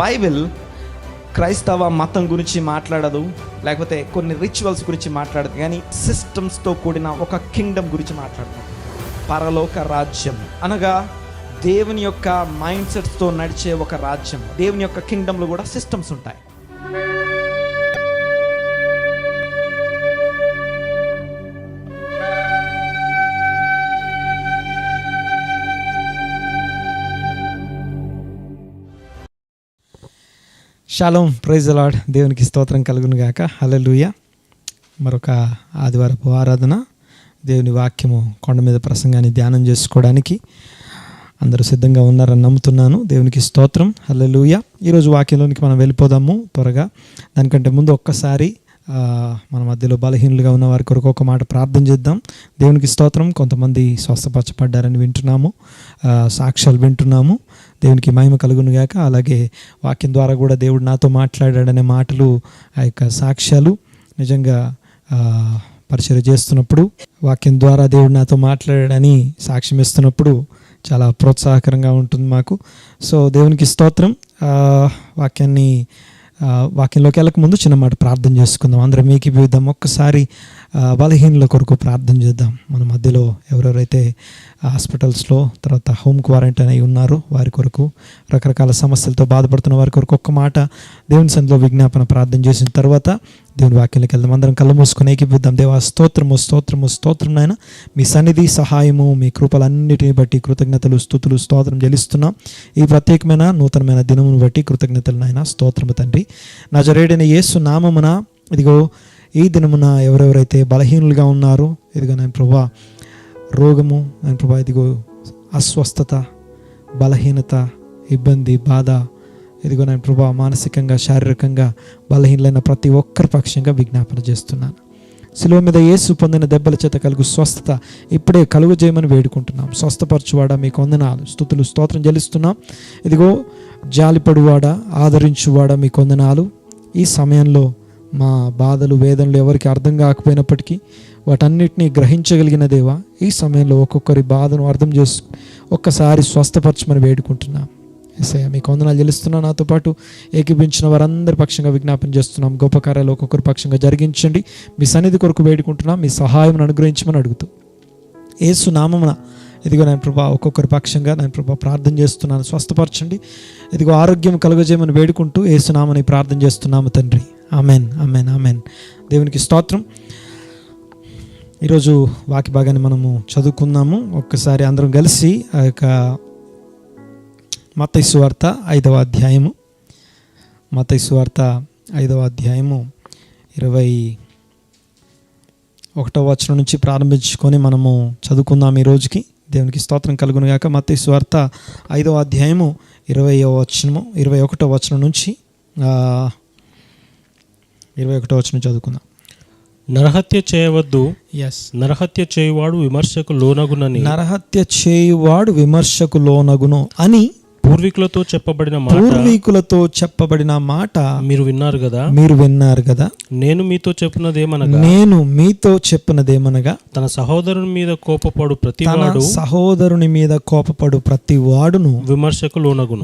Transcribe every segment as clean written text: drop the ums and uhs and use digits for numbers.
Bible క్రైస్తవ మతం గురించి మాట్లాడదు, లేకపోతే కొన్ని రిచువల్స్ గురించి మాట్లాడదు, కానీ సిస్టమ్స్తో కూడిన ఒక కింగ్డమ్ గురించి మాట్లాడుతుంది. పరలోక రాజ్యం అనగా దేవుని యొక్క మైండ్ సెట్స్తో నడిచే ఒక రాజ్యం. దేవుని యొక్క కింగ్డమ్లో కూడా సిస్టమ్స్ ఉంటాయి. Shalom, praise the Lord. దేవునికి స్తోత్రం కలుగును గాక. హల్లెలూయా. మరొక ఆదివారపు ఆరాధన, దేవుని వాక్యము కొండ మీద ప్రసంగాన్ని ధ్యానం చేసుకోవడానికి అందరూ సిద్ధంగా ఉన్నారని నమ్ముతున్నాను. దేవునికి స్తోత్రం. హల్లెలూయా. ఈరోజు వాక్యంలోనికి మనం వెళ్ళిపోదాము త్వరగా. దానికంటే ముందు ఒక్కసారి మన మధ్యలో బలహీనులుగా ఉన్న వారి కొరకు ఒక మాట ప్రార్థన చేద్దాం. దేవునికి స్తోత్రం. కొంతమంది స్వస్థపరచబడ్డారని వింటున్నాము, సాక్ష్యాలు వింటున్నాము. దేవునికి మహిమ కలుగును గాక. అలాగే వాక్యం ద్వారా కూడా దేవుడు నాతో మాట్లాడాడనే మాటలు, ఆ యొక్క సాక్ష్యాలు నిజంగా పరిచయం చేస్తున్నప్పుడు, వాక్యం ద్వారా దేవుడు నాతో మాట్లాడాడని సాక్ష్యం ఇస్తున్నప్పుడు చాలా ప్రోత్సాహకరంగా ఉంటుంది మాకు. సో దేవునికి స్తోత్రం. వాక్యంలోకి వెళ్ళక ముందు చిన్న మాట ప్రార్థన చేసుకుందాం. అందరం ఏకీభవిద్దాం. ఒక్కసారి బలహీనుల కొరకు ప్రార్థన చేద్దాం. మన మధ్యలో ఎవరెవరైతే హాస్పిటల్స్లో, తర్వాత హోమ్ క్వారంటైన్ అయి ఉన్నారో వారి కొరకు, రకరకాల సమస్యలతో బాధపడుతున్న వారి కొరకు ఒక్క మాట దేవుని సన్నిధిలో విజ్ఞాపన ప్రార్థన చేసిన తర్వాత దేవుని వాక్యంలోకి వెళ్దాం. అందరం కళ్ళు మూసుకొని ఏకీభవిద్దాం. దేవా, స్తోత్రము స్తోత్రము స్తోత్రం నాయన. మీ సన్నిధి, సహాయము, మీ కృపలన్నిటిని బట్టి కృతజ్ఞతలు, స్తుతులు, స్తోత్రం చెల్లిస్తున్నాం. ఈ ప్రత్యేకమైన నూతనమైన దినమును బట్టి కృతజ్ఞతలు నాయన. స్తోత్రము తండ్రి. నజరేయుడైన యేసు నామమున ఇదిగో ఈ దినమున ఎవరెవరైతే బలహీనులుగా ఉన్నారో, ఇదిగో నేను ప్రభా రోగము, నేను ప్రభా ఇదిగో అస్వస్థత, బలహీనత, ఇబ్బంది, బాధ, ఇదిగో నేను ప్రభా మానసికంగా, శారీరకంగా బలహీనలైన ప్రతి ఒక్కరి పక్షంగా విజ్ఞాపన చేస్తున్నాను. శిలువ మీద యేసు పొందిన దెబ్బల చేత కలుగు స్వస్థత ఇప్పుడే కలుగు చేయమని వేడుకుంటున్నాం. స్వస్థపరచువాడా మీకు వందనాలు, స్తుతులు, స్తోత్రం చెల్లిస్తున్నాం. ఇదిగో జాలిపడువాడా, ఆదరించువాడా మీకు వందనాలు. ఈ సమయంలో మా బాధలు, వేదనలు ఎవరికి అర్థం కాకపోయినప్పటికీ వాటన్నిటినీ గ్రహించగలిగిన దేవా, ఈ సమయంలో ఒక్కొక్కరి బాధను అర్థం చేసి ఒక్కసారి స్వస్థపరచమని వేడుకుంటున్నాం. యేసయ్య మీకు వందనాలు చెల్లిస్తున్నాం. నాతో పాటు ఏకీభించిన వారందరి పక్షంగా విజ్ఞాపన చేస్తున్నాం. గొప్ప కార్యాలు ఒక్కొక్కరి పక్షంగా జరిగించండి. మీ సన్నిధి కొరకు వేడుకుంటున్నాం. మీ సహాయం అనుగ్రహించమని అడుగుతూ యేసు నామమున ఇదిగో నేను ప్రభా ఒక్కొక్కరి పక్షంగా నేను ప్రభా ప్రార్థన చేస్తున్నాను. స్వస్థపరచండి. ఇదిగో ఆరోగ్యం కలుగజేయమని వేడుకుంటూ యేసు నామని ప్రార్థన చేస్తున్నాము తండ్రి. Amen, amen, amen. దేవునికి స్తోత్రం. ఈరోజు వాక్య భాగాన్ని మనము చదువుకుందాము. ఒక్కసారి అందరం కలిసి ఆ యొక్క మత్తయి సువార్త 5వ అధ్యాయము, మత్తయి సువార్త 5వ అధ్యాయము 21వ వచనం నుంచి ప్రారంభించుకొని మనము చదువుకుందాం ఈ రోజుకి. దేవునికి స్తోత్రం కలుగును గాక. మత్తయి సువార్త 5వ అధ్యాయము 21వ వచనం నుంచి 21వ వచనం చదువుకుందాం. నరహత్య చేయవద్దు. ఎస్. నరహత్య చేయువాడు విమర్శకు లోనగునని, నరహత్య చేయువాడు విమర్శకు లోనగును అని పూర్వీకులతో చెప్పబడిన మాట మీరు విన్నారు కదా. నేను మీతో చెప్పినదేమనగా తన సహోదరుని మీద కోపపడు ప్రతి వాడును విమర్శకు లోనగును.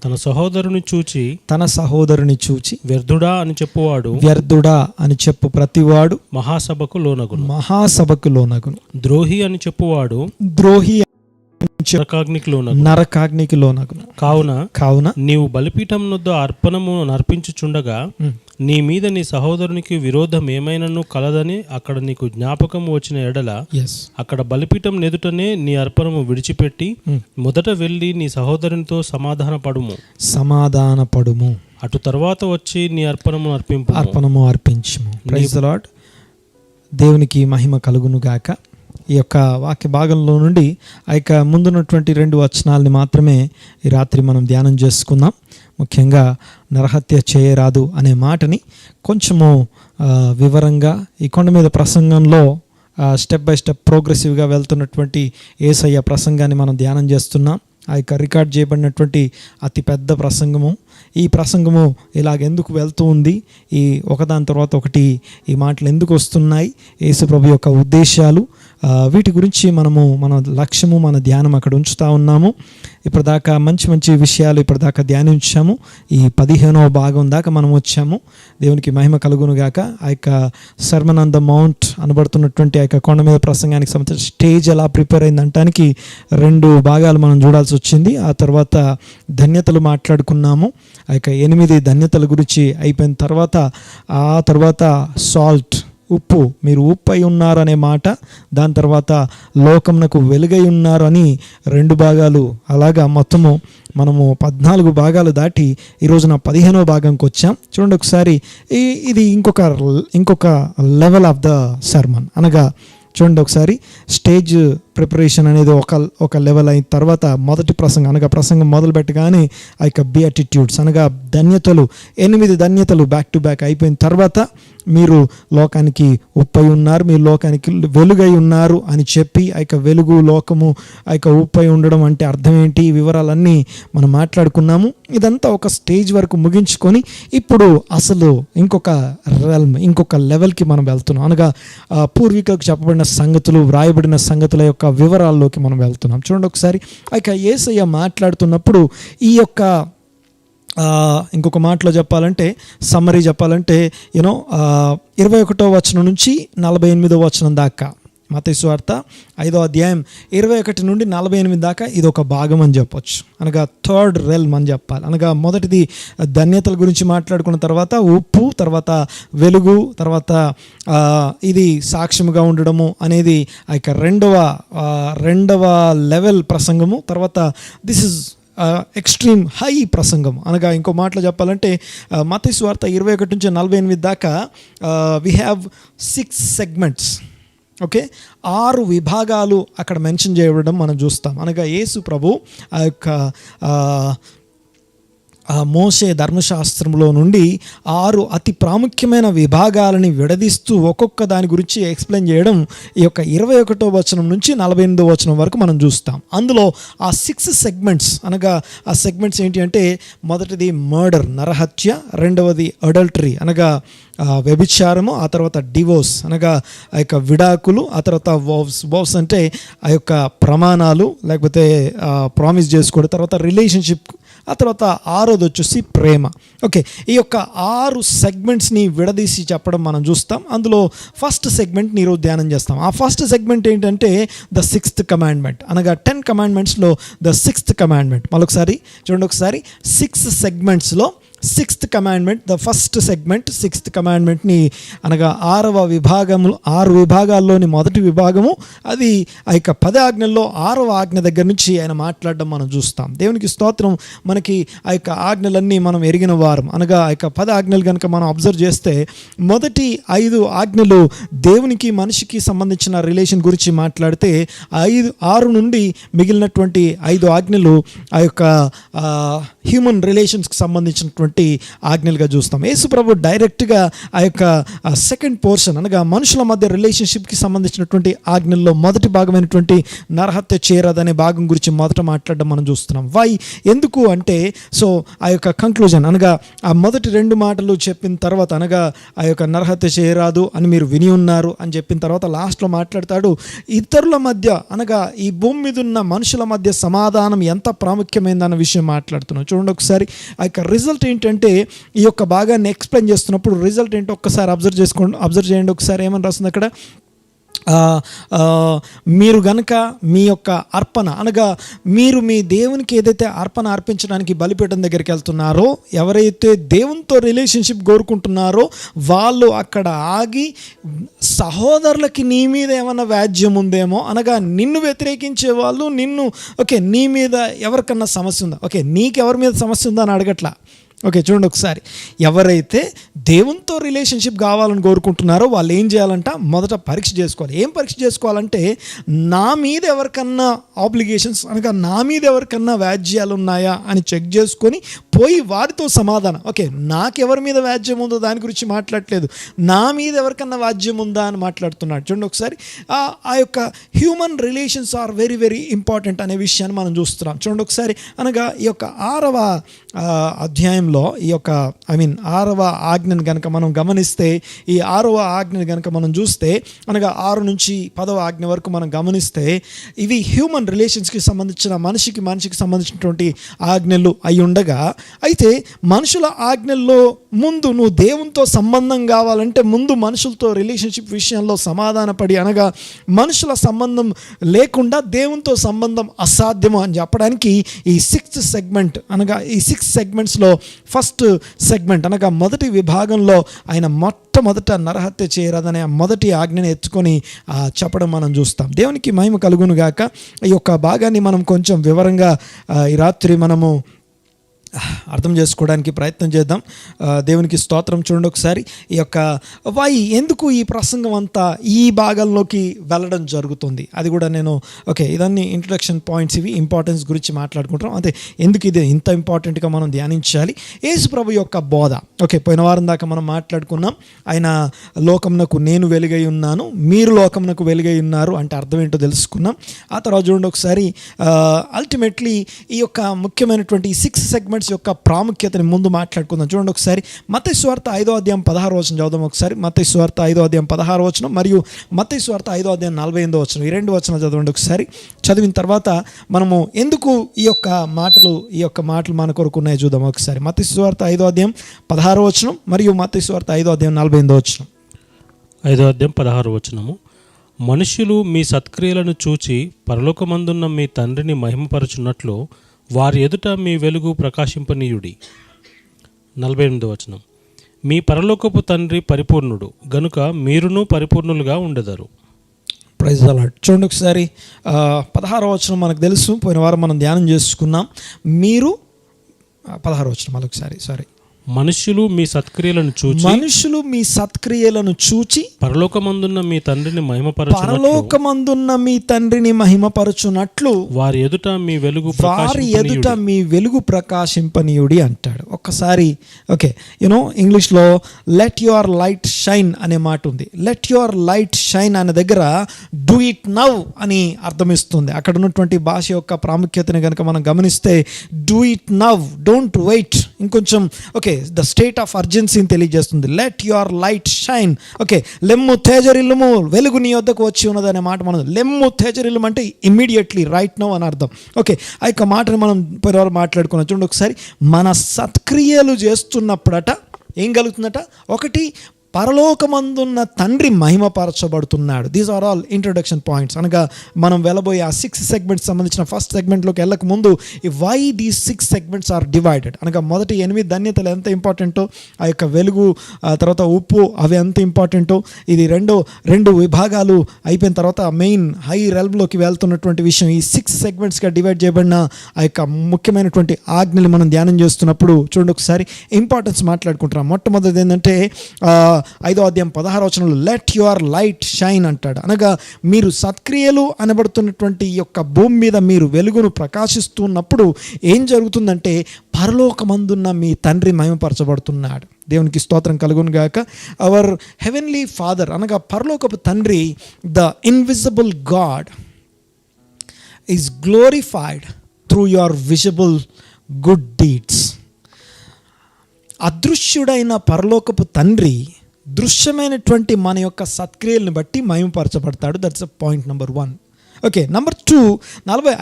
తన సహోదరుని చూచి వ్యర్థుడా అని చెప్పు ప్రతివాడు మహాసభకు లోనగును. ద్రోహి అని చెప్పువాడు నరకాగ్నికి లోనగును. కావున నీవు బలిపీఠం నొద్ద అర్పణము నర్పించుచుండగా నీ మీద నీ సహోదరునికి విరోధం ఏమైనను కలదని అక్కడ నీకు జ్ఞాపకం వచ్చిన ఎడల అక్కడ బలిపీఠం నెదుటనే నీ అర్పణము విడిచిపెట్టి మొదట వెళ్ళి నీ సహోదరునితో సమాధానపడుము. అటు తర్వాత వచ్చి నీ అర్పణము అర్పించుము. Praise the Lord. దేవునికి మహిమ కలుగును గాక. ఈ యొక్క వాక్య భాగంలో నుండి ఆ యొక్క ముందున్నటువంటి 2 వచనాలని మాత్రమే ఈ రాత్రి మనం ధ్యానం చేసుకుందాం. ముఖ్యంగా నరహత్య చేయరాదు అనే మాటని కొంచెము వివరంగా ఈ కొండ మీద ప్రసంగంలో స్టెప్ బై స్టెప్ ప్రోగ్రెసివ్గా వెళ్తున్నటువంటి యేసయ్య ప్రసంగాన్ని మనం ధ్యానం చేస్తున్నాం. ఆ యొక్క రికార్డ్ చేయబడినటువంటి అతి పెద్ద ప్రసంగము. ఈ ప్రసంగము ఇలాగెందుకు వెళ్తూ ఉంది, ఈ ఒకదాని తర్వాత ఒకటి ఈ మాటలు ఎందుకు వస్తున్నాయి, యేసు ప్రభు యొక్క ఉద్దేశాలు, వీటి గురించి మన లక్ష్యము, మన ధ్యానం అక్కడ ఉంచుతూ ఉన్నాము. ఇప్పటిదాకా మంచి మంచి విషయాలు ఇప్పటిదాకా ధ్యానించాము. ఈ 15వ భాగం దాకా మనం వచ్చాము. దేవునికి మహిమ కలుగును గాక. ఆ యొక్క సర్మన్ ఆన్ ద మౌంట్ అనబడుతున్నటువంటి ఆ యొక్క కొండ మీద ప్రసంగానికి సంబంధించిన స్టేజ్ ఎలా ప్రిపేర్ అయిందంటానికి 2 భాగాలు మనం చూడాల్సి వచ్చింది. ఆ తర్వాత ధన్యతలు మాట్లాడుకున్నాము. ఆ యొక్క 8 ధన్యతల గురించి అయిపోయిన తర్వాత ఆ తర్వాత సాల్ట్, ఉప్పు, మీరు ఉప్పు అయి ఉన్నారు అనే మాట, దాని తర్వాత లోకమునకు వెలుగై ఉన్నారు అని 2 భాగాలు. అలాగా మొత్తము మనము 14 భాగాలు దాటి ఈరోజున 15వ భాగంకి వచ్చాం. చూడండి ఒకసారి, ఇది ఇంకొక లెవెల్ ఆఫ్ ద సర్మన్. అనగా చూడండి ఒకసారి, స్టేజ్ ప్రిపరేషన్ అనేది ఒక లెవెల్ అయిన తర్వాత మొదటి ప్రసంగం అనగా ప్రసంగం మొదలు పెట్టగానే ఆ యొక్క బియాటిట్యూడ్స్ అనగా ధన్యతలు, 8 ధన్యతలు బ్యాక్ టు బ్యాక్ అయిపోయిన తర్వాత మీరు లోకానికి ఉప్పై ఉన్నారు, మీరు లోకానికి వెలుగై ఉన్నారు అని చెప్పి ఆ యొక్క వెలుగు, లోకము, ఆ యొక్క ఉప్పై ఉండడం అంటే అర్థం ఏంటి, వివరాలన్నీ మనం మాట్లాడుకున్నాము. ఇదంతా ఒక స్టేజ్ వరకు ముగించుకొని ఇప్పుడు అసలు ఇంకొక లెవెల్కి మనం వెళ్తున్నాం. అనగా పూర్వీకులకు చెప్పబడిన సంగతులు, వ్రాయబడిన సంగతుల యొక్క వివరాల్లోకి మనం వెళ్తున్నాం. చూడండి ఒకసారి, ఆ యొక్క యేసయ్య మాట్లాడుతున్నప్పుడు ఈ యొక్క ఇంకొక మాటలో చెప్పాలంటే, సమ్మరీ చెప్పాలంటే 21వ వచనం నుంచి 48వ వచనం దాకా, మత్తయి సువార్త 5వ అధ్యాయం 21 నుండి 48 దాకా ఇది ఒక భాగం అని చెప్పొచ్చు. అనగా 3rd రెల్మ్ అని చెప్పాలి. అనగా మొదటిది ధన్యతల గురించి మాట్లాడుకున్న తర్వాత ఉప్పు, తర్వాత వెలుగు, తర్వాత ఇది సాక్ష్యముగా ఉండడము అనేది ఆ యొక్క రెండవ లెవెల్ ప్రసంగము. తర్వాత దిస్ ఇస్ ఎక్స్ట్రీమ్ హై ప్రసంగం. అనగా ఇంకో మాటలో చెప్పాలంటే మత్తయి సువార్త 21 నుంచి 48 దాకా వీ హ్యావ్ 6 సెగ్మెంట్స్. ఓకే, 6 విభాగాలు అక్కడ మెన్షన్ చేయడం మనం చూస్తాం. అనగా యేసు ప్రభు ఆ యొక్క మోషే ధర్మశాస్త్రంలో నుండి 6 అతి ప్రాముఖ్యమైన విభాగాలని విడదీస్తూ ఒక్కొక్క దాని గురించి ఎక్స్ప్లెయిన్ చేయడం ఈ యొక్క 21వ వచనం నుంచి 48వ వచనం వరకు మనం చూస్తాం. అందులో ఆ 6 సెగ్మెంట్స్, అనగా ఆ సెగ్మెంట్స్ ఏంటి అంటే, మొదటిది మర్డర్, నరహత్య, రెండవది అడల్టరీ అనగా వ్యభిచారము, ఆ తర్వాత డివోర్స్ అనగా ఆ యొక్క విడాకులు, ఆ తర్వాత వోవ్స్ అంటే ఆ యొక్క ప్రమాణాలు లేకపోతే ప్రామిస్ చేసుకోవడం, తర్వాత రిలేషన్షిప్, ఆ తర్వాత 6వది వచ్చేసి ప్రేమ. ఓకే, ఈ యొక్క 6 సెగ్మెంట్స్ని విడదీసి చెప్పడం మనం చూస్తాం. అందులో ఫస్ట్ సెగ్మెంట్ని ఈరోజు ధ్యానం చేస్తాం. ఆ ఫస్ట్ సెగ్మెంట్ ఏంటంటే ద 6th కమాండ్మెంట్. అనగా 10 కమాండ్మెంట్స్లో ద 6th కమాండ్మెంట్. మరొకసారి చూడండి ఒకసారి, 6 సెగ్మెంట్స్లో 6th commandment, the first segment 6th కమాండ్మెంట్ని అనగా 6 విభాగాల్లోని మొదటి విభాగము, అది ఆ యొక్క 10 ఆజ్ఞల్లో 6వ ఆజ్ఞ దగ్గర నుంచి ఆయన మాట్లాడడం మనం చూస్తాం. దేవునికి స్తోత్రం. మనకి ఆ యొక్క ఆజ్ఞలన్నీ మనం ఎరిగిన వారం. అనగా ఆ యొక్క 10 ఆజ్ఞలు కనుక మనం అబ్జర్వ్ చేస్తే, మొదటి 5 ఆజ్ఞలు దేవునికి మనిషికి సంబంధించిన రిలేషన్ గురించి మాట్లాడితే, 6 నుండి మిగిలినటువంటి 5 ఆజ్ఞలు ఆ యొక్క హ్యూమన్ రిలేషన్స్కి సంబంధించినటువంటి ఆజ్ఞలుగా చూస్తాం. యేసు ప్రభు డైరెక్ట్గా ఆ యొక్క సెకండ్ పోర్షన్ అనగా మనుషుల మధ్య రిలేషన్షిప్కి సంబంధించినటువంటి ఆజ్ఞల్లో మొదటి భాగమైనటువంటి నరహత్య చేయరాదనే భాగం గురించి మొదట మాట్లాడడం మనం చూస్తున్నాం. ఎందుకు అంటే, సో ఆ యొక్క కంక్లూజన్ అనగా ఆ మొదటి 2 మాటలు చెప్పిన తర్వాత, అనగా ఆ యొక్క నరహత్య చేయరాదు అని మీరు విని ఉన్నారు అని చెప్పిన తర్వాత లాస్ట్లో మాట్లాడతాడు, ఇతరుల మధ్య అనగా ఈ భూమి మీద ఉన్న మనుషుల మధ్య సమాధానం ఎంత ప్రాముఖ్యమైందన్న విషయం మాట్లాడుతున్నాం. చూడండి ఒకసారి, ఆ యొక్క రిజల్ట్ ఏంటంటే, ఈ యొక్క భాగాన్ని ఎక్స్ప్లెయిన్ చేస్తున్నప్పుడు రిజల్ట్ ఏంటో ఒక్కసారి అబ్జర్వ్ చేయండి. ఒకసారి ఏమని రాస్తుంది అక్కడ, మీరు గనక మీ యొక్క అర్పణ అనగా మీరు మీ దేవునికి ఏదైతే అర్పణ అర్పించడానికి బలిపీఠం దగ్గరికి వెళ్తున్నారో, ఎవరైతే దేవునితో రిలేషన్షిప్ కోరుకుంటున్నారో వాళ్ళు అక్కడ ఆగి, సహోదరులకి నీ మీద ఏమైనా వ్యాజ్యం ఉందేమో, అనగా నిన్ను వ్యతిరేకించే వాళ్ళు నీ మీద ఎవరికన్నా సమస్య ఉందా, నీకెవరి మీద సమస్య ఉందా అని అడగట్లా. చూడండి ఒకసారి, ఎవరైతే దేవునితో రిలేషన్షిప్ కావాలని కోరుకుంటున్నారో వాళ్ళు ఏం చేయాలంట, మొదట పరీక్ష చేసుకోవాలి. ఏం పరీక్ష చేసుకోవాలంటే, నా మీద ఎవరికన్నా ఆబ్లిగేషన్స్ అనగా నా మీద ఎవరికన్నా వ్యాజ్యాలు ఉన్నాయా అని చెక్ చేసుకొని పోయి వారితో సమాధానం. ఓకే, నాకెవరి మీద వ్యాజ్యం ఉందో దాని గురించి మాట్లాడలేదు, నా మీద ఎవరికన్నా వ్యాజ్యం ఉందా అని మాట్లాడుతున్నాడు. చూడండి ఒకసారి, ఆ యొక్క human relations are very very important అనే విషయాన్ని మనం చూస్తున్నాం. చూడండి ఒకసారి, అనగా ఈ యొక్క 6వ అధ్యాయంలో ఈ యొక్క 6వ ఆజ్ఞను కనుక మనం గమనిస్తే, ఈ 6వ ఆజ్ఞను కనుక మనం చూస్తే, అనగా 6 నుంచి 10వ ఆజ్ఞ వరకు మనం గమనిస్తే, ఇవి హ్యూమన్ రిలేషన్స్కి సంబంధించిన మనిషికి సంబంధించినటువంటి ఆజ్ఞలు అయి ఉండగా, అయితే మనుషుల ఆజ్ఞల్లో ముందు నువ్వు దేవునితో సంబంధం కావాలంటే ముందు మనుషులతో రిలేషన్షిప్ విషయంలో సమాధానపడి, అనగా మనుషుల సంబంధం లేకుండా దేవునితో సంబంధం అసాధ్యము అని చెప్పడానికి ఈ 6th సెగ్మెంట్, అనగా ఈ 6 సెగ్మెంట్స్లో ఫస్ట్ సెగ్మెంట్ అనగా మొదటి విభాగంలో ఆయన మొట్టమొదట నరహత్య చేయరాదనే మొదటి ఆజ్ఞని ఎత్తుకొని చెప్పడం మనం చూస్తాం. దేవునికి మహిమ కలుగును గాక. ఈ యొక్క భాగాన్ని మనం కొంచెం వివరంగా ఈ రాత్రి మనము అర్థం చేసుకోవడానికి ప్రయత్నం చేద్దాం. దేవునికి స్తోత్రం. చూడండి ఒకసారి, ఈ యొక్క ఎందుకు ఈ ప్రసంగం అంతా ఈ భాగంలోకి వెళ్ళడం జరుగుతుంది అది కూడా నేను ఇదన్నీ ఇంట్రడక్షన్ పాయింట్స్, ఇవి ఇంపార్టెన్స్ గురించి మాట్లాడుకుంటాం. అంటే ఎందుకు ఇది ఇంత ఇంపార్టెంట్గా మనం ధ్యానించాలి. యేసు ప్రభు యొక్క బోధ. పోయిన వారం దాకా మనం మాట్లాడుకున్నాం, ఆయన లోకమునకు నేను వెలుగై ఉన్నాను, మీరు లోకమునకు వెలుగై ఉన్నారు అంటే అర్థం ఏంటో తెలుసుకున్నాం. ఆ తర్వాత చూడండి ఒకసారి, అల్టిమేట్లీ ఈ యొక్క ముఖ్యమైనటువంటి 6 సెగ్మెంట్స్ యొక్క ప్రాముఖ్యతని ముందు మాట్లాడుకుందాం. చూడండి ఒకసారి, మత్తయి సువార్త 5వ అధ్యాయం 16వ వచనం చదువుదాం ఒకసారి. మత్తయి సువార్త 5వ అధ్యాయం 16వ వచనం మరియు మత్తయి సువార్త 5వ అధ్యాయం 48వ వచనం, ఈ 2 వచనాలు చదవండి ఒకసారి. చదివిన తర్వాత మనము ఎందుకు ఈ యొక్క మాటలు మన కొరకు ఉన్నాయి చూద్దాం ఒకసారి. మత్తయి సువార్త 5వ అధ్యాయం 16వ వచనం మరియు మత్తయి సువార్త 5వ అధ్యాయం 48వ వచనం. 5వ అధ్యాయం 16వ వచనము, మనుష్యులు మీ సత్క్రియలను చూచి పరలోకమందున్న మీ తండ్రిని మహిమపరచున్నట్లు వారి ఎదుట మీ వెలుగు ప్రకాశింపనీయుడి. 48వ వచనం, మీ పరలోకపు తండ్రి పరిపూర్ణుడు గనుక మీరును పరిపూర్ణులుగా ఉండెదరు. Praise the Lord. చూడండి ఒకసారి, 16వ వచనం మనకు తెలుసు, పోయిన వారం మనం ధ్యానం చేసుకున్నాం. మీరు 16వ వచనం మరొకసారి. మనుష్యులు మీ సత్క్రియలను చూచి పరలోకమందున్న మీ తండ్రిని మహిమపరచునట్లు వారి ఎదుట మీ వెలుగు ప్రకాశింపనీయుడి అంటాడు. ఒక్కసారి ఇంగ్లీష్లో లెట్ యువర్ లైట్ షైన్ అనే మాట ఉంది. లెట్ యువర్ లైట్ షైన్ అనే దగ్గర డూ ఇట్ నౌ అని అర్థమిస్తుంది. అక్కడ ఉన్నటువంటి భాష యొక్క ప్రాముఖ్యతని కనుక మనం గమనిస్తే, do it now, don't wait, ఇంకొంచెం ద స్టేట్ ఆఫ్ అర్జెన్సీని తెలియజేస్తుంది. Let your light shine. లెమ్ము తేజరిల్లుము, వెలుగు నీ వద్దకు వచ్చి ఉన్నదనే మాట మనం, లెమ్ము తేజరిల్లుము అంటే ఇమ్మీడియట్లీ, రైట్ నౌ అని అర్థం. ఆ యొక్క మాటను మనం పరివారం మాట్లాడుకున్నాం. చూడండి ఒకసారి, మన సత్క్రియలు చేస్తున్నప్పుడట ఏం కలుగుతుందట? ఒకటి, పరలోకమందున్న తండ్రి మహిమపరచబడుతున్నాడు. These are all introduction points. అనగా మనం వెళ్ళబోయే ఆ 6 సెగ్మెంట్స్ సంబంధించిన ఫస్ట్ సెగ్మెంట్లోకి వెళ్ళక ముందు why these 6 segments are divided, అనగా మొదటి 8 ధన్యతలు ఎంత ఇంపార్టెంటో, ఆ యొక్క వెలుగు, తర్వాత ఉప్పు, అవి ఎంత ఇంపార్టెంటో, ఇది రెండు విభాగాలు అయిపోయిన తర్వాత మెయిన్ హై రెల్మ్లోకి వెళ్తున్నటువంటి విషయం, ఈ 6 సెగ్మెంట్స్గా డివైడ్ చేయబడిన ఆ యొక్క ముఖ్యమైనటువంటి ఆజ్ఞలు మనం ధ్యానం చేస్తున్నప్పుడు చూడండి ఒకసారి ఇంపార్టెన్స్ మాట్లాడుకుంటున్నాం. మొట్టమొదటిది ఏంటంటే 5వ అధ్యాయం 16వ వచనంలో లెట్ యువర్ లైట్ షైన్ అంటాడు. అనగా మీరు సత్క్రియలు అనబడుతున్నటువంటి ఈ యొక్క భూమి మీద మీరు వెలుగును ప్రకాశిస్తున్నప్పుడు ఏం జరుగుతుందంటే, పరలోకమందున్న మీ తండ్రి మహిమపరచబడుతున్నాడు. దేవునికి స్తోత్రం కలుగును గాక. అవర్ హెవెన్లీ ఫాదర్, అనగా పరలోకపు తండ్రి, the invisible God is glorified through your visible good deeds. అదృశ్యుడైన పరలోకపు తండ్రి దృశ్యమైనటువంటి మన యొక్క సత్క్రియలను బట్టి మహిమపరచబడతాడు. That's point number 1. నెంబర్ 2,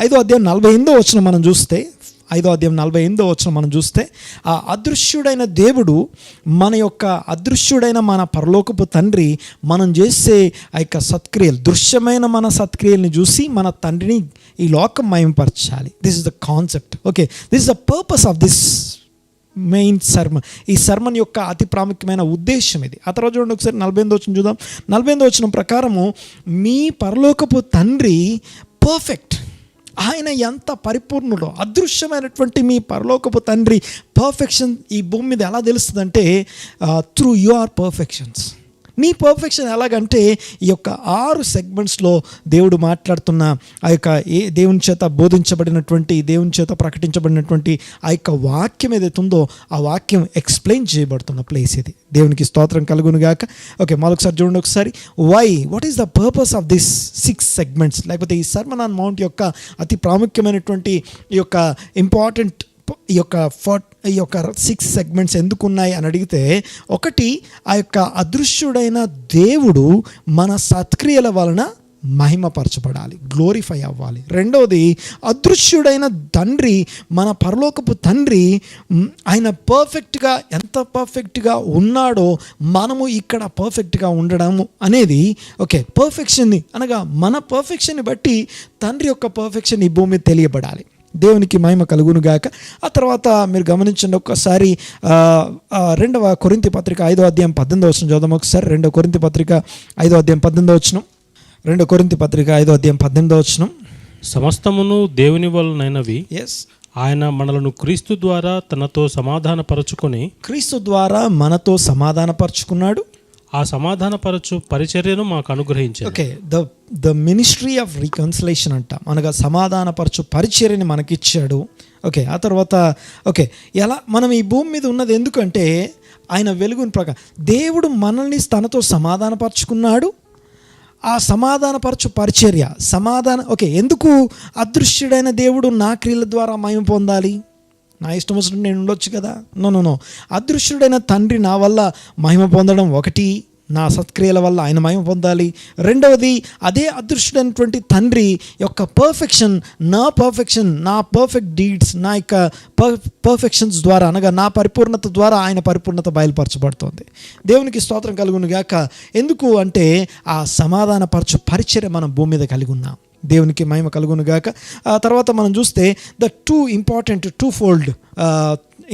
5వ అధ్యాయం 48వ వచనం మనం చూస్తే, 5వ అధ్యాయం 48వ వచనం మనం చూస్తే, ఆ అదృశ్యుడైన దేవుడు, అదృశ్యుడైన మన పరలోకపు తండ్రి మనం చేసే ఆ యొక్క సత్క్రియలు, దృశ్యమైన మన సత్క్రియల్ని చూసి మన తండ్రిని ఈ లోకం మహిమపరచాలి. This is the concept. This is the purpose of this main sermon. ఈ సర్మన్ యొక్క అతి ప్రాముఖ్యమైన ఉద్దేశం ఇది. ఆ తర్వాత చూడండి ఒకసారి 48వ వచనం చూద్దాం. 48వ వచనం ప్రకారము, మీ పరలోకపు తండ్రి పర్ఫెక్ట్, ఆయన ఎంత పరిపూర్ణుడో. అదృశ్యమైనటువంటి మీ పరలోకపు తండ్రి పర్ఫెక్షన్ ఈ భూమి మీద ఎలా తెలుస్తుందంటే, త్రూ యువర్ పర్ఫెక్షన్స్. నీ పర్ఫెక్షన్ ఎలాగంటే ఈ యొక్క 6 సెగ్మెంట్స్లో దేవుడు మాట్లాడుతున్న ఆ యొక్క దేవుని చేత బోధించబడినటువంటి, దేవుని చేత ప్రకటించబడినటువంటి ఆ యొక్క వాక్యం ఏదైతే ఉందో ఆ వాక్యం ఎక్స్ప్లెయిన్ చేయబడుతున్న ప్లేస్ ఇది. దేవునికి స్తోత్రం కలుగును గాక. ఓకే, మరొకసారి చూడండి ఒకసారి. What is the purpose of this 6 segments, లేకపోతే ఈ సర్మన్ ఆన్ మౌంట్ యొక్క అతి ప్రాముఖ్యమైనటువంటి ఈ యొక్క ఇంపార్టెంట్ ఈ యొక్క 6 సెగ్మెంట్స్ ఎందుకు ఉన్నాయి అని అడిగితే, ఒకటి, ఆ యొక్క అదృశ్యుడైన దేవుడు మన సత్క్రియల వలన మహిమపరచబడాలి, గ్లోరిఫై అవ్వాలి. రెండవది, అదృశ్యుడైన తండ్రి, మన పరలోకపు తండ్రి, ఆయన పర్ఫెక్ట్గా, ఎంత పర్ఫెక్ట్గా ఉన్నాడో మనము ఇక్కడ పర్ఫెక్ట్గా ఉండడము అనేది, ఓకే, పర్ఫెక్షన్ని అనగా మన పర్ఫెక్షన్ని బట్టి తండ్రి యొక్క పర్ఫెక్షన్ ఈ భూమి మీద తెలియబడాలి. దేవునికి మహిమ కలుగును గాక. ఆ తర్వాత మీరు గమనించండి ఒక్కసారి 2 కొరింథీ పత్రిక 5వ అధ్యాయం 18వ వచనం చదువుదాం ఒకసారి. 2 కొరింథీ పత్రిక 5వ అధ్యాయం 18వ వచనం. 2 కొరింథీ పత్రిక 5వ అధ్యాయం 18వ వచనం. సమస్తమును దేవుని వలనైనవి, ఎస్, ఆయన మనలను క్రీస్తు ద్వారా తనతో సమాధానపరచుకొని, క్రీస్తు ద్వారా మనతో సమాధానపరచుకున్నాడు. ఆ సమాధానపరచు పరిచర్యను మాకు అనుగ్రహించాడు. Okay, the ministry of reconciliation అంటాం, అనగా సమాధానపరచు పరిచర్యని మనకిచ్చాడు. ఓకే, ఆ తర్వాత ఓకే, ఎలా మనం ఈ భూమి మీద ఉన్నది ఎందుకంటే ఆయన వెలుగుని ప్రకారం దేవుడు మనల్ని తనతో సమాధానపరచుకున్నాడు. ఆ సమాధానపరచు పరిచర్య, ఓకే, ఎందుకు అదృశ్యుడైన దేవుడు నా క్రియల ద్వారా మహిమ పొందాలి? నా ఇష్టం వచ్చినట్టు నేను ఉండొచ్చు కదా? నో. అదృశ్యుడైన తండ్రి నా వల్ల మహిమ పొందడం ఒకటి, నా సత్క్రియల వల్ల ఆయన మహిమ పొందాలి. రెండవది, అదే అదృశ్యుడైనటువంటి తండ్రి యొక్క పర్ఫెక్షన్, నా పర్ఫెక్ట్ డీడ్స్, నా యొక్క పర్ఫెక్షన్స్ ద్వారా, అనగా నా పరిపూర్ణత ద్వారా ఆయన పరిపూర్ణత బయలుపరచబడుతుంది. దేవునికి స్తోత్రం కలుగును గాక. ఎందుకు అంటే ఆ సమాధానపరచు పరిచర్య మనం భూమి మీద కలిగి ఉన్నాం. దేవునికి మహిమ కలుగును గాక. ఆ తర్వాత మనం చూస్తే the two fold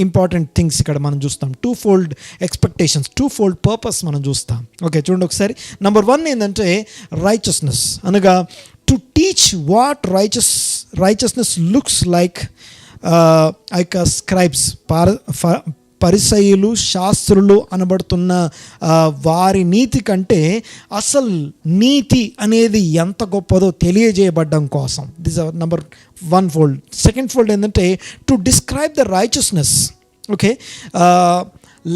important things ఇక్కడ మనం చూస్తాం. 2 ఫోల్డ్ ఎక్స్పెక్టేషన్స్, 2 ఫోల్డ్ పర్పస్ మనం చూస్తాం. ఓకే, చూడండి ఒకసారి. నెంబర్ 1 ఏంటంటే రైచస్నెస్, అనగా to teach what righteousness looks like. ఆ యొక్క స్క్రైబ్స్, పరిసయ్యులు, శాస్త్రులు అనబడుతున్న వారి నీతి కంటే అసలు నీతి అనేది ఎంత గొప్పదో తెలియజేయబడ్డం కోసం. This are number 1 fold. Second fold ఏంటంటే to describe the righteousness. Okay,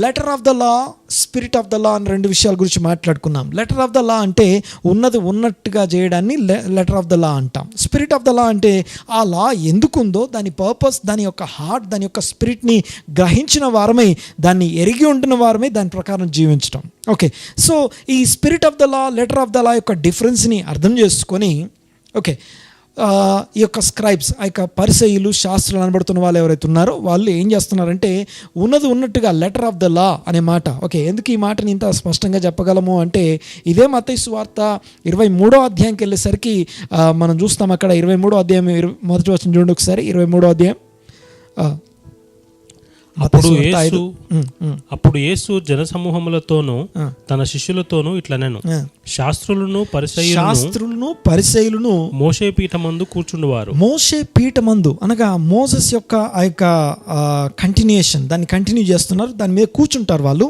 letter of the law, spirit of the law అని 2 విషయాల గురించి మాట్లాడుకున్నాం. లెటర్ ఆఫ్ ద లా అంటే ఉన్నది ఉన్నట్టుగా చేయడాన్ని లెటర్ ఆఫ్ ద లా అంటాం. స్పిరిట్ ఆఫ్ ద లా అంటే ఆ లా ఎందుకుందో దాని పర్పస్, దాని యొక్క హార్ట్, దాని యొక్క స్పిరిట్ని గ్రహించిన వారమై, దాన్ని ఎరిగి ఉంటున్న వారమై దాని ప్రకారం జీవించడం. ఓకే, సో ఈ spirit of the law, letter of the లా యొక్క డిఫరెన్స్ని అర్థం చేసుకొని, ఓకే, ఈ యొక్క స్క్రైబ్స్, ఆ యొక్క పరిసయ్యులు, శాస్త్రాలు అనబడుతున్న వాళ్ళు ఎవరైతే ఉన్నారో వాళ్ళు ఏం చేస్తున్నారంటే ఉన్నట్టుగా లెటర్ ఆఫ్ ద లా అనే మాట. ఓకే, ఎందుకు ఈ మాటని ఇంత స్పష్టంగా చెప్పగలము అంటే ఇదే మత్తయి సువార్త 23వ అధ్యాయంకి వెళ్ళేసరికి మనం చూస్తాం. అక్కడ 23వ అధ్యాయం మొదటి వచనం చూడండి ఒకసారి. 23వ అధ్యాయం. అప్పుడు యేసు జనసమూహములతోనూ తన శిష్యులతోనూ ఇట్లనెను, శాస్త్రులను పరిసయ్యులను మోషే పీఠమందు కూర్చుండువారు. మోషే పీఠమందు అనగా మోసెస్ యొక్క ఆ యొక్క కంటిన్యూయేషన్, దాన్ని కంటిన్యూ చేస్తున్నారు, దాని మీద కూర్చుంటారు వాళ్ళు.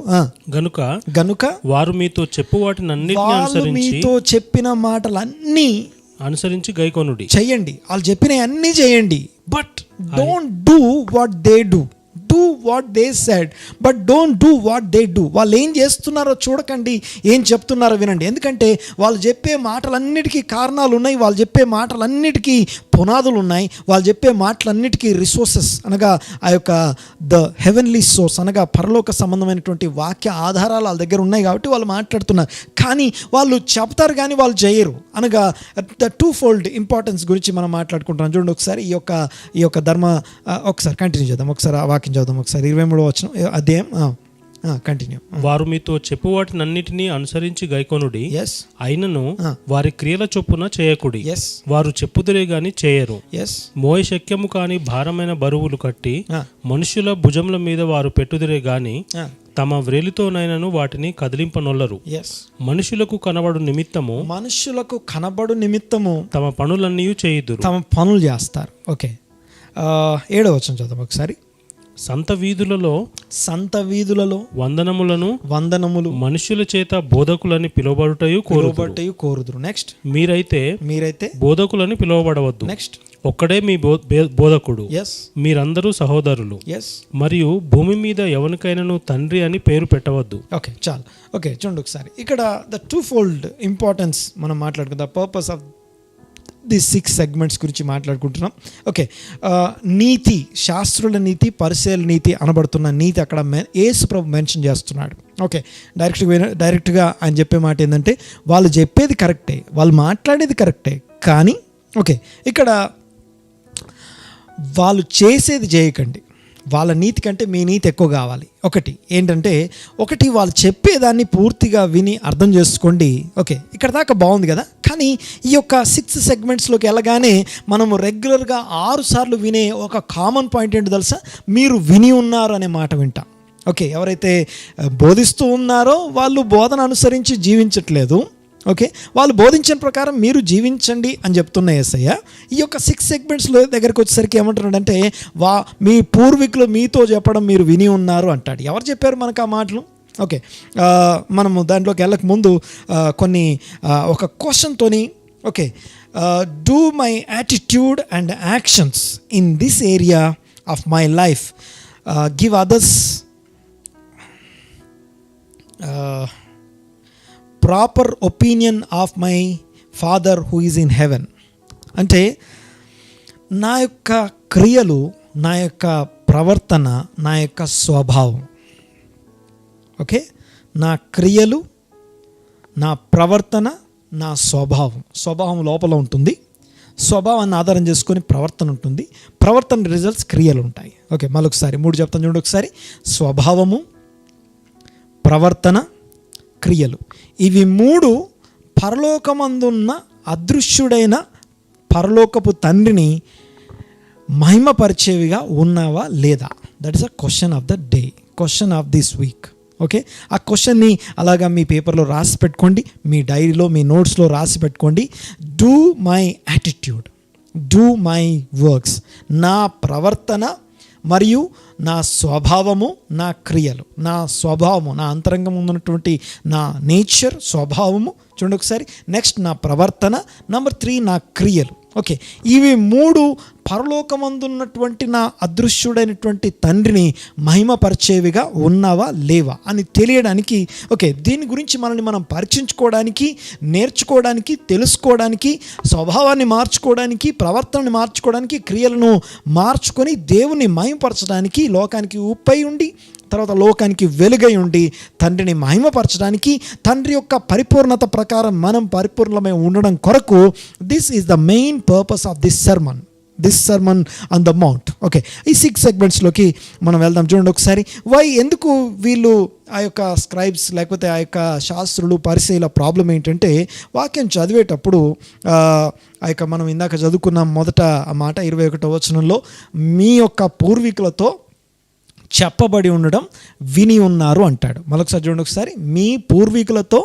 గనుక వారు మీతో చెప్పు వాటినన్నిటిని అనుసరించి, మీతో చెప్పిన మాటలన్నీ అనుసరించి గైకొనుడి. చెయ్యండి, వాళ్ళు చెప్పిన అన్నీ చేయండి. But don't do what they do. Do what they said, but don't do what they do. వాళ్ళు ఏం చేస్తున్నారో చూడకండి, ఏం చెప్తున్నారో వినండి. ఎందుకంటే వాళ్ళు చెప్పే మాటలన్నిటికీ కారణాలు ఉన్నాయి, వాళ్ళు చెప్పే మాటలన్నిటికీ పునాదులు ఉన్నాయి, వాళ్ళు చెప్పే మాటలన్నిటికీ రిసోర్సెస్, అనగా ఆ యొక్క ద హెవెన్లీ సోర్స్, అనగా పరలోక సంబంధమైనటువంటి వాక్య ఆధారాలు వాళ్ళ దగ్గర ఉన్నాయి కాబట్టి వాళ్ళు మాట్లాడుతున్నారు. కానీ వాళ్ళు చెప్తారు కానీ వాళ్ళు చేయరు, అనగా ద 2 ఫోల్డ్ ఇంపార్టెన్స్ గురించి మనం మాట్లాడుకుంటున్నాం. చూడండి ఒకసారి ఈ యొక్క ధర్మ ఒకసారి కంటిన్యూ చేద్దాం. ఒకసారి ఆ వాక్యం చదువుదాం ఒకసారి. 23వ వచనం అధ్యాయం కంటిన్యూ. వారు మీతో చెప్పు వాటినన్నిటినీ అనుసరించి గైకొనుడి, అయినను వారి క్రియల చొప్పున చేయకుడి. వారు చెప్పుదురే గాని చేయరు. మోయ శక్యము కాని భారమైన బరువులు కట్టి మనుషుల భుజముల మీద వారు పెట్టుదురే గాని తమ వ్రేలితోనైనను వాటిని కదిలింపనొల్లరు. మనుషులకు కనబడు నిమిత్తము తమ పనులన్నీ చేయుదురు. తమ పనులు చేస్తారు. ఓకే, 7వ వచనం చదువు ఒకసారి. సంత వీధులలో సంత వీధులలో వందనములు మనుషుల చేత బోధకులని పిలువబడుటయు కోరుదురు. నెక్స్ట్, మీరైతే బోధకులని పిలువబడవద్దు. నెక్స్ట్, ఒక్కడే మీ బోధకుడు, ఎస్, మీరందరూ సహోదరులు, ఎస్, మరియు భూమి మీద ఎవరికైనాను తండ్రి అని పేరు పెట్టవద్దు. ఓకే, చాలు. ఓకే, చూడండి ఒకసారి ఇక్కడ ద టూ ఫోల్డ్ ఇంపార్టెన్స్ మనం మాట్లాడుకుందాం. పర్పస్ ఆఫ్ ది 6 సెగ్మెంట్స్ గురించి మాట్లాడుకుంటున్నాం. ఓకే, నీతి, శాస్త్రుల నీతి, పరిశీలన నీతి అనబడుతున్న నీతి అక్కడ యేసు ప్రభు మెన్షన్ చేస్తున్నాడు. ఓకే, డైరెక్ట్గా ఆయన చెప్పే మాట ఏంటంటే వాళ్ళు చెప్పేది కరెక్టే, వాళ్ళు మాట్లాడేది కరెక్టే, కానీ ఓకే ఇక్కడ వాళ్ళు చేసేది చేయకండి. వాళ్ళ నీతి కంటే మీ నీతి ఎక్కువ కావాలి. ఒకటి ఏంటంటే, వాళ్ళు చెప్పేదాన్ని పూర్తిగా విని అర్థం చేసుకోండి. ఓకే, ఇక్కడ దాకా బాగుంది కదా. కానీ ఈ యొక్క 6 సెగ్మెంట్స్లోకి వెళ్ళగానే మనము రెగ్యులర్గా 6 సార్లు వినే ఒక కామన్ పాయింట్ ఏంటో తెలుసా? మీరు విని ఉన్నారు అనే మాట వింటాం. ఓకే, ఎవరైతే బోధిస్తూ ఉన్నారో వాళ్ళు బోధన అనుసరించి జీవించట్లేదు. ఓకే, వాళ్ళు బోధించిన ప్రకారం మీరు జీవించండి అని చెప్తున్న యేసయ్య ఈ యొక్క 6 సెగ్మెంట్స్లో దగ్గరికి వచ్చేసరికి ఏమంటున్నాడంటే, మీ పూర్వీకులు మీతో చెప్పడం మీరు విని ఉన్నారు అంటాడు. ఎవరు చెప్పారు మనకు ఆ మాటలు? ఓకే, మనము దాంట్లోకి వెళ్ళక ముందు ఒక క్వశ్చన్తోని, okay, do my attitude and actions in this area of my life give others proper opinion of my father who is in heaven. అంటే నా యొక్క క్రియలు, నా యొక్క ప్రవర్తన, నా యొక్క స్వభావం, ఓకే, నా క్రియలు, నా ప్రవర్తన, నా స్వభావం లోపల ఉంటుంది. స్వభావాన్ని ఆధారం చేసుకొని ప్రవర్తన ఉంటుంది. ప్రవర్తన రిజల్ట్స్ క్రియలు ఉంటాయి. ఓకే, మరొకసారి 3 చెప్తాను చూడండి ఒకసారి. స్వభావము, ప్రవర్తన, క్రియలు. ఇవి 3 పరలోకమందున్న అదృశ్యుడైన పరలోకపు తండ్రిని మహిమపరిచేవిగా ఉన్నావా లేదా? That is a question of the day, question of this week. Okay, ఆ క్వశ్చన్ని అలాగా మీ పేపర్లో రాసి పెట్టుకోండి, మీ డైరీలో, మీ నోట్స్లో రాసి పెట్టుకోండి. Do my attitude, do my works, నా ప్రవర్తన మరియు నా స్వభావము, నా క్రియలు. నా స్వభావము, నా అంతరంగం ఉన్నటువంటి నా నేచర్, స్వభావము చూడండి ఒకసారి. నెక్స్ట్ నా ప్రవర్తన. నెంబర్ 3 నా క్రియలు. ఓకే, ఇవి 3 పరలోకమందున్నటువంటి నా అదృశ్యుడైనటువంటి తండ్రిని మహిమపరిచేవిగా ఉన్నావా లేవా అని తెలియడానికి, ఓకే, దీని గురించి మనల్ని మనం పరిచయించుకోవడానికి, నేర్చుకోవడానికి, తెలుసుకోవడానికి, స్వభావాన్ని మార్చుకోవడానికి, ప్రవర్తనని మార్చుకోవడానికి, క్రియలను మార్చుకొని దేవుని మహిమపరచడానికి, లోకానికి ఉప్పై ఉండి తర్వాత లోకానికి వెలుగై ఉండి తండ్రిని మహిమపరచడానికి, తండ్రి యొక్క పరిపూర్ణత ప్రకారం మనం పరిపూర్ణమై ఉండడం కొరకు this is the main purpose of this sermon on the mount. Okay, ఈ 6 సెగ్మెంట్స్లోకి మనం వెళ్దాం. చూడండి ఒకసారి. ఎందుకు వీళ్ళు ఆ యొక్క స్క్రైబ్స్ లేకపోతే ఆ యొక్క శాస్త్రులు, పరిశీల ప్రాబ్లం ఏంటంటే, వాక్యం చదివేటప్పుడు ఆ యొక్క మనం ఇందాక చదువుకున్న మొదట ఆ మాట 21వ వచనంలో మీ యొక్క పూర్వీకులతో చెప్పబడి ఉండడం విని ఉన్నారు అంటాడు. మరొకసారి చూడండి ఒకసారి. మీ పూర్వీకులతో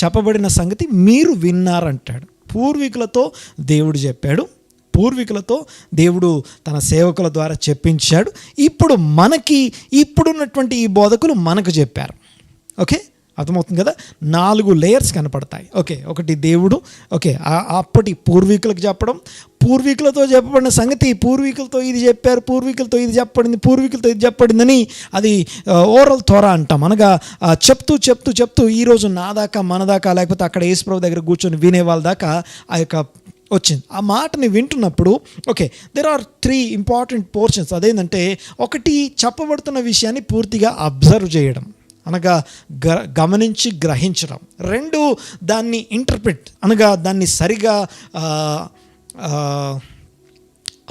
చెప్పబడిన సంగతి మీరు విన్నారంటాడు. పూర్వీకులతో దేవుడు చెప్పాడు, పూర్వీకులతో దేవుడు తన సేవకుల ద్వారా చెప్పించాడు. ఇప్పుడున్నటువంటి ఈ బోధకులు మనకు చెప్పారు. ఓకే, అర్థమవుతుంది కదా. 4 లేయర్స్ కనపడతాయి. ఓకే, ఒకటి దేవుడు, ఓకే, అప్పటి పూర్వీకులకు చెప్పడం, పూర్వీకులతో చెప్పబడిన సంగతి, పూర్వీకులతో ఇది చెప్పారు, పూర్వీకులతో ఇది చెప్పబడిందని అది ఓరల్ త్వర అంటాం. అనగా చెప్తూ ఈరోజు నా దాకా, మన దాకా, లేకపోతే అక్కడ యేసుప్రభు దగ్గర కూర్చొని వినే వాళ్ళ దాకా ఆ యొక్క వచ్చింది. ఆ మాటని వింటున్నప్పుడు okay, there are 3 important portions. అదేంటంటే, ఒకటి చెప్పబడుతున్న విషయాన్ని పూర్తిగా అబ్జర్వ్ చేయడం, అనగా గమనించి గ్రహించడం. 2 దాన్ని ఇంటర్ప్రిట్, అనగా దాన్ని సరిగా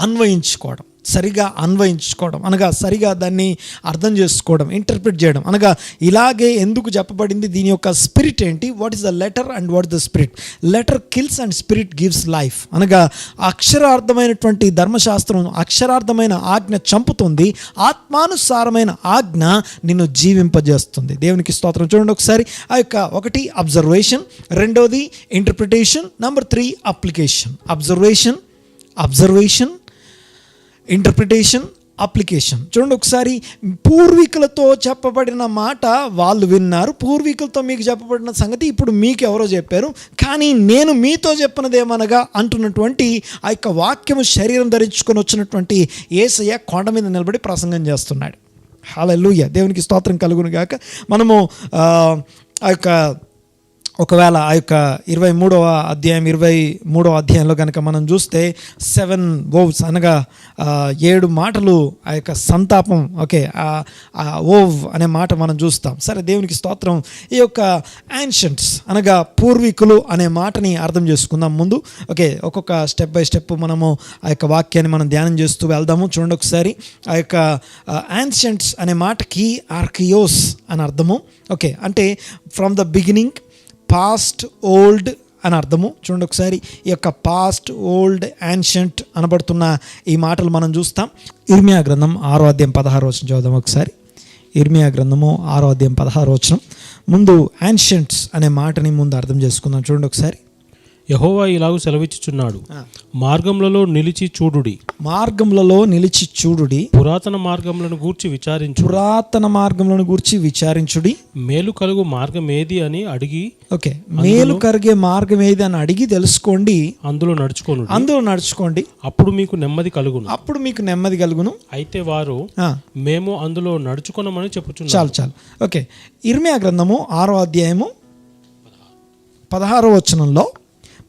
అన్వయించుకోవడం, అనగా సరిగా దాన్ని అర్థం చేసుకోవడం, ఇంటర్ప్రిట్ చేయడం. అనగా ఇలాగే ఎందుకు చెప్పబడింది, దీని యొక్క స్పిరిట్ ఏంటి, what is the letter and what is the spirit. Letter kills and spirit gives life. అనగా అక్షరార్థమైనటువంటి ధర్మశాస్త్రం, అక్షరార్థమైన ఆజ్ఞ చంపుతుంది, ఆత్మానుసారమైన ఆజ్ఞ నిన్ను జీవింపజేస్తుంది. దేవునికి స్తోత్రం. చూడండి ఒకసారి. ఆ యొక్క 1 observation, 2 interpretation, number 3 application. Observation, interpretation, application. చూడండి ఒకసారి, పూర్వీకులతో చెప్పబడిన మాట వాళ్ళు విన్నారు, పూర్వీకులతో మీకు చెప్పబడిన సంగతి ఇప్పుడు మీకు ఎవరో చెప్పారు, కానీ నేను మీతో చెప్పినదేమనగా అంటున్నటువంటి ఆ యొక్క వాక్యము శరీరం ధరించుకొని వచ్చినటువంటి యేసయ్య కొండ మీద నిలబడి ప్రసంగం చేస్తున్నాడు. హల్లెలూయా, దేవునికి స్తోత్రం కలుగును గాక. మనము ఆ యొక్క ఒకవేళ ఆ యొక్క 23వ అధ్యాయంలో కనుక మనం చూస్తే 7 వోవ్స్ అనగా 7 మాటలు ఆ యొక్క సంతాపం, ఓకే, ఆ ఓవ్ అనే మాట మనం చూస్తాం. సరే, దేవునికి స్తోత్రం. ఈ యొక్క యాన్షియంట్స్ అనగా పూర్వీకులు అనే మాటని అర్థం చేసుకుందాం ముందు. ఓకే, ఒక్కొక్క స్టెప్ బై స్టెప్ మనము ఆ యొక్క వాక్యాన్ని మనం ధ్యానం చేస్తూ వెళ్దాము. చూడండి ఒకసారి, ఆ యొక్క యాన్షియంట్స్ అనే మాటకి ఆర్కియోస్ అని అర్థము. ఓకే, అంటే from the beginning, past, old అని అర్థము. చూడండి ఒకసారి, ఈ యొక్క పాస్ట్, ఓల్డ్, యాన్షియంట్ అనబడుతున్న ఈ మాటలు మనం చూస్తాం. ఇర్మియా గ్రంథం 6వ అధ్యాయం 16వ వచనం చదువుదాం ఒకసారి. ఇర్మియా గ్రంథము 6వ అధ్యాయం 16వ వచనం. ముందు యాన్షియంట్స్ అనే మాటని ముందు అర్థం చేసుకుందాం. చూడండి ఒకసారి, యెహోవా ఇలాగు సెలవిచ్చుచున్నాడు, మార్గములలో నిలిచి చూడుడి, మార్గములలో నిలిచి చూడుడి, పురాతన మార్గములను గూర్చి విచారించు, పురాతన మార్గములను గూర్చి విచారించుడి, మేలు కలుగు మార్గం ఏది అని అడిగి, ఓకే, మేలు కలిగే మార్గం ఏది అని అడిగి తెలుసుకోండి, అందులో నడుచుకోండి, అప్పుడు మీకు నెమ్మది కలుగును. అయితే వారు మేము అందులో నడుచుకున్నామని చెప్పుచున్నారు. చాలు. ఓకే, ఇర్మియా గ్రంథము 6వ అధ్యాయము 16వ వచనంలో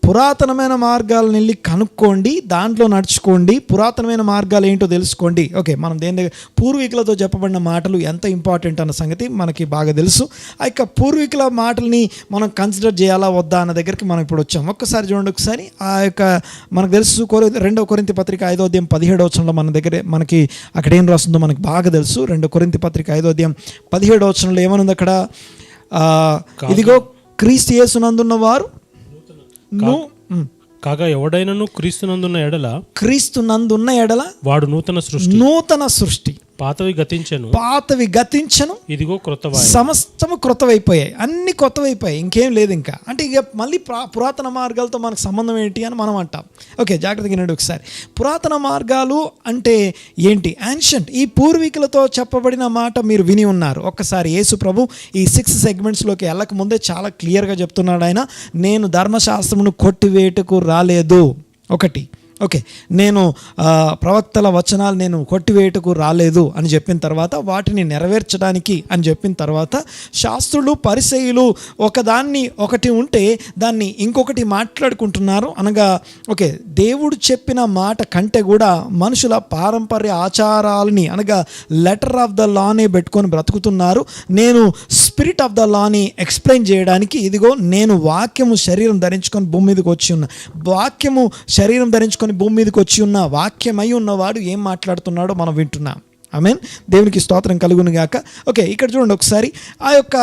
పురాతనమైన మార్గాలను వెళ్ళి కనుక్కోండి, దాంట్లో నడుచుకోండి, పురాతనమైన మార్గాలు ఏంటో తెలుసుకోండి. ఓకే, మనం దేని దగ్గర పూర్వీకులతో చెప్పబడిన మాటలు ఎంత ఇంపార్టెంట్ అన్న సంగతి మనకి బాగా తెలుసు. ఆ యొక్క పూర్వీకుల మాటల్ని మనం కన్సిడర్ చేయాలా వద్దా అన్న దగ్గరికి మనం ఇప్పుడు వచ్చాం. ఒక్కసారి చూడండి ఒకసారి, ఆ యొక్క మనకు తెలుసు 2 కొరింథీ పత్రిక 5వ అధ్యాయం 17వ వచనంలో మనకి అక్కడ ఏం రాస్తుందో మనకి బాగా తెలుసు. 2 కొరింథీ పత్రిక 5వ అధ్యాయం 17వ వచనంలో ఏమనుంది అక్కడ? ఇదిగో క్రీస్తు యేసునందున్న వారు కాగా ఎవడైనను క్రీస్తునందున్న ఎడల వాడు నూతన సృష్టి, పాతవి గతించెను, ఇదిగో క్రొత్తవి, సమస్తము క్రొత్తవైపోయాయి, అన్ని కొత్తవైపోయాయి, ఇంకేం లేదు ఇంకా. అంటే ఇక మళ్ళీ పురాతన మార్గాలతో మనకు సంబంధం ఏంటి అని మనం అంటాం. ఓకే, జాగ్రత్తగా వినండి ఒకసారి. పురాతన మార్గాలు అంటే ఏంటి? యాన్షియంట్, ఈ పూర్వీకులతో చెప్పబడిన మాట మీరు విని ఉన్నారు. ఒక్కసారి యేసు ప్రభు ఈ 6 సెగ్మెంట్స్లోకి వెళ్ళక ముందే చాలా క్లియర్గా చెప్తున్నాడు ఆయన, నేను ధర్మశాస్త్రమును కొట్టివేయటకు రాలేదు. ఒకటి, ఓకే, నేను ప్రవక్తల వచనాలు నేను కొట్టివేయటకు రాలేదు అని చెప్పిన తర్వాత, వాటిని నెరవేర్చడానికి అని చెప్పిన తర్వాత, శాస్త్రులు పరిసయ్యులు ఒకటి ఉంటే దాన్ని ఇంకొకటి మాట్లాడుకుంటున్నారు. అనగా ఓకే, దేవుడు చెప్పిన మాట కంటే కూడా మనుషుల పారంపర్య ఆచారాలని అనగా లెటర్ ఆఫ్ ద లానే పెట్టుకొని బ్రతుకుతున్నారు. నేను స్పిరిట్ ఆఫ్ ద లాని ఎక్స్ప్లెయిన్ చేయడానికి, ఇదిగో నేను వాక్యము శరీరం ధరించుకొని భూమి మీదకి వచ్చి ఉన్న, వాక్యము శరీరం ధరించుకొని భూమి మీదకి వచ్చి ఉన్న వాక్యమై ఉన్నవాడు ఏం మాట్లాడుతున్నాడో మనం వింటున్నాం. ఆమేన్, దేవునికి స్తోత్రం కలుగును గాక. ఓకే, ఇక్కడ చూడండి ఒకసారి, ఆ యొక్క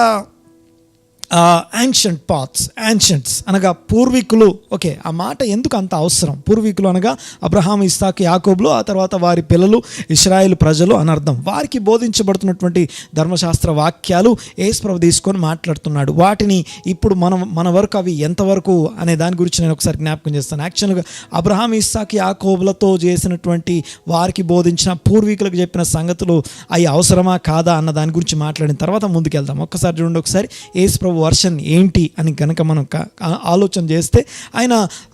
యాన్షియంట్ పాత్స్, యాన్షియంట్స్ అనగా పూర్వీకులు. ఓకే, ఆ మాట ఎందుకు అంత అవసరం? పూర్వీకులు అనగా అబ్రహాం, ఇస్సాకు, యాకోబులు, ఆ తర్వాత వారి పిల్లలు ఇశ్రాయేలు ప్రజలు అని అర్థం. వారికి బోధించబడుతున్నటువంటి ధర్మశాస్త్ర వాక్యాలు యేసు ప్రభు తీసుకొని మాట్లాడుతున్నాడు. వాటిని ఇప్పుడు మన వరకు అవి ఎంతవరకు అనే దాని గురించి నేను ఒకసారి జ్ఞాపకం చేస్తాను. యాక్చువల్గా అబ్రహాం, ఇస్సాకు, యాకోబులతో చేసినటువంటి వారికి బోధించిన పూర్వీకులకు చెప్పిన సంగతులు అవి అవసరమా కాదా అన్న దాని గురించి మాట్లాడిన తర్వాత ముందుకెళ్దాం. ఒక్కసారి చూడండి ఒకసారి, యేసు ప్రభు వర్షన్ ఏంటి అని కనుక మనం ఆలోచన చేస్తే, ఆయన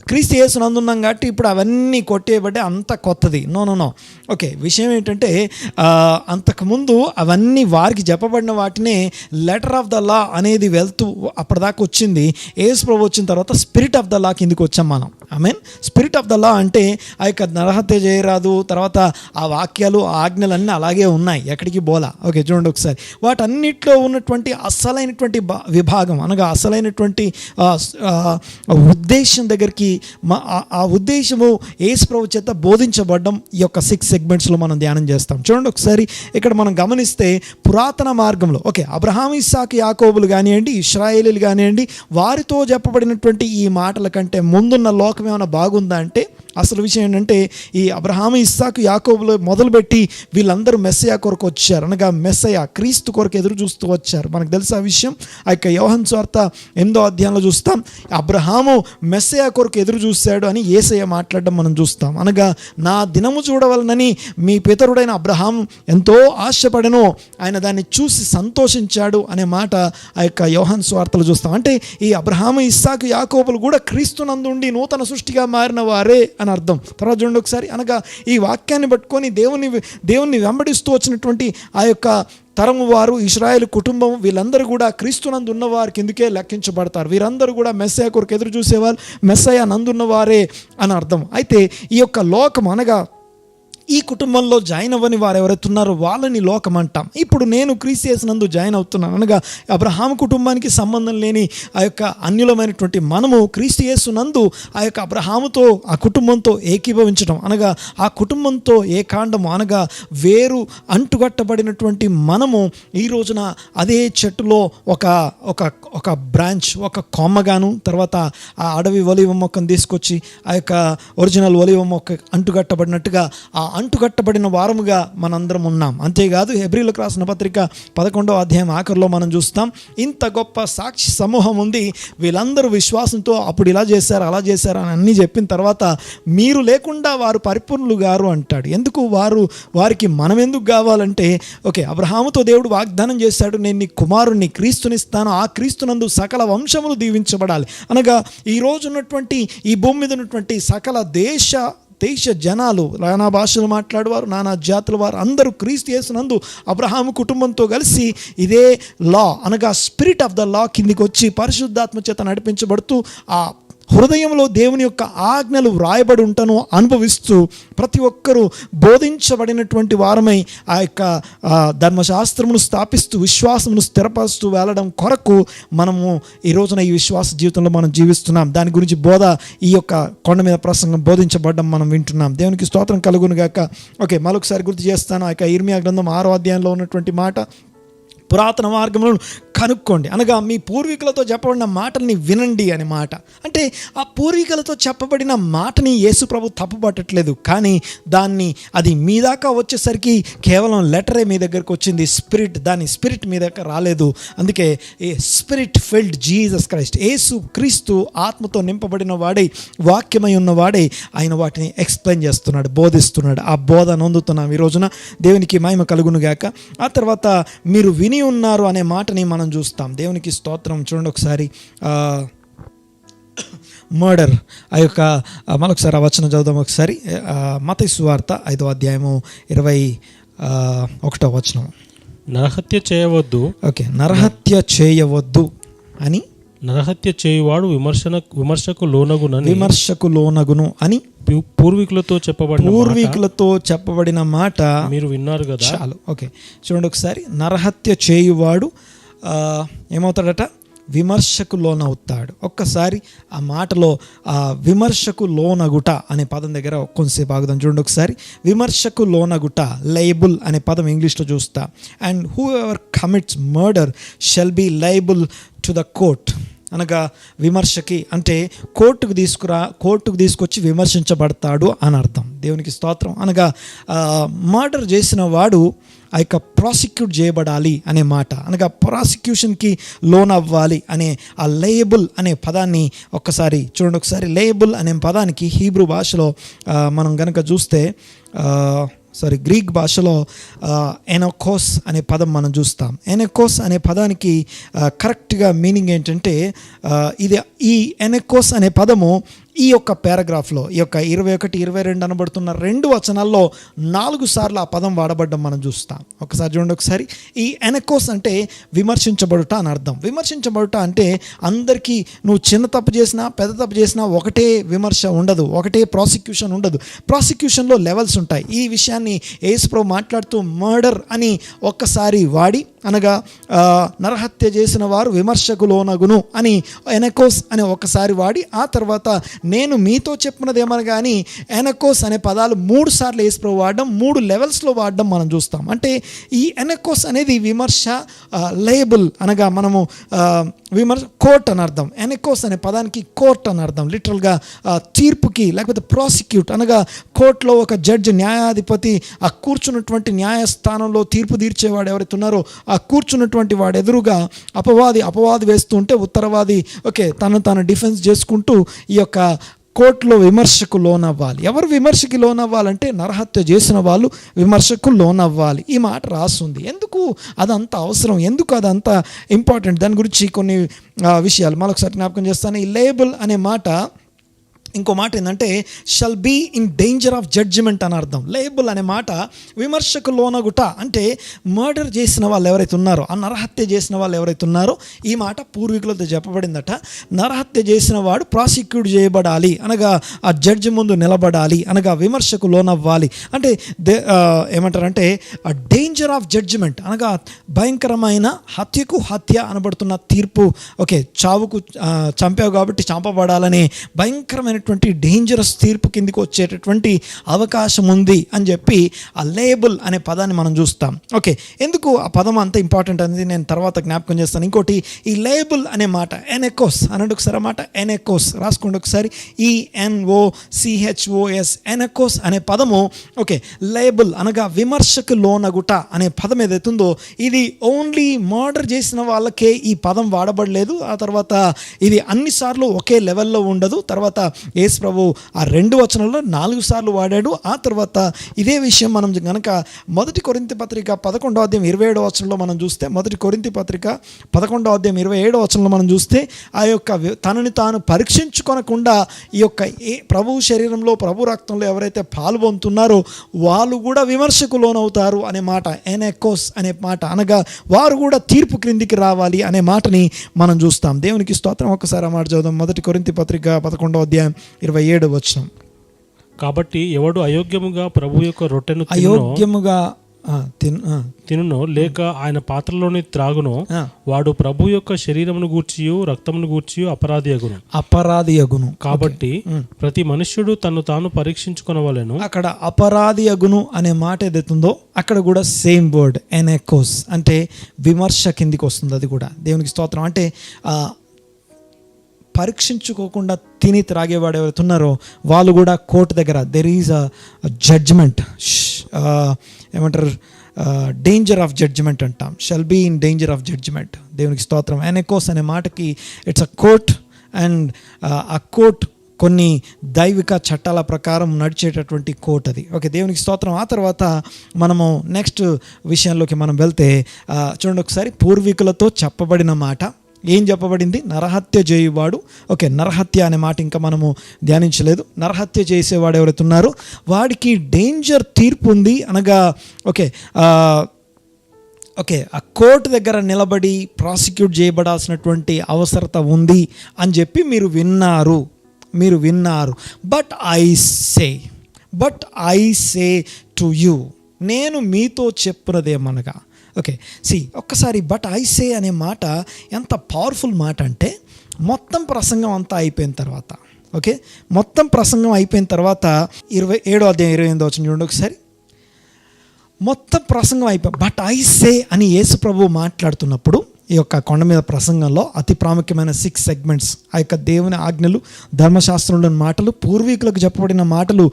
క్రీస్తు యేసునందున్నాం కాబట్టి ఇప్పుడు అవన్నీ కొట్టేయబడ్డే అంత కొత్తది. నో. ఓకే, విషయం ఏంటంటే అంతకుముందు అవన్నీ వారికి చెప్పబడిన వాటినే లెటర్ ఆఫ్ ద లా అనేది వెళ్తూ అప్పటిదాకా వచ్చింది. యేసు ప్రభు వచ్చిన తర్వాత స్పిరిట్ ఆఫ్ ద లా కిందకి వచ్చాం మనం. ఆమేన్. స్పిరిట్ ఆఫ్ ద లా అంటే ఆ యొక్క నరహత్య చేయరాదు, తర్వాత ఆ వాక్యాలు, ఆ ఆజ్ఞలన్నీ అలాగే ఉన్నాయి, ఎక్కడికి పోలా. ఓకే, చూడండి ఒకసారి, వాటన్నిటిలో ఉన్నటువంటి అసలైనటువంటి విభాగం అనగా అసలైనటువంటి ఉద్దేశం దగ్గరికి, ఆ ఉద్దేశము యేసు ప్రభు చేత బోధించబడడం ఈ యొక్క 6 సెగ్మెంట్స్లో మనం ధ్యానం చేస్తాం. చూడండి ఒకసారి, ఇక్కడ మనం గమనిస్తే పురాతన మార్గంలో, ఓకే, అబ్రహాం, ఇస్సాకు, యాకోబులు కానివ్వండి, ఇశ్రాయేలీలు కానివ్వండి, వారితో చెప్పబడినటువంటి ఈ మాటల కంటే ముందున్న లోకం ఏమైనా బాగుందా అంటే అసలు విషయం ఏంటంటే ఈ అబ్రహాము, ఇస్సాకు, యాకోబులు మొదలుపెట్టి వీళ్ళందరూ మెస్సయా కొరకు వచ్చారు. అనగా మెస్సయా క్రీస్తు కొరకు ఎదురు చూస్తూ వచ్చారు. మనకు తెలుసు ఆ విషయం. ఆ యొక్క యోహాను సువార్త 8వ అధ్యాయంలో చూస్తాం, అబ్రహాము మెస్సయా కొరకు ఎదురు చూశాడు అని యేసయ్య మాట్లాడడం మనం చూస్తాం. అనగా నా దినము చూడవలనని మీ పితరుడైన అబ్రహాము ఎంతో ఆశపడెను, ఆయన దాన్ని చూసి సంతోషించాడు అనే మాట ఆ యొక్క యోహాను సువార్తలో చూస్తాం. అంటే ఈ అబ్రహాము, ఇస్సాకు, యాకోబులు కూడా క్రీస్తునందు ఉండి నూతన సృష్టిగా మారిన వారే అని అర్థం. తర్వాత చూడండి ఒకసారి. అనగా ఈ వాక్యాన్ని పట్టుకొని దేవుని వెంబడిస్తూ వచ్చినటువంటి ఆ యొక్క తరము వారు, ఇశ్రాయేలు కుటుంబం, వీళ్ళందరూ కూడా క్రీస్తునందు ఉన్నవారు కిందకే లెక్కించబడతారు. వీరందరూ కూడా మెస్సయా కొరకు ఎదురు చూసేవారు, మెస్సయా నందున్నవారే అని అర్థం. అయితే ఈ యొక్క లోకం అనగా ఈ కుటుంబంలో జాయిన్ అవ్వని వారు ఎవరైతే ఉన్నారో వాళ్ళని లోకం అంటాం. ఇప్పుడు నేను క్రీస్తు యేసునందు జాయిన్ అవుతున్నాను. అనగా అబ్రహాము కుటుంబానికి సంబంధం లేని ఆ యొక్క అన్యులమైనటువంటి మనము క్రీస్తు యేసునందు ఆ యొక్క అబ్రహాముతో, ఆ కుటుంబంతో ఏకీభవించడం, అనగా ఆ కుటుంబంతో ఏకాండము, అనగా వేరు అంటుగట్టబడినటువంటి మనము ఈ రోజున అదే చెట్టులో ఒక బ్రాంచ్, ఒక కొమ్మగాను, తర్వాత ఆ అడవి ఒలివ మొక్కను తీసుకొచ్చి ఆ యొక్క ఒరిజినల్ ఒలివ మొక్క అంటుగట్టబడినట్టుగా ఆ అంటుకట్టబడిన వారముగా మనందరం ఉన్నాం. అంతేకాదు హెబ్రీలకు రాసిన పత్రిక 11వ అధ్యాయం ఆఖరిలో మనం చూస్తాం, ఇంత గొప్ప సాక్షి సమూహం ఉంది, వీళ్ళందరూ విశ్వాసంతో అప్పుడు ఇలా చేశారు, అలా చేశారు అని అన్నీ చెప్పిన తర్వాత మీరు లేకుండా వారు పరిపూర్ణులు గారు అంటాడు. ఎందుకు వారికి మనం ఎందుకు కావాలంటే, ఓకే, అబ్రహాముతో దేవుడు వాగ్దానం చేశాడు, నేను నీ కుమారుణ్ణి క్రీస్తునిస్తాను, ఆ క్రీస్తునందు సకల వంశములు దీవించబడాలి. అనగా ఈ రోజు ఉన్నటువంటి ఈ భూమి మీద ఉన్నటువంటి సకల దేశ జనాలు, నానా భాషలు మాట్లాడేవారు, నానా జాతుల వారు అందరూ క్రీస్తు యేసునందు అబ్రహాము కుటుంబంతో కలిసి ఇదే లా, అనగా స్పిరిట్ ఆఫ్ ద లా కిందికి వచ్చి పరిశుద్ధాత్మ చేత నడిపించబడుతూ ఆ హృదయంలో దేవుని యొక్క ఆజ్ఞలు వ్రాయబడి ఉంటాను అనుభవిస్తూ ప్రతి ఒక్కరూ బోధించబడినటువంటి వారమై ఆ యొక్క ధర్మశాస్త్రమును స్థాపిస్తూ విశ్వాసమును స్థిరపరుస్తూ వెళ్ళడం కొరకు మనము ఈ రోజున ఈ విశ్వాస జీవితంలో మనం జీవిస్తున్నాం. దాని గురించి బోధ, ఈ యొక్క కొండ మీద ప్రసంగం బోధించబడడం మనం వింటున్నాం. దేవునికి స్తోత్రం కలుగును గాక. ఓకే, మరొకసారి గుర్తు చేస్తాను. ఆ యొక్క ఇర్మియా గ్రంథం 6వ అధ్యాయంలో ఉన్నటువంటి మాట, పురాతన మార్గములను కనుక్కోండి, అనగా మీ పూర్వీకులతో చెప్పబడిన మాటల్ని వినండి అనే మాట. అంటే ఆ పూర్వీకులతో చెప్పబడిన మాటని యేసు ప్రభు తప్పుపట్టట్లేదు, కానీ అది మీ దాకా వచ్చేసరికి కేవలం లెటరే మీ దగ్గరకు వచ్చింది, దాని స్పిరిట్ మీ దగ్గర రాలేదు. అందుకే స్పిరిట్ ఫిల్డ్ జీసస్ క్రైస్ట్, యేసు క్రీస్తు ఆత్మతో నింపబడిన వాడే, వాక్యమై ఉన్నవాడే ఆయన వాటిని ఎక్స్ప్లెయిన్ చేస్తున్నాడు, బోధిస్తున్నాడు. ఆ బోధ నొందుతున్నాం ఈ రోజున. దేవునికి మహిమ కలుగును గాక. ఆ తర్వాత మీరు విని ఉన్నారు అనే మాటని మనం చూస్తాం. దేవునికి స్తోత్రం. చూడండి ఒకసారి, మర్డర్, ఆ యొక్క మరొకసారి ఆ వచనం చదువుదాం ఒకసారి. మత్తయి సువార్త 5వ అధ్యాయము 21వ వచనం. నరహత్య చేయవద్దు. ఓకే, నరహత్య చేయవద్దు అని, నరహత్య చేయువాడు విమర్శకు లోనగును అని పూర్వీకులతో చెప్పబడిన మాట మీరు విన్నారు కదా. చాలు. ఓకే, చూడండి ఒకసారి. నరహత్య చేయువాడు ఏమవుతాడట? విమర్శకు లోనవుతాడు. ఒక్కసారి ఆ మాటలో ఆ విమర్శకు లోనగుట అనే పదం దగ్గర కొంతసేపు ఆగుదాం. చూడండి ఒకసారి. విమర్శకు లోనగుట, లయబుల్ అనే పదం ఇంగ్లీష్లో చూస్తా. And whoever commits murder shall be liable to the court. అనగా విమర్శకి అంటే కోర్టుకు తీసుకొచ్చి విమర్శించబడతాడు అని అర్థం. దేవునికి స్తోత్రం. అనగా మర్డర్ చేసిన వాడు ఆ యొక్క ప్రాసిక్యూట్ చేయబడాలి అనే మాట, అనగా ప్రాసిక్యూషన్కి లోన్ అవ్వాలి అనే ఆ లేబుల్ అనే పదాన్ని ఒక్కసారి చూడండి. ఒకసారి లేబుల్ అనే పదానికి హీబ్రూ భాషలో మనం కనుక చూస్తే, గ్రీక్ భాషలో ఎనోకోస్ అనే పదం మనం చూస్తాం. ఎనోకోస్ అనే పదానికి కరెక్ట్గా మీనింగ్ ఏంటంటే, ఈ ఎనోకోస్ అనే పదము ఈ యొక్క పారాగ్రాఫ్లో, ఈ యొక్క 21, 22 అనబడుతున్న 2 వచనాల్లో 4 సార్లు ఆ పదం వాడబడ్డం మనం చూస్తాం. ఒకసారి చూడండి ఒకసారి. ఈ ఎనకోస్ అంటే విమర్శించబడుట అని అర్థం. విమర్శించబడుట అంటే అందరికీ నువ్వు చిన్న తప్పు చేసినా పెద్ద తప్పు చేసినా ఒకటే విమర్శ ఉండదు, ఒకటే ప్రాసిక్యూషన్ ఉండదు. ప్రాసిక్యూషన్లో లెవెల్స్ ఉంటాయి. ఈ విషయాన్ని యేసు ప్రభు మాట్లాడుతూ మర్డర్ అని ఒక్కసారి వాడి, అనగా నరహత్య చేసిన వారు విమర్శకు లోనగును అని ఎనకోస్ అని ఒకసారి వాడి, ఆ తర్వాత నేను మీతో చెప్పినదేమని కానీ ఎనకోస్ అనే పదాలు 3 సార్లు యేసుప్రభు వాడడం, 3 లెవెల్స్లో వాడడం మనం చూస్తాం. అంటే ఈ ఎనకోస్ అనేది విమర్శ, లేబుల్ అనగా మనము విమర్శ, కోర్ట్ అని అర్థం. ఎనకోస్ అనే పదానికి కోర్ట్ అని అర్థం. లిటరల్గా తీర్పుకి, లేకపోతే ప్రాసిక్యూట్ అనగా కోర్టులో ఒక జడ్జి, న్యాయాధిపతి, ఆ కూర్చున్నటువంటి న్యాయస్థానంలో తీర్పు తీర్చేవాడు ఎవరైతే ఉన్నారో ఆ కూర్చున్నటువంటి వాడు ఎదురుగా అపవాది వేస్తూ ఉంటే ఉత్తరవాది తను డిఫెన్స్ చేసుకుంటూ ఈ యొక్క కోర్టులో విమర్శకు లోనవ్వాలి. ఎవరు విమర్శకి లోనవ్వాలంటే నరహత్య చేసిన వాళ్ళు విమర్శకు లోనవ్వాలి. ఈ మాట రాస్తుంది. ఎందుకు అదంత అవసరం, ఎందుకు అదంత ఇంపార్టెంట్, దాని గురించి కొన్ని విషయాలు మరొకసారి జ్ఞాపకం చేస్తాను. ఈ లేబుల్ అనే మాట, ఇంకో మాట ఏంటంటే shall be in danger of judgment అని అర్థం. లేబుల్ అనే మాట విమర్శకు లోనగుట అంటే మర్డర్ చేసిన వాళ్ళు ఎవరైతే ఉన్నారో, ఆ నరహత్య చేసిన వాళ్ళు ఎవరైతే ఉన్నారో, ఈ మాట పూర్వీకులతో చెప్పబడిందట. నరహత్య చేసిన వాడు ప్రాసిక్యూట్ చేయబడాలి అనగా ఆ జడ్జి ముందు నిలబడాలి అనగా విమర్శకు లోనవ్వాలి. అంటే ఏమంటారంటే ఆ డేంజర్ ఆఫ్ జడ్జిమెంట్ అనగా భయంకరమైన హత్యకు హత్య అనబడుతున్న తీర్పు. చావుకు చంపావు కాబట్టి చంపబడాలనే భయంకరమైన డేంజరస్ తీర్పు కిందికి వచ్చేటటువంటి అవకాశం ఉంది అని చెప్పి ఆ లేబుల్ అనే పదాన్ని మనం చూస్తాం. ఎందుకు ఆ పదం అంత ఇంపార్టెంట్ అనేది నేను తర్వాత జ్ఞాపకం చేస్తాను. ఇంకోటి, ఈ లేబుల్ అనే మాట ఎనకోస్ అనండి ఒకసారి. ఆ మాట ఎనకోస్ రాసుకోండి ఒకసారి. ENOCHOS ఎనకోస్ అనే పదము లేబుల్ అనగా విమర్శకు లోనగుట అనే పదం ఏదైతుందో ఇది ఓన్లీ మర్డర్ చేసిన వాళ్ళకే ఈ పదం వాడబడలేదు. ఆ తర్వాత ఇది అన్నిసార్లు ఒకే లెవెల్లో ఉండదు. తర్వాత యేసు ప్రభు ఆ 2 వచనంలో 4 సార్లు వాడాడు. ఆ తర్వాత ఇదే విషయం మనం కనుక 1 కొరింథీ పత్రిక 11వ అధ్యాయం 27వ వచనంలో మనం చూస్తే, 1 కొరింథీ పత్రిక 11వ అధ్యాయం 27వ వచనంలో మనం చూస్తే, ఆ యొక్క తనని తాను పరీక్షించుకొనకుండా ఈ యొక్క ప్రభు శరీరంలో, ప్రభు రక్తంలో ఎవరైతే పాల్గొంటున్నారో వాళ్ళు కూడా విమర్శకు లోనవుతారు అనే మాట, ఎనకోస్ అనే మాట అనగా వారు కూడా తీర్పు క్రిందికి రావాలి అనే మాటని మనం చూస్తాం. దేవునికి స్తోత్రం. ఒకసారి ఆ మాట చదువుదాం. 1 కొరింథీ పత్రిక 11వ అధ్యాయం 27వ వచనం. కాబట్టి ఎవడు అయోగ్యముగా ప్రభు యొక్క రొట్టెను తినునో లేక ఆయన పాత్రలోని త్రాగునో వాడు ప్రభు యొక్క శరీరమును గూర్చియు రక్తమును గూర్చియు అపరాధి అగును. కాబట్టి ప్రతి మనుష్యుడు తను తాను పరీక్షించుకొనవలెను. అక్కడ అపరాధి అగును అనే మాట ఏదైతుందో అక్కడ కూడా సేమ్ వర్డ్ ఎనకోస్ అంటే విమర్శ కిందికి వస్తుంది. అది కూడా దేవునికి స్తోత్రం. అంటే పరీక్షించుకోకుండా తిని త్రాగేవాడు ఎవరైతే ఉన్నారో వాళ్ళు కూడా కోర్టు దగ్గర దెర్ ఈజ్ అ జడ్జ్మెంట్, ఏమంటారు, డేంజర్ ఆఫ్ జడ్జ్మెంట్ అంటాం. Shall be in danger of judgment. దేవునికి స్తోత్రం. ఎనకోస్ అనే మాటకి ఇట్స్ అ కోర్ట్ అండ్ ఆ కోర్ట్ కొన్ని దైవిక చట్టాల ప్రకారం నడిచేటటువంటి కోర్ట్ అది. దేవునికి స్తోత్రం. ఆ తర్వాత మనము నెక్స్ట్ విషయంలోకి మనం వెళ్తే చూడండి ఒకసారి. పూర్వీకులతో చెప్పబడిన మాట ఏం చెప్పబడింది? నరహత్య చేయువాడు. నరహత్య అనే మాట ఇంకా మనము ధ్యానించలేదు. నరహత్య చేసేవాడు ఎవరైతే ఉన్నారో వాడికి డేంజర్ తీర్పు ఉంది అనగా ఆ కోర్టు దగ్గర నిలబడి ప్రాసిక్యూట్ చేయబడాల్సినటువంటి అవసరత ఉంది అని చెప్పి మీరు విన్నారు. But I say to you, నేను మీతో చెప్పున్నదేమనగా. ఒక్కసారి బట్ ఐ సే అనే మాట ఎంత పవర్ఫుల్ మాట అంటే, మొత్తం ప్రసంగం అంతా అయిపోయిన తర్వాత మొత్తం ప్రసంగం అయిపోయిన తర్వాత 27వ అధ్యాయం 28వ వచనం చూడండి ఒకసారి. మొత్తం ప్రసంగం అయిపోయి బట్ ఐ సే అని యేసు ప్రభువు మాట్లాడుతున్నప్పుడు ఈ యొక్క కొండ మీద ప్రసంగంలో అతి ప్రాముఖ్యమైన 6 సెగ్మెంట్స్, ఆ యొక్క దేవుని ఆజ్ఞలు, ధర్మశాస్త్రంలోని మాటలు, పూర్వీకులకు చెప్పబడిన మాటలు,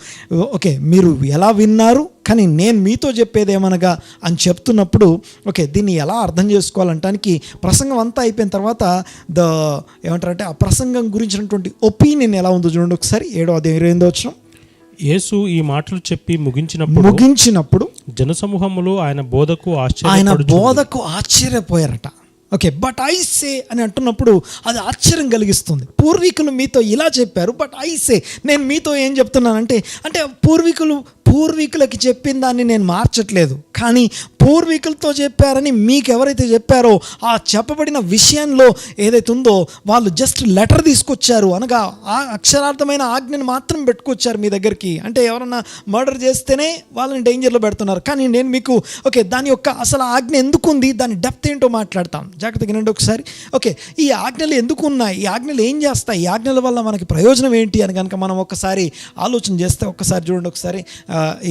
మీరు ఎలా విన్నారు కానీ నేను మీతో చెప్పేదేమనగా అని చెప్తున్నప్పుడు దీన్ని ఎలా అర్థం చేసుకోవాలంటానికి ప్రసంగం అంతా అయిపోయిన తర్వాత ఏమంటారంటే ఆ ప్రసంగం గురించినటువంటి ఒపీనియన్ ఎలా ఉందో చూడండి ఒకసారి. 7వ అధ్యాయం 28వ వచనం. యేసు ఈ మాటలు చెప్పి ముగించినప్పుడు జనసమూహములు ఆయన బోధకు ఆశ్చర్యపోయారట. బట్ ఐ సే అని అంటున్నప్పుడు అది ఆశ్చర్యం కలిగిస్తుంది. పూర్వీకులు మీతో ఇలా చెప్పారు, బట్ ఐ సే నేను మీతో ఏం చెప్తున్నానంటే, పూర్వీకులకి చెప్పిన దాన్ని నేను మార్చట్లేదు, కానీ పూర్వీకులతో చెప్పారని మీకు ఎవరైతే చెప్పారో ఆ చెప్పబడిన విషయంలో ఏదైతే ఉందో వాళ్ళు జస్ట్ లెటర్ తీసుకొచ్చారు, అనగా ఆ అక్షరార్థమైన ఆజ్ఞను మాత్రం పెట్టుకొచ్చారు మీ దగ్గరికి. అంటే ఎవరన్నా మర్డర్ చేస్తేనే వాళ్ళని డేంజర్లో పెడుతున్నారు. కానీ నేను మీకు దాని యొక్క అసలు ఆజ్ఞ ఎందుకు ఉంది, దాని డెప్త్ ఏంటో మాట్లాడతాం. జాగ్రత్తగా వినండి ఒకసారి. ఈ ఆజ్ఞలు ఎందుకు ఉన్నాయి, ఈ ఆజ్ఞలు ఏం చేస్తాయి, ఈ ఆజ్ఞల వల్ల మనకి ప్రయోజనం ఏంటి అని కనుక మనం ఒకసారి ఆలోచన చేస్తే, ఒక్కసారి చూడండి ఒకసారి.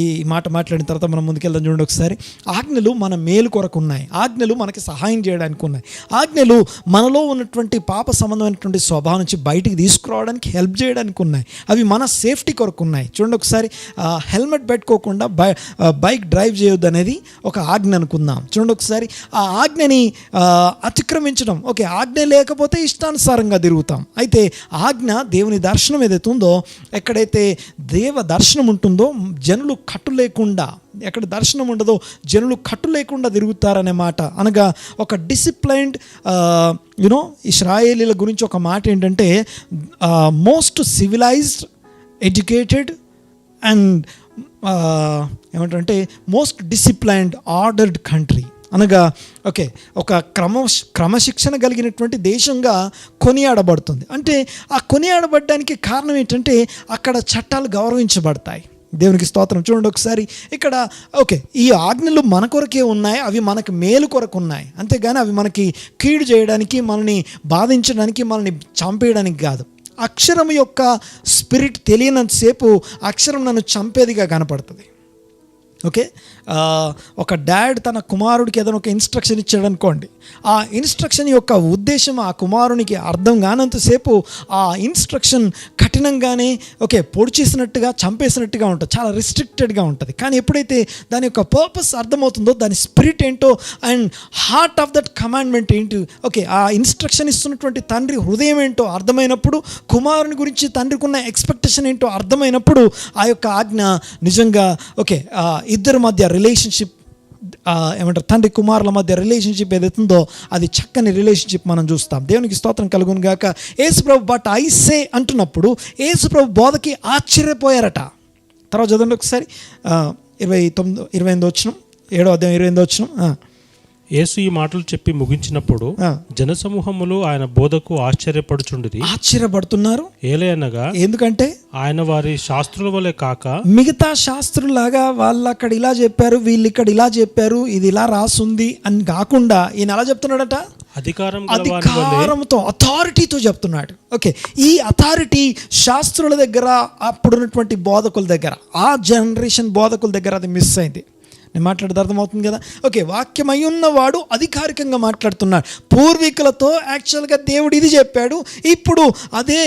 ఈ మాట మాట్లాడిన తర్వాత మనం ముందుకెళ్దాం. చూడండి ఒకసారి. ఆజ్ఞలు మన మేలు కొరకు ఉన్నాయి, ఆజ్ఞలు మనకి సహాయం చేయడానికి ఉన్నాయి, ఆజ్ఞలు మనలో ఉన్నటువంటి పాప సంబంధమైనటువంటి స్వభావం నుంచి బయటికి తీసుకురావడానికి హెల్ప్ చేయడానికి ఉన్నాయి, అవి మన సేఫ్టీ కొరకు ఉన్నాయి. చూడండి ఒకసారి. హెల్మెట్ పెట్టుకోకుండా బైక్ డ్రైవ్ చేయొద్దు అనేది ఒక ఆజ్ఞ అనుకుందాం. చూడండి ఒకసారి. ఆ ఆజ్ఞని అతిక్రమించడం, ఆజ్ఞ లేకపోతే ఇష్టానుసారంగా తిరుగుతాం. అయితే ఆజ్ఞ, దేవుని దర్శనం ఏదైతే ఉందో, ఎక్కడైతే దేవ దర్శనం ఉంటుందో జనులు కట్టు లేకుండా, ఎక్కడ దర్శనం ఉండదో జనులు కట్టు లేకుండా తిరుగుతారనే మాట. అనగా ఒక డిసిప్లైన్డ్ ఇశ్రాయేలీల గురించి ఒక మాట ఏంటంటే, మోస్ట్ సివిలైజ్డ్, ఎడ్యుకేటెడ్ అండ్ ఏమంటారంటే మోస్ట్ డిసిప్లైన్డ్, ఆర్డర్డ్ కంట్రీ. అనగా ఒక క్రమశిక్షణ కలిగినటువంటి దేశంగా కొనియాడబడుతుంది. అంటే ఆ కొనియాడబడడానికి కారణం ఏంటంటే అక్కడ చట్టాలు గౌరవించబడతాయి. దేవునికి స్తోత్రం. చూడండి ఒకసారి. ఇక్కడ ఈ ఆజ్ఞలు మన కొరకే ఉన్నాయి, అవి మనకి మేలు కొరకు ఉన్నాయి, అంతేగాని అవి మనకి కీడు చేయడానికి, మనల్ని బాధించడానికి, మనల్ని చంపేయడానికి కాదు. అక్షరం యొక్క స్పిరిట్ తెలియనంతసేపు అక్షరం నన్ను చంపేదిగా కనపడుతుంది. ఒక డాడ్ తన కుమారుడికి ఏదైనా ఒక ఇన్స్ట్రక్షన్ ఇచ్చాడు అనుకోండి, ఆ ఇన్స్ట్రక్షన్ యొక్క ఉద్దేశం ఆ కుమారునికి అర్థం కానంతసేపు ఆ ఇన్స్ట్రక్షన్ కఠినంగానే పొడిచేసినట్టుగా, చంపేసినట్టుగా ఉంటుంది, చాలా రిస్ట్రిక్టెడ్గా ఉంటుంది. కానీ ఎప్పుడైతే దాని యొక్క పర్పస్ అర్థమవుతుందో, దాని స్పిరిట్ ఏంటో and heart of that commandment ఏంటి, ఆ ఇన్స్ట్రక్షన్ ఇస్తున్నటువంటి తండ్రి హృదయం ఏంటో అర్థమైనప్పుడు, కుమారుని గురించి తండ్రికి ఉన్న ఎక్స్పెక్టేషన్ ఏంటో అర్థమైనప్పుడు, ఆ యొక్క ఆజ్ఞ నిజంగా ఇద్దరి మధ్య రిలేషన్షిప్, ఏమంటారు, తండ్రి కుమారుల మధ్య రిలేషన్షిప్ ఏదైతుందో అది చక్కని రిలేషన్షిప్ మనం చూస్తాం. దేవునికి స్తోత్రం కలుగును గాక. యేసుప్రభు బట్ ఐ సే అంటున్నప్పుడు యేసుప్రభు బోధకి ఆశ్చర్యపోయారట. తర్వాత చదవండి ఒకసారి. 28వ వచనం, 7వ అధ్యాయం 28వ వచనం. యేసు ఈ మాటలు చెప్పి ముగించినప్పుడు జనసమూహములు ఆయన బోధకు ఆశ్చర్యపడుతున్నారు. ఏలయనగా, ఎందుకంటే ఆయన వారి శాస్త్రుల వలె కాక, మిగతా శాస్త్రులాగా వాళ్ళు అక్కడ ఇలా చెప్పారు, వీళ్ళు ఇక్కడ ఇలా చెప్పారు, ఇది ఇలా రాసుంది అని కాకుండా ఈయన ఎలా చెప్తున్నాడట, అధికారంతో, అథారిటీతో చెప్తున్నాడు. ఈ అథారిటీ శాస్త్రుల దగ్గర, అప్పుడున్నటువంటి బోధకుల దగ్గర, ఆ జనరేషన్ బోధకుల దగ్గర అది మిస్ అయింది. నేను మాట్లాడేది అర్థమవుతుంది కదా. వాక్యం అయి ఉన్నవాడు అధికారికంగా మాట్లాడుతున్నాడు. పూర్వీకులతో యాక్చువల్గా దేవుడు ఇది చెప్పాడు, ఇప్పుడు అదే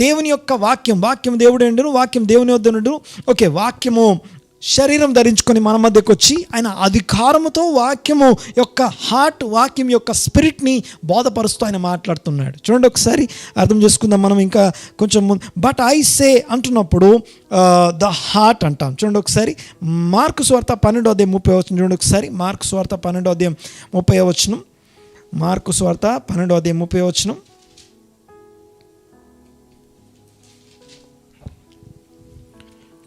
దేవుని యొక్క వాక్యం దేవుడు ఎండును, వాక్యం దేవుని వద్ద నుండును. వాక్యము శరీరం ధరించుకొని మన మధ్యకు వచ్చి ఆయన అధికారముతో వాక్యము యొక్క హార్ట్, వాక్యం యొక్క స్పిరిట్ని బోధపరుస్తూ ఆయన మాట్లాడుతున్నాడు. చూడండి ఒకసారి అర్థం చేసుకుందాం మనం ఇంకా కొంచెం ముందు. బట్ ఐ సే అంటున్నప్పుడు ద హార్ట్ అంటాం. చూడండి ఒకసారి. మార్కు సువార్త 12:30 చూడండి ఒకసారి. మార్కు సువార్త 12:30. మార్కు సువార్త 12:30.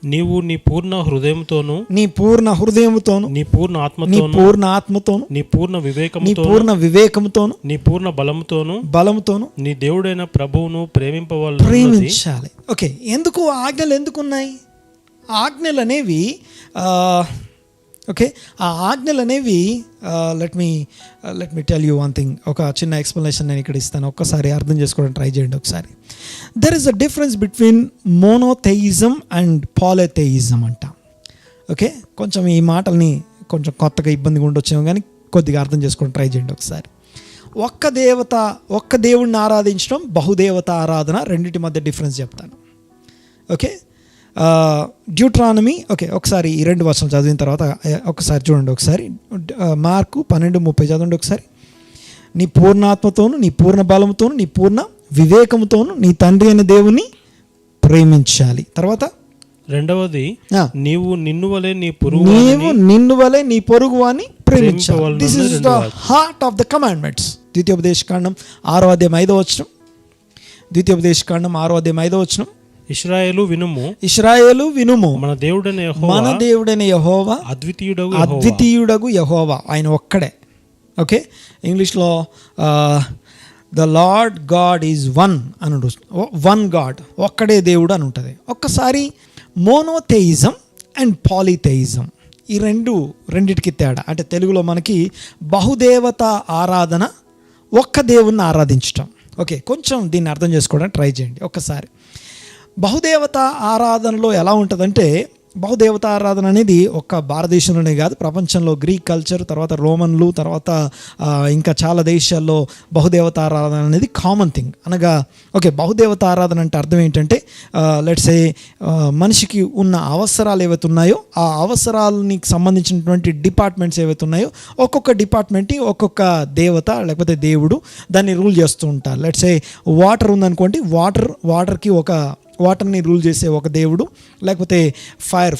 నీవు నీ పూర్ణ హృదయంతోను, నీ పూర్ణ హృదయముతోను, నీ పూర్ణ ఆత్మతోను, పూర్ణ ఆత్మతోను, నీ పూర్ణ వివేకముతోను, నీ పూర్ణ బలముతోను నీ దేవుడైన ప్రభువును ప్రేమించాలి. ఎందుకు ఆజ్ఞలు ఎందుకున్నాయి? ఆజ్ఞలు అనేవి ఆ ఆజ్ఞలు అనేవి let me tell you one thing. ఒక చిన్న ఎక్స్ప్లెనేషన్ నేను ఇక్కడ ఇస్తాను, ఒక్కసారి అర్థం చేసుకోవడానికి ట్రై చేయండి ఒకసారి. There is a difference between monotheism and polytheism అంట. కొంచెం ఈ మాటల్ని కొంచెం కొత్తగా ఇబ్బందిగా ఉండొచ్చేమో, కానీ కొద్దిగా అర్థం చేసుకోవడానికి ట్రై చేయండి ఒకసారి. ఒక్క దేవుడిని ఆరాధించడం, బహుదేవత ఆరాధన, రెండింటి మధ్య డిఫరెన్స్ చెప్తాను. డ్యూట్రానమీ ఒకసారి ఈ 2 వచనాలు చదివిన తర్వాత ఒకసారి చూడండి ఒకసారి. మార్కు 12:30 చదవండి ఒకసారి. నీ పూర్ణాత్మతోను, నీ పూర్ణ బలముతోను, నీ పూర్ణ వివేకముతోను నీ తండ్రి అయిన దేవుని ప్రేమించాలి. తర్వాత రెండవది, నీవు నిన్ను వలె నీ పొరుగు అని ప్రేమించాలి. This is the heart of the commandments. ద్వితీయోపదేశకాండం 6వ అధ్యాయం 5వ వచనం. ద్వితీయోపదేశకాండం 6వ అధ్యాయం 5వ వచనం. ఇశ్రాయేలు వినుము, ఇశ్రాయేలు వినుము, మన దేవుడైన యెహోవా అద్వితీయుడగు యెహోవా, ఆయన ఒక్కడే. ఓకే, ఇంగ్లీష్లో the lord God is one అని వన్ గాడ్, ఒక్కడే దేవుడు అని ఉంటుంది. ఒక్కసారి మోనోథెయిజం అండ్ పాలిథెయిజం, ఈ రెండిటికి తేడా. అంటే తెలుగులో మనకి బహుదేవత ఆరాధన, ఒక్క దేవుణ్ణి ఆరాధించటం. ఓకే, కొంచెం దీన్ని అర్థం చేసుకోవడానికి ట్రై చేయండి ఒక్కసారి. బహుదేవత ఆరాధనలో ఎలా ఉంటుందంటే, బహుదేవత ఆరాధన అనేది ఒక్క భారతదేశంలోనే కాదు, ప్రపంచంలో గ్రీక్ కల్చర్, తర్వాత రోమన్లు, తర్వాత ఇంకా చాలా దేశాల్లో బహుదేవత ఆరాధన అనేది కామన్ థింగ్. అనగా ఓకే, బహుదేవత ఆరాధన అంటే అర్థం ఏంటంటే, లెట్స్ సే మనిషికి ఉన్న అవసరాలు ఏవైతే ఉన్నాయో ఆ అవసరాలకి సంబంధించినటువంటి డిపార్ట్మెంట్స్ ఏవైతే ఉన్నాయో ఒక్కొక్క డిపార్ట్మెంట్ని ఒక్కొక్క దేవత లేకపోతే దేవుడు దాన్ని రూల్ చేస్తూ ఉంటారు. లెట్స్ సే వాటర్ ఉందనుకోండి, వాటర్కి ఒక వాటర్ని రూల్ చేసే ఒక దేవుడు, లేకపోతే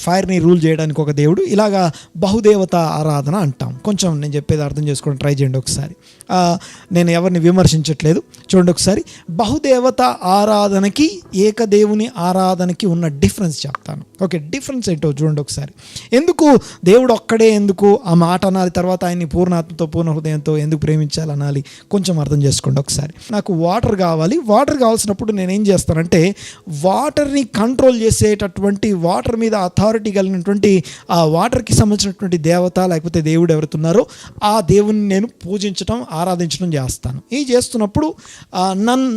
ఫైర్ని రూల్ చేయడానికి ఒక దేవుడు. ఇలాగా బహుదేవత ఆరాధన అంటాం. కొంచెం నేను చెప్పేది అర్థం చేసుకోవడం ట్రై చేయండి ఒకసారి. నేను ఎవరిని విమర్శించట్లేదు, చూడండి ఒకసారి. బహుదేవత ఆరాధనకి ఏకదేవుని ఆరాధనకి ఉన్న డిఫరెన్స్ చెప్తాను. ఓకే, డిఫరెన్స్ ఏంటో చూడండి ఒకసారి. ఎందుకు దేవుడు ఒక్కడే, ఎందుకు ఆ మాట అనాలి, తర్వాత ఆయన్ని పూర్ణాత్మతో పూర్ణ హృదయంతో ఎందుకు ప్రేమించాలి అనాలి, కొంచెం అర్థం చేసుకోండి ఒకసారి. నాకు వాటర్ కావాల్సినప్పుడు నేనేం చేస్తానంటే, వాటర్ని కంట్రోల్ చేసేటటువంటి, వాటర్ మీద అథారిటీ కలిగినటువంటి ఆ వాటర్కి సంబంధించినటువంటి దేవత లేకపోతే దేవుడు ఎవరుతున్నారో ఆ దేవుని నేను పూజించడం, ఆరాధించడం చేస్తాను. ఇది చేస్తున్నప్పుడు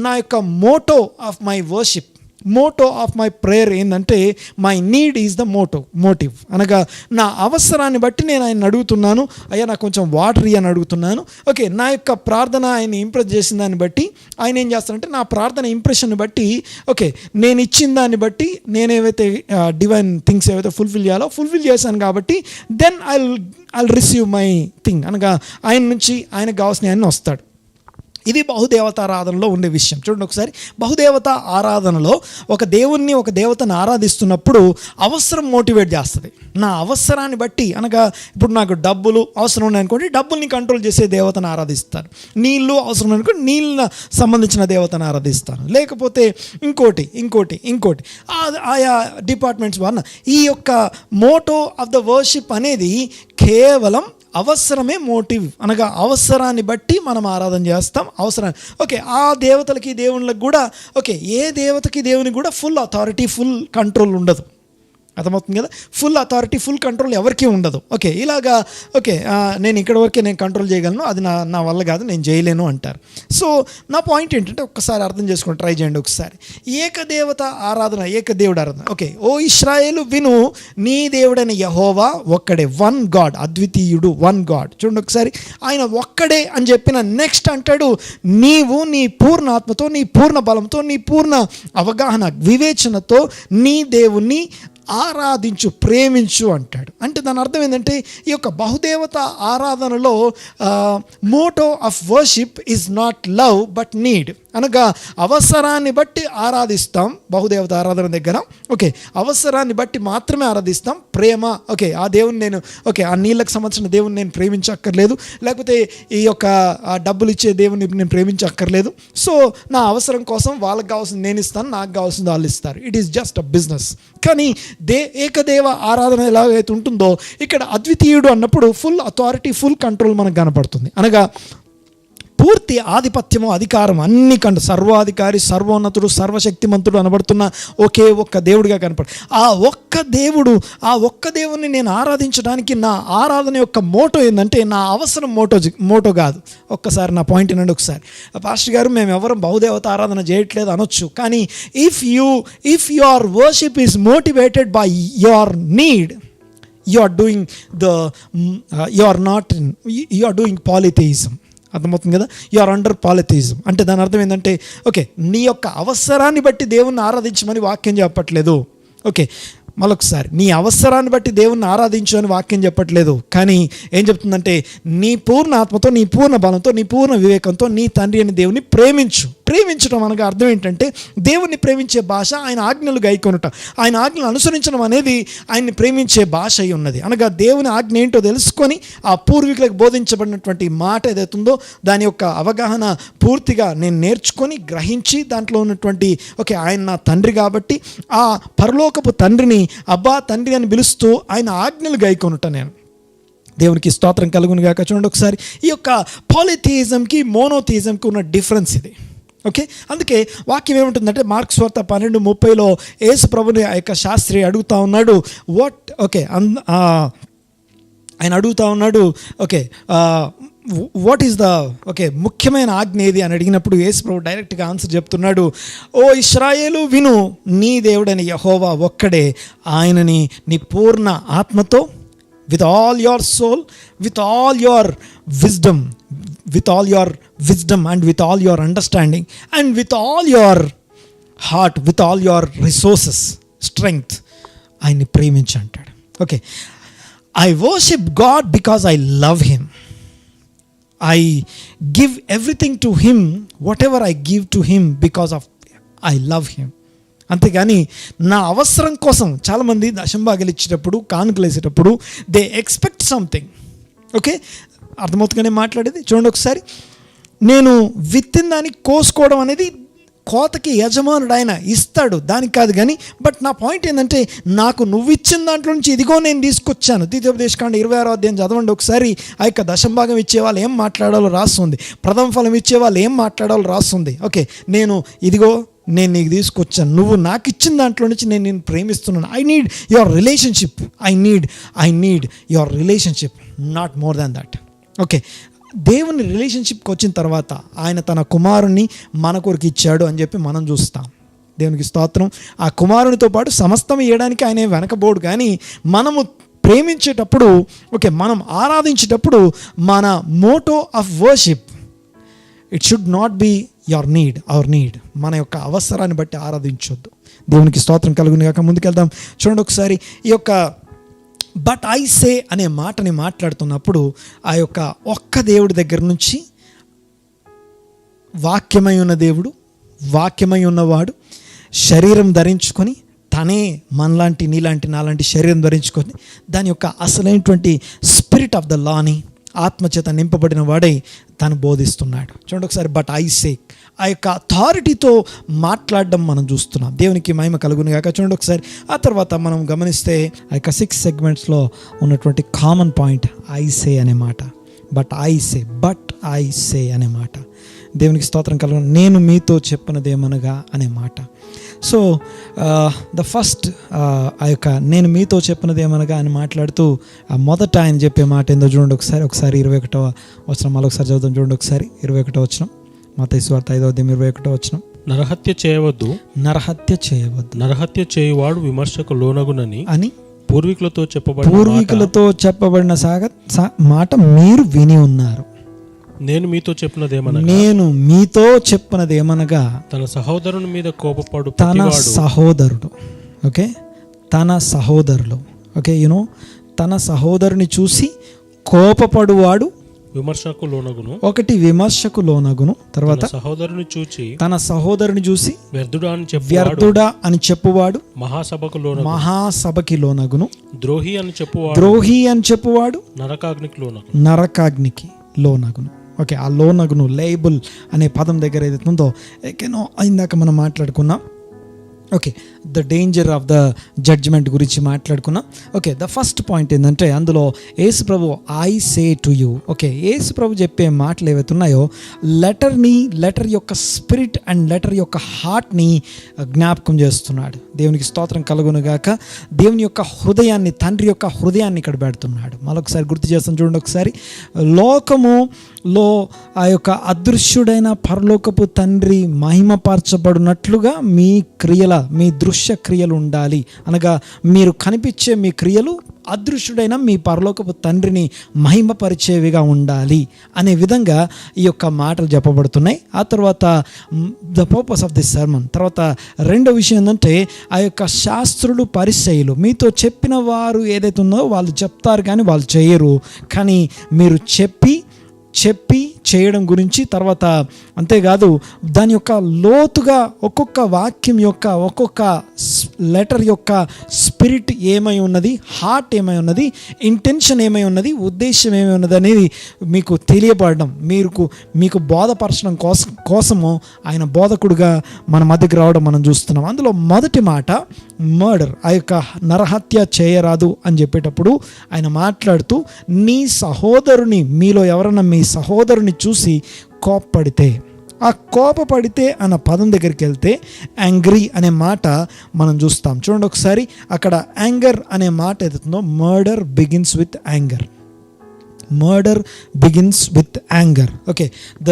నా యొక్క motto of my worship, motto of my prayer ఏంటంటే, my need is the motive. అనగా నా అవసరాన్ని బట్టి నేను ఆయన అడుగుతున్నాను, అయ్యా నాకు కొంచెం వాటర్ అని అడుగుతున్నాను. ఓకే, నా యొక్క ప్రార్థన ఆయన ఇంప్రెస్ చేసిన దాన్ని బట్టి ఆయన ఏం చేస్తానంటే, నా ప్రార్థన ఇంప్రెషన్ని బట్టి, ఓకే నేను ఇచ్చిన దాన్ని బట్టి నేను ఏవైతే డివైన్ థింగ్స్ ఏవైతే ఫుల్ఫిల్ చేశాను కాబట్టి then I'll receive my thing. అనగా ఆయన నుంచి ఆయనకు కావాల్సిన ఆయన వస్తాడు. ఇది బహుదేవత ఆరాధనలో ఉండే విషయం. చూడండి ఒకసారి. బహుదేవత ఆరాధనలో ఒక దేవతను ఆరాధిస్తున్నప్పుడు అవసరం మోటివేట్ చేస్తుంది. నా అవసరాన్ని బట్టి, అనగా ఇప్పుడు నాకు డబ్బులు అవసరం ఉన్నాయనుకోండి, డబ్బుల్ని కంట్రోల్ చేసే దేవతను ఆరాధిస్తాను. నీళ్ళు అవసరం అనుకోండి, నీళ్ళ సంబంధించిన దేవతను ఆరాధిస్తాను. లేకపోతే ఇంకోటి ఆయా డిపార్ట్మెంట్స్ వల్ల ఈ యొక్క మోటో ఆఫ్ ద వర్షిప్ అనేది కేవలం అవసరమే మోటివ్. అనగా అవసరాన్ని బట్టి మనం ఆరాధన చేస్తాం. అవసరాన్ని ఓకే, ఆ దేవతలకి దేవుళ్ళకి కూడా ఓకే, ఏ దేవతకి దేవునికి కూడా ఫుల్ అథారిటీ, ఫుల్ కంట్రోల్ ఉండదు. అర్థమవుతుంది కదా? ఫుల్ అథారిటీ, ఫుల్ కంట్రోల్ ఎవరికీ ఉండదు. ఓకే, ఇలాగా ఓకే నేను ఇక్కడ వరకే నేను కంట్రోల్ చేయగలను, అది నా వల్ల కాదు, నేను చేయలేను అంటారు. సో నా పాయింట్ ఏంటంటే, ఒక్కసారి అర్థం చేసుకొని ట్రై చేయండి ఒకసారి. ఏకదేవత ఆరాధన, ఏకదేవుడు ఆరాధన. ఓకే, ఓ ఇశ్రాయేలు విను, నీ దేవుడైన యెహోవా ఒక్కడే, వన్ గాడ్, అద్వితీయుడు, వన్ గాడ్. చూడండి ఒకసారి, ఆయన ఒక్కడే అని చెప్పిన నెక్స్ట్ అంటాడు, నీవు నీ పూర్ణ ఆత్మతో, నీ పూర్ణ బలంతో, నీ పూర్ణ అవగాహన, వివేచనతో నీ దేవుణ్ణి ఆరాధించు, ప్రేమించు అంటాడు. అంటే దాని అర్థం ఏంటంటే, ఈ యొక్క బహుదేవత ఆరాధనలో motto of worship is not love but need. అనగా అవసరాన్ని బట్టి ఆరాధిస్తాం బహుదేవత ఆరాధన దగ్గర. ఓకే, అవసరాన్ని బట్టి మాత్రమే ఆరాధిస్తాం. ప్రేమ, ఓకే ఆ దేవుని నేను, ఓకే ఆ నీళ్ళకి సంబంధించిన దేవుని నేను ప్రేమించక్కర్లేదు, లేకపోతే ఈ యొక్క డబ్బులు ఇచ్చే దేవుని నేను ప్రేమించక్కర్లేదు. సో నా అవసరం కోసం వాళ్ళకి కావాల్సింది నేను ఇస్తాను, నాకు కావాల్సింది వాళ్ళు ఇస్తారు. It is just a business. కానీ ఏకదేవ ఆరాధన ఎలాగైతే ఉంటుందో, ఇక్కడ అద్వితీయుడు అన్నప్పుడు ఫుల్ అథారిటీ, ఫుల్ కంట్రోల్ మనకు కనపడుతుంది. అనగా పూర్తి ఆధిపత్యము, అధికారం అన్ని సర్వాధికారి, సర్వోన్నతుడు, సర్వశక్తిమంతుడు అనబడుతున్న ఒకే ఒక్క దేవుడిగా కనపడు. ఆ ఒక్క దేవుడిని నేను ఆరాధించడానికి నా ఆరాధన యొక్క మోటో ఏంటంటే, నా అవసరం మోటో కాదు. ఒక్కసారి నా పాయింట్ వినండి ఒకసారి. పాస్టర్ గారు మేము ఎవరం బహుదేవత ఆరాధన చేయట్లేదు అనొచ్చు, కానీ if your worship is motivated by your need, you are doing polytheism. అర్థమవుతుంది కదా? You are under polytheism. అంటే దాని అర్థం ఏంటంటే, ఓకే నీ యొక్క అవసరాన్ని బట్టి దేవుణ్ణి ఆరాధించమని వాక్యం చెప్పట్లేదు. ఓకే, మరొకసారి నీ అవసరాన్ని బట్టి దేవుణ్ణి ఆరాధించు అని వాక్యం చెప్పట్లేదు. కానీ ఏం చెప్తుందంటే నీ పూర్ణ ఆత్మతో, నీ పూర్ణ బలంతో, నీ పూర్ణ వివేకంతో నీ తండ్రి అని దేవుని ప్రేమించు. ప్రేమించడం అనగా అర్థం ఏంటంటే దేవుణ్ణి ప్రేమించే భాష ఆయన ఆజ్ఞలు గైకొనుట, ఆయన ఆజ్ఞలు అనుసరించడం అనేది ఆయన్ని ప్రేమించే భాష అయి ఉన్నది. అనగా దేవుని ఆజ్ఞ ఏంటో తెలుసుకొని ఆ పూర్వీకులకు బోధించబడినటువంటి మాట ఏదైతుందో దాని యొక్క అవగాహన పూర్తిగా నేను నేర్చుకొని గ్రహించి దాంట్లో ఉన్నటువంటి ఆయన నా తండ్రి కాబట్టి ఆ పరలోకపు తండ్రిని అబ్బా తండ్రి అని పిలుస్తూ ఆయన ఆజ్ఞలు గైకొనుట నేను. దేవునికి స్తోత్రం కలుగును గాక. చూడండి ఒకసారి ఈ యొక్క పాలిథియిజంకి మోనోథియిజంకి ఉన్న డిఫరెన్స్ ఇది. అందుకే వాక్యం ఏముంటుందంటే మార్క్స్ వార్త 12:30 యేసు ప్రభుని ఆ యొక్క శాస్త్రి అడుగుతా ఉన్నాడు. ఆయన అడుగుతా ఉన్నాడు వాట్ ఈస్ ద ముఖ్యమైన ఆజ్ఞ ఏది అని అడిగినప్పుడు యేసు ప్రభు డైరెక్ట్గా ఆన్సర్ చెప్తున్నాడు. ఓ ఇశ్రాయేలు విను, నీ దేవుడైన యెహోవా ఒక్కడే, ఆయనని నీ పూర్ణ ఆత్మతో, with all your soul, with all your wisdom and with all your understanding and with all your heart, with all your resources, strength, ఆయన్ని ప్రేమించు అంటాడు. I worship God because I love him. I give everything to him, whatever I give to him because of I love him. అంతేగాని నా అవసరం కోసం చాలామంది దశంభాగాలు ఇచ్చేటప్పుడు, కానుకలు వేసేటప్పుడు దే ఎక్స్పెక్ట్ సంథింగ్. అర్థమవుతుందనే మాట్లాడేది. చూడండి ఒకసారి, నేను విత్తిన దాన్ని కోసుకోవడం అనేది కోతకి యజమానుడు ఆయన ఇస్తాడు, దానికి కాదు. కానీ బట్ నా పాయింట్ ఏంటంటే నాకు నువ్వు ఇచ్చిన దాంట్లో నుంచి ఇదిగో నేను తీసుకొచ్చాను. ద్వితీయోపదేశకాండ 26వ అధ్యాయం చదవండి ఒకసారి. ఆ యొక్క దశంభాగం ఇచ్చే వాళ్ళు ఏం మాట్లాడాలో రాస్తుంది, ప్రథమ ఫలం ఇచ్చే వాళ్ళు ఏం మాట్లాడాలో రాస్తుంది. నేను ఇదిగో నేను నీకు తీసుకొచ్చాను, నువ్వు నాకు ఇచ్చిన దాంట్లో నుంచి నేను నిన్ను ప్రేమిస్తున్నాను. I need your relationship, I need your relationship, not more than that. దేవుని రిలేషన్షిప్కి వచ్చిన తర్వాత ఆయన తన కుమారుణ్ణి మన కొరకు ఇచ్చాడు అని చెప్పి మనం చూస్తాం. దేవునికి స్తోత్రం. ఆ కుమారునితో పాటు సమస్తం ఇవ్వడానికి ఆయన వెనకబోడు. కానీ మనము ప్రేమించేటప్పుడు మనం ఆరాధించేటప్పుడు మన motto of worship it should not be our need, మన యొక్క అవసరాన్ని బట్టి ఆరాధించొద్దు. దేవునికి స్తోత్రం కలుగును గాక. ముందుకెళ్దాం. చూడండి ఒకసారి, ఈ యొక్క బట్ ఐ సే అనే మాటని మాట్లాడుతున్నప్పుడు ఆ యొక్క ఒక్క దేవుడి దగ్గర నుంచి వాక్యమై ఉన్న దేవుడు, వాక్యమై ఉన్నవాడు శరీరం ధరించుకొని తనే మనలాంటి నీలాంటి నాలాంటి శరీరం ధరించుకొని దాని యొక్క అసలైనటువంటి స్పిరిట్ ఆఫ్ ద లాని ఆత్మచేత నింపబడిన వాడై తను బోధిస్తున్నాడు. చూడండి ఒకసారి, బట్ ఐ సే, ఆ యొక్క అథారిటీతో మాట్లాడడం మనం చూస్తున్నాం. దేవునికి మహిమ కలుగును గాక. చూడండి ఒకసారి, ఆ తర్వాత మనం గమనిస్తే ఆ యొక్క 6 సెగ్మెంట్స్లో ఉన్నటువంటి కామన్ పాయింట్ ఐ సే అనే మాట. బట్ ఐ సే అనే మాట. దేవునికి స్తోత్రం కలుగును. నేను మీతో చెప్పినదేమనగా అనే మాట. సో ద ఫస్ట్ ఆ యొక్క నేను మీతో చెప్పినది ఏమనగా అని మాట్లాడుతూ మొదట ఆయన చెప్పే మాట ఏందో చూడండి ఒకసారి 21వ వచనం మరొకసారి చదువుతాం. చూడండి ఒకసారి 21వ వచనం, మత్తయి సువార్త 5వ అధ్యాయం 21వ వచనం. నరహత్య చేయవద్దు, నరహత్య చేయువాడు విమర్శకు లోనగునని అని పూర్వీకులతో చెప్పబడిన మాట మీరు విని ఉన్నారు. నేను మీతో చెప్పినదేమనగా తన సహోదరుని మీద కోపపడు తన సహోదరులు తన సహోదరుని చూసి కోపపడువాడు విమర్శకు లోనగును. తర్వాత తన సహోదరుని చూసి వ్యర్థుడా అని చెప్పువాడు మహాసభకి లోనగును. ద్రోహి అని చెప్పువాడు నరకాగ్నికి లోనగును. ఆ లోనగును లేబుల్ అనే పదం దగ్గర ఏదైతే ఉందో ఇందాక మనం మాట్లాడుకున్నాం. The danger of the judgment గురించి మాట్లాడుకున్నాం. ద ఫస్ట్ పాయింట్ ఏంటంటే అందులో యేసు ప్రభు I say to you. Yesu ప్రభు చెప్పే మాటలు ఏవైతే ఉన్నాయో లెటర్ యొక్క స్పిరిట్ అండ్ లెటర్ యొక్క హార్ట్ని జ్ఞాపకం చేస్తున్నాడు. దేవునికి స్తోత్రం కలుగును గాక. దేవుని యొక్క హృదయాన్ని, తండ్రి యొక్క హృదయాన్ని ఇక్కడ పెడుతున్నాడు. మరొకసారి గుర్తు చేస్తాను చూడండి ఒకసారి. లోకములో ఆ యొక్క అదృశ్యుడైన పరలోకపు తండ్రి మహిమపరచబడినట్లుగా మీ క్రియల, మీ దృష్టి దృశ్య క్రియలు ఉండాలి, అనగా మీరు కనిపించే మీ క్రియలు అదృశ్యుడైన మీ పరలోకపు తండ్రిని మహిమపరిచేవిగా ఉండాలి అనే విధంగా ఈ యొక్క మాటలు చెప్పబడుతున్నాయి. ఆ తర్వాత the purpose of this sermon, తర్వాత రెండో విషయం ఏంటంటే ఆ యొక్క శాస్త్రులు పరిసయ్యులు మీతో చెప్పిన వారు ఏదైతే ఉందో వాళ్ళు చెప్తారు కానీ వాళ్ళు చేయరు, కానీ మీరు చెప్పి చేయడం గురించి, తర్వాత అంతేకాదు దాని యొక్క లోతుగా ఒక్కొక్క వాక్యం యొక్క ఒక్కొక్క లెటర్ యొక్క స్పిరిట్ ఏమై ఉన్నది, హార్ట్ ఏమై ఉన్నది, ఇంటెన్షన్ ఏమై ఉన్నది, ఉద్దేశం ఏమై ఉన్నది అనేది మీకు తెలియబడడం, మీకు బోధపరచడం కోసము ఆయన బోధకుడుగా మన మధ్యకి రావడం మనం చూస్తున్నాం. అందులో మొదటి మాట మర్డర్, ఆ యొక్క నరహత్య చేయరాదు అని చెప్పేటప్పుడు ఆయన మాట్లాడుతూ నీ సహోదరుని, మీలో ఎవరన్నా మీ సహోదరుని చూసి కోప్పడితే, ఆ కోపపడితే అన్న పదం దగ్గరికి వెళ్తే యాంగ్రీ అనే మాట మనం చూస్తాం. చూడండి ఒకసారి, అక్కడ యాంగర్ అనే మాట ఏదైతుందో murder begins with anger, murder begins with anger. Okay, the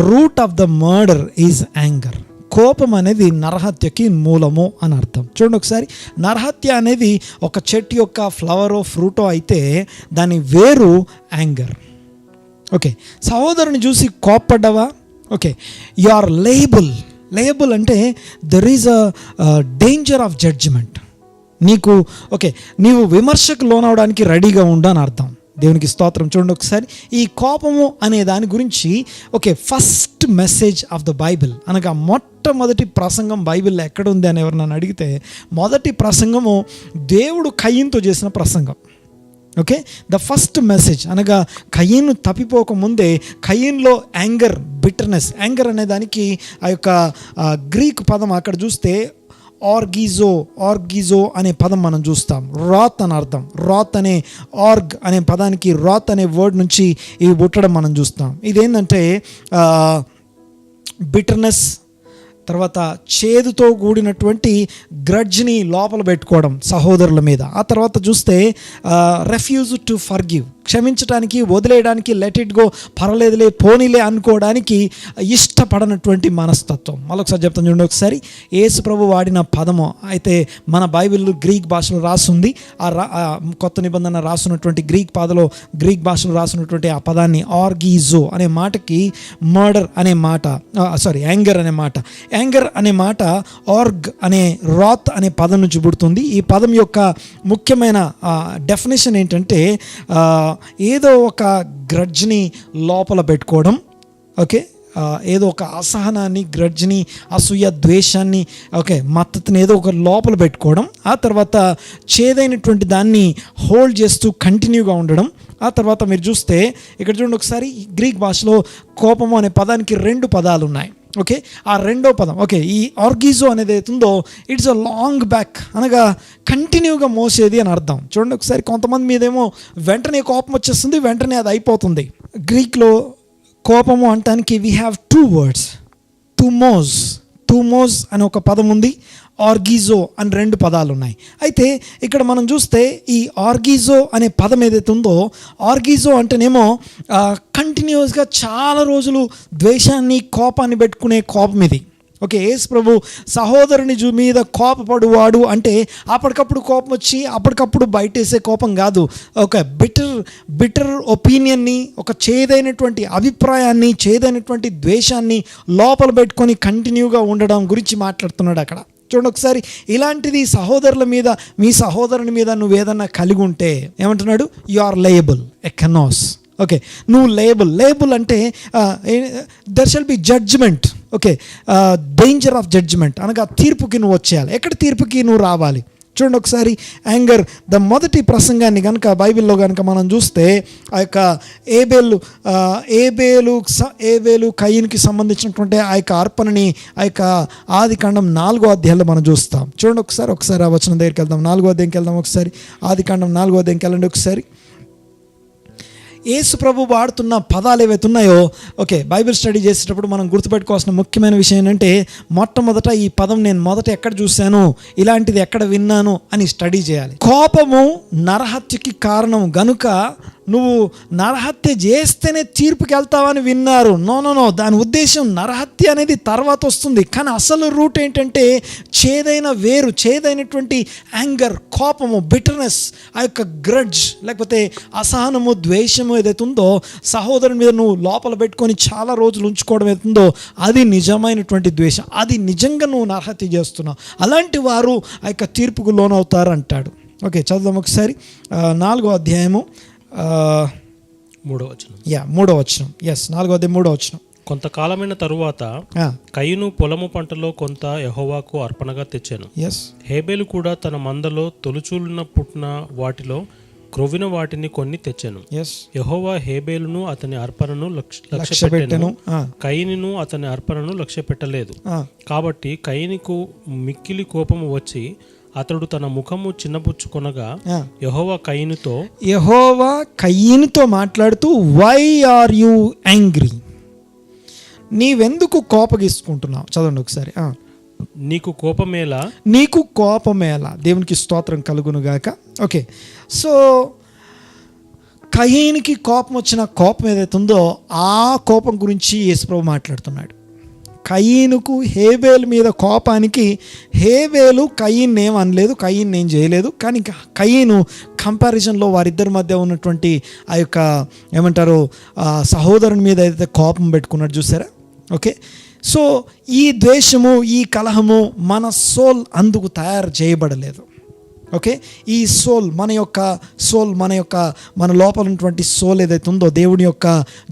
root of the murder is anger. కోపం అనేది నరహత్యకి మూలము అని అర్థం. చూడండి ఒకసారి, నరహత్య అనేది ఒక చెట్టు యొక్క ఫ్లవరో ఫ్రూటో అయితే దాని వేరు యాంగర్. ఓకే, సహోదరుని చూసి కోప్పడ్డావా, ఓకే, యు ఆర్ లేయబుల్ అంటే there is a danger of judgment. నీవు విమర్శకు లోనవడానికి రెడీగా ఉండు అని అర్థం. దేవునికి స్తోత్రం. చూడండి ఒకసారి, ఈ కోపము అనే దాని గురించి first message of the Bible, అనగా మొట్టమొదటి ప్రసంగం బైబిల్లో ఎక్కడ ఉంది అని ఎవరు నన్ను అడిగితే మొదటి ప్రసంగము దేవుడు కయ్యనుతో చేసిన ప్రసంగం. ఓకే, ద ఫస్ట్ మెసేజ్ అనగా కయ్యను తప్పిపోకముందే కయ్యన్లో యాంగర్, బిటర్నెస్, యాంగర్ అనే దానికి ఆ యొక్క గ్రీక్ పదం అక్కడ చూస్తే ఆర్గిజో అనే పదం మనం చూస్తాం. రాత్ అని అర్థం. రాత్ అనే ఆర్గ్ అనే పదానికి రాత్ అనే వర్డ్ నుంచి ఇవి పుట్టడం మనం చూస్తాం. ఇదేంటంటే బిటర్నెస్, తర్వాత చేదుతో కూడినటువంటి గ్రడ్జ్ని లోపల పెట్టుకోవడం సహోదరుల మీద. ఆ తర్వాత చూస్తే రెఫ్యూజ్ టు ఫర్గివ్, క్షమించడానికి, వదిలేయడానికి, లెట్ ఇట్ గో, పర్వాలేదులే, పోనీలే అనుకోవడానికి ఇష్టపడనటువంటి మనస్తత్వం. మరొకసారి చెప్తాను చూడండి ఒకసారి, యేసు ప్రభు వాడిన పదము అయితే మన బైబిల్ గ్రీక్ భాషలో రాసుంది. కొత్త నిబంధన రాసున్నటువంటి గ్రీక్ భాషలో రాసున్నటువంటి ఆ పదాన్ని ఆర్గిజో అనే మాటకి మర్డర్ అనే మాట, యాంగర్ అనే మాట. యాంగర్ అనే మాట ఆర్గ్ అనే రాత్ అనే పదం నుంచి పుడుతుంది. ఈ పదం యొక్క ముఖ్యమైన డెఫినేషన్ ఏంటంటే ఏదో ఒక గ్రడ్జ్ని లోపల పెట్టుకోవడం. ఓకే, ఏదో ఒక అసహనాన్ని, గ్రడ్జ్ని, అసూయ, ద్వేషాన్ని, ఓకే, మత్తతుని ఏదో ఒక లోపల పెట్టుకోవడం. ఆ తర్వాత చేదైనటువంటి దాన్ని హోల్డ్ చేస్తూ కంటిన్యూగా ఉండడం. ఆ తర్వాత మీరు చూస్తే ఇక్కడ చూడండి ఒకసారి, గ్రీక్ భాషలో కోపము అనే పదానికి 2 పదాలు ఉన్నాయి. ఓకే, ఆ రెండో పదం, ఓకే, ఈ ఆర్గిజో అనేది అవుతుందో ఇట్స్ అ లాంగ్ బ్యాక్, అనగా కంటిన్యూగా మోసేది అని అర్థం. చూడండి ఒకసారి, కొంతమంది మీదేమో వెంటనే కోపం వచ్చేస్తుంది, వెంటనే అది అయిపోతుంది. గ్రీక్లో కోపము అంటానికి వీ హ్యావ్ 2 words, టుమోస్ అని ఒక పదం ఉంది, ఆర్గిజో అని 2 పదాలు ఉన్నాయి. అయితే ఇక్కడ మనం చూస్తే ఈ ఆర్గిజో అనే పదం ఏదైతే ఉందో, ఆర్గిజో అంటేనేమో కంటిన్యూస్గా చాలా రోజులు ద్వేషాన్ని, కోపాన్ని పెట్టుకునే కోపం ఇది. ఓకే, యేసు ప్రభు సహోదరుని మీద కోపపడువాడు అంటే అప్పటికప్పుడు కోపం వచ్చి అప్పటికప్పుడు బయటేసే కోపం కాదు. ఒక బిటర్ ఒపీనియన్ని, ఒక చేదైనటువంటి అభిప్రాయాన్ని, చేదైనటువంటి ద్వేషాన్ని లోపల పెట్టుకొని కంటిన్యూగా ఉండడం గురించి మాట్లాడుతున్నాడు అక్కడ. చూడండి ఒకసారి, ఇలాంటిది సహోదరుల మీద, మీ సహోదరుని మీద నువ్వు ఏదన్నా కలిగి ఉంటే ఏమంటున్నాడు, యు ఆర్ లేయబుల్, ఎకనోస్. ఓకే, నువ్వు లేబుల్ అంటే there shall be judgment. Okay, danger of judgment అనగా తీర్పుకి నువ్వు వచ్చేయాలి. ఎక్కడ తీర్పుకి నువ్వు రావాలి? చూడండి ఒకసారి, యాంగర్, ద మొదటి ప్రసంగాన్ని కనుక బైబిల్లో కనుక మనం చూస్తే ఆ యొక్క ఏబేలు కయ్యనుకి సంబంధించినటువంటి ఆ యొక్క అర్పణని ఆ యొక్క ఆదికాండం 4వ అధ్యాయంలో మనం చూస్తాం. చూడండి ఒకసారి ఆ వచనం దగ్గరికి వెళ్దాం. 4వ అధ్యాయంకి వెళ్దాం ఒకసారి. ఆదికాండం 4వ అధ్యాయంకి వెళ్ళండి ఒకసారి. యేసు ప్రభు వాడుతున్న పదాలు ఏవైతే ఉన్నాయో, ఓకే, బైబిల్ స్టడీ చేసేటప్పుడు మనం గుర్తుపెట్టుకోవాల్సిన ముఖ్యమైన విషయం ఏంటంటే, మొట్టమొదట ఈ పదం నేను మొదట ఎక్కడ చూశాను, ఇలాంటిది ఎక్కడ విన్నాను అని స్టడీ చేయాలి. కోపము నరహత్యకి కారణం గనుక నువ్వు నరహత్య చేస్తేనే తీర్పుకి వెళ్తావని విన్నారు. నో, దాని ఉద్దేశం నరహత్య అనేది తర్వాత వస్తుంది. కానీ అసలు రూట్ ఏంటంటే చేదైనటువంటి యాంగర్, కోపము, బిటర్నెస్, ఆ యొక్క గ్రడ్జ్ లేకపోతే అసహనము, ద్వేషము ఏదైతే ఉందో, సహోదరుని మీద నువ్వు లోపల పెట్టుకొని చాలా రోజులు ఉంచుకోవడం ఏదైతుందో అది నిజమైనటువంటి ద్వేషం. అది నిజంగా నువ్వు నరహత్య చేస్తున్నావు. అలాంటి వారు ఆ యొక్క తీర్పుకు లోనవుతారు అంటాడు. ఓకే, చదువుదాం ఒకసారి 4వ అధ్యాయము 3వ వచనం. 3వ వచనం. 4వ అధ్యాయం 3వ వచనం. కొంతకాలమైన తరువాత కయీను పొలము పంటలో కొంత యెహోవాకు అర్పణగా తెచ్చాను. హేబేలు కూడా తన మందలో తొలుచూలున పుట్టిన వాటిలో క్రొవ్విన వాటిని కొన్ని తెచ్చాను. యెహోవా హేబేలును అతని అర్పణను లక్ష్య పెట్టెను, కయీనును అతని అర్పణను లక్ష్య పెట్టలేదు. కాబట్టి కయీనుకు మిక్కిలి కోపము వచ్చి అతడు తన ముఖము చిన్నపుచ్చుకొనగా యెహోవా కయీనుతో మాట్లాడుతూ, వై ఆర్ యు యాంగ్రీ? నీవెందుకు కోపగించుకుంటున్నావు? చదవండి ఒకసారి. నీకు కోపమేలా? దేవునికి స్తోత్రం కలుగునుగాక. ఓకే, సో కయీనుకి కోపం వచ్చిన కోపం ఏదైతే ఉందో ఆ కోపం గురించి యేసుప్రభు మాట్లాడుతున్నాడు. కయీనుకు హేబేలు మీద కోపానికి హేబేలు కయీన్ ఏం అనలేదు, కయీన్ ఏం చేయలేదు. కానీ కయీను కంపారిజన్లో వారిద్దరి మధ్య ఉన్నటువంటి ఆ యొక్క ఏమంటారు సహోదరుని మీద ఏదైతే కోపం పెట్టుకున్నాడు చూసారా. ఓకే, సో ఈ ద్వేషము, ఈ కలహము మన సోల్ అందుకు తయారు చేయబడలేదు. ఓకే, ఈ మన లోపల ఉన్నటువంటి సోల్ ఏదైతే ఉందో, దేవుని యొక్క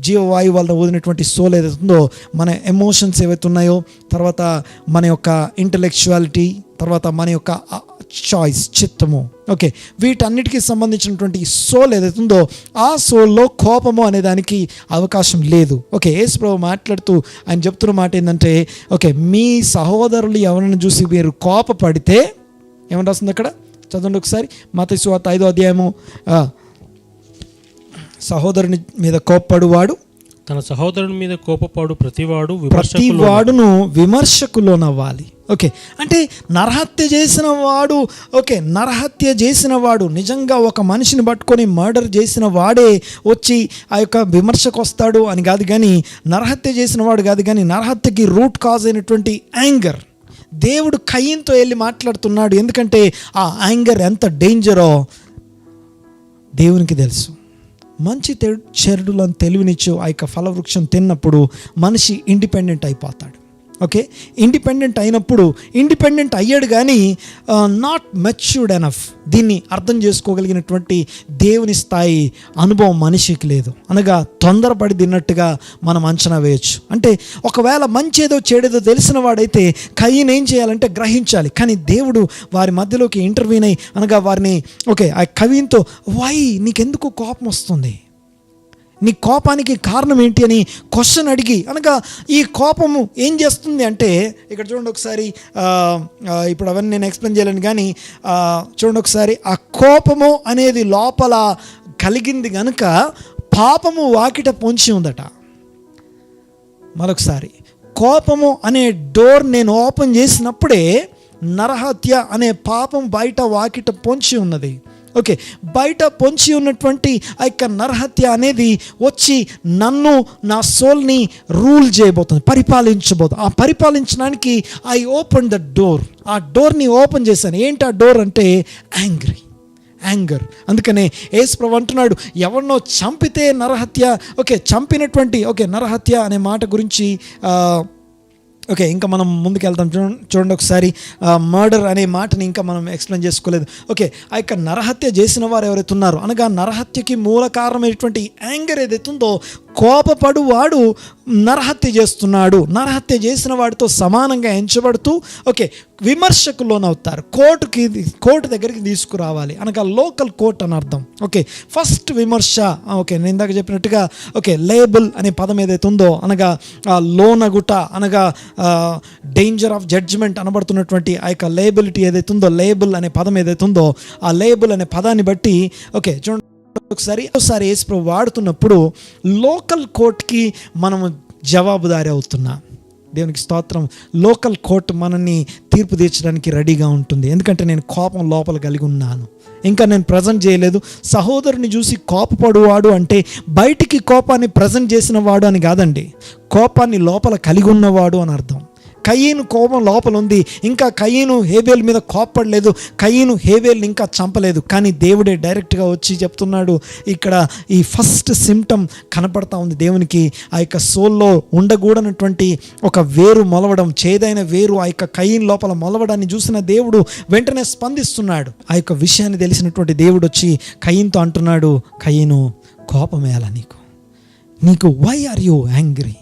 జీవవాయు వల్ల వదిలినటువంటి సోల్ ఏదైతే ఉందో, మన ఎమోషన్స్ ఏవైతే ఉన్నాయో, తర్వాత మన యొక్క ఇంటలెక్చువాలిటీ, తర్వాత మన యొక్క చాయిస్, చిత్తము, ఓకే, వీటన్నిటికీ సంబంధించినటువంటి సోల్ ఏదైతే ఉందో ఆ సోల్లో కోపము అనే దానికి అవకాశం లేదు. ఓకే, యేసుప్రభు మాట్లాడుతూ ఆయన చెప్తున్న మాట ఏంటంటే, ఓకే, మీ సహోదరులు ఎవరైనా చూసి మీరు కోపపడితే, ఏమని రాస్తుంది అక్కడ? చదవండి ఒకసారి. మత్తయి సువార్త 5వ అధ్యాయము. సహోదరుని మీద కోపపడువాడు, తన సహోదరుని మీద కోపపడు ప్రతివాడును విమర్శకులోనవ్వాలి. ఓకే, అంటే నరహత్య చేసిన వాడు నిజంగా ఒక మనిషిని పట్టుకొని మర్డర్ చేసిన వాడే వచ్చి ఆ యొక్క విమర్శకు వస్తాడు అని కాదు, కానీ నరహత్య చేసిన వాడు కాదు, కానీ నరహత్యకి రూట్ కాజ్ అయినటువంటి యాంగర్ దేవుడు కయీనుతో వెళ్ళి మాట్లాడుతున్నాడు. ఎందుకంటే ఆ యాంగర్ ఎంత డేంజరో దేవునికి తెలుసు. మంచి చెడులను తెలివినిచ్చు ఆ యొక్క ఫలవృక్షం తిన్నప్పుడు మనిషి ఇండిపెండెంట్ అయిపోతాడు. ఓకే, ఇండిపెండెంట్ అయ్యాడు, కానీ నాట్ మెచ్యూర్డ్ ఎనఫ్. దీన్ని అర్థం చేసుకోగలిగినటువంటి దేవుని స్థాయి అనుభవం మనిషికి లేదు. అనగా తొందరపడి తిన్నట్టుగా మనం అంచనా వేయచ్చు. అంటే ఒకవేళ మంచేదో చెడేదో తెలిసిన వాడైతే కయీను ఏం చేయాలంటే గ్రహించాలి. కానీ దేవుడు వారి మధ్యలోకి ఇంటర్వ్యూన్ అయ్యి అనగా వారిని, ఓకే, ఆ కయీనుతో, వై, నీకెందుకు కోపం వస్తుంది, నీ కోపానికి కారణం ఏంటి అని క్వశ్చన్ అడిగి, అనగా ఈ కోపము ఏం చేస్తుంది అంటే, ఇక్కడ చూడండి ఒకసారి, ఇప్పుడు అవన్నీ నేను ఎక్స్ప్లెయిన్ చేయలేను, కానీ చూడండి ఒకసారి, ఆ కోపము అనేది లోపల కలిగింది కనుక పాపము వాకిట పొంచి ఉందట. మరొకసారి, కోపము అనే డోర్ నేను ఓపెన్ చేసినప్పుడే నరహత్య అనే పాపం బయట వాకిట పొంచి ఉన్నది. ఓకే, బయట పొంచి ఉన్నటువంటి ఆ యొక్క నరహత్య అనేది వచ్చి నన్ను, నా సోల్ని రూల్ చేయబోతుంది, పరిపాలించబోతుంది. ఆ పరిపాలించడానికి ఐ ఓపెన్ ద డోర్. ఆ డోర్ని ఓపెన్ చేశాను. ఏంటి ఆ డోర్ అంటే యాంగర్. అందుకనే యేసుప్రభు అంటున్నాడు, ఎవరినో చంపితే నరహత్య. ఓకే, చంపినటువంటి, ఓకే, నరహత్య అనే మాట గురించి ఓకే, ఇంకా మనం ముందుకు వెళ్తాం. చూడండి ఒకసారి, మర్డర్ అనే మాటని ఇంకా మనం ఎక్స్ప్లెయిన్ చేసుకోలేదు. ఓకే, ఆ యొక్క నరహత్య చేసిన వారు ఎవరైతే ఉన్నారో, అనగా నరహత్యకి మూల కారణమైనటువంటి యాంగర్ ఏదైతే ఉందో, కోపపడు వాడు నరహత్య చేస్తున్నాడు. నరహత్య చేసిన వాడితో సమానంగా ఎంచబడుతూ, ఓకే, విమర్శకుల్లోనవుతారు. కోర్టు దగ్గరికి తీసుకురావాలి, అనగా లోకల్ కోర్ట్ అని అర్థం. ఓకే, ఫస్ట్ విమర్శ. ఓకే, నేను ఇందాక చెప్పినట్టుగా, ఓకే, లేబుల్ అనే పదం ఏదైతే ఉందో, అనగా లోనగుట, అనగా డేంజర్ ఆఫ్ జడ్జిమెంట్ అనబడుతున్నటువంటి ఆ యొక్క లేబిలిటీ ఏదైతే ఉందో, లేబుల్ అనే పదం ఏదైతే ఉందో, ఆ లేబుల్ అనే పదాన్ని బట్టి, ఓకే, చూడండి ఒకసారి యేసుప్రభు వాడుతున్నప్పుడు లోకల్ కోర్ట్కి మనము జవాబుదారీ అవుతున్నాం. దేవునికి స్తోత్రం. లోకల్ కోర్ట్ మనల్ని తీర్పు తీర్చడానికి రెడీగా ఉంటుంది. ఎందుకంటే నేను కోపం లోపల కలిగి ఉన్నాను, ఇంకా నేను ప్రజెంట్ చేయలేదు. సహోదరుని చూసి కోపపడువాడు అంటే బయటికి కోపాన్ని ప్రజెంట్ చేసిన వాడు అని కాదండి, కోపాన్ని లోపల కలిగి ఉన్నవాడు అని అర్థం. కయీను కోపం లోపల ఉంది, ఇంకా కయీను హేబేల్ మీద కోపపడలేదు, కయీను హేబేల్ని ఇంకా చంపలేదు. కానీ దేవుడే డైరెక్ట్గా వచ్చి చెప్తున్నాడు, ఇక్కడ ఈ ఫస్ట్ సిమ్టమ్ కనపడతా ఉంది దేవునికి. ఆ యొక్క సోల్లో ఉండకూడనటువంటి ఒక వేరు మొలవడం, చేదైన వేరు ఆ యొక్క కయీను లోపల మొలవడాన్ని చూసిన దేవుడు వెంటనే స్పందిస్తున్నాడు. ఆ యొక్క విషయాన్ని తెలిసినటువంటి దేవుడు వచ్చి కయీనుతో అంటున్నాడు, కయీను కోపమేలా నీకు వై ఆర్ యూ యాంగ్రీ,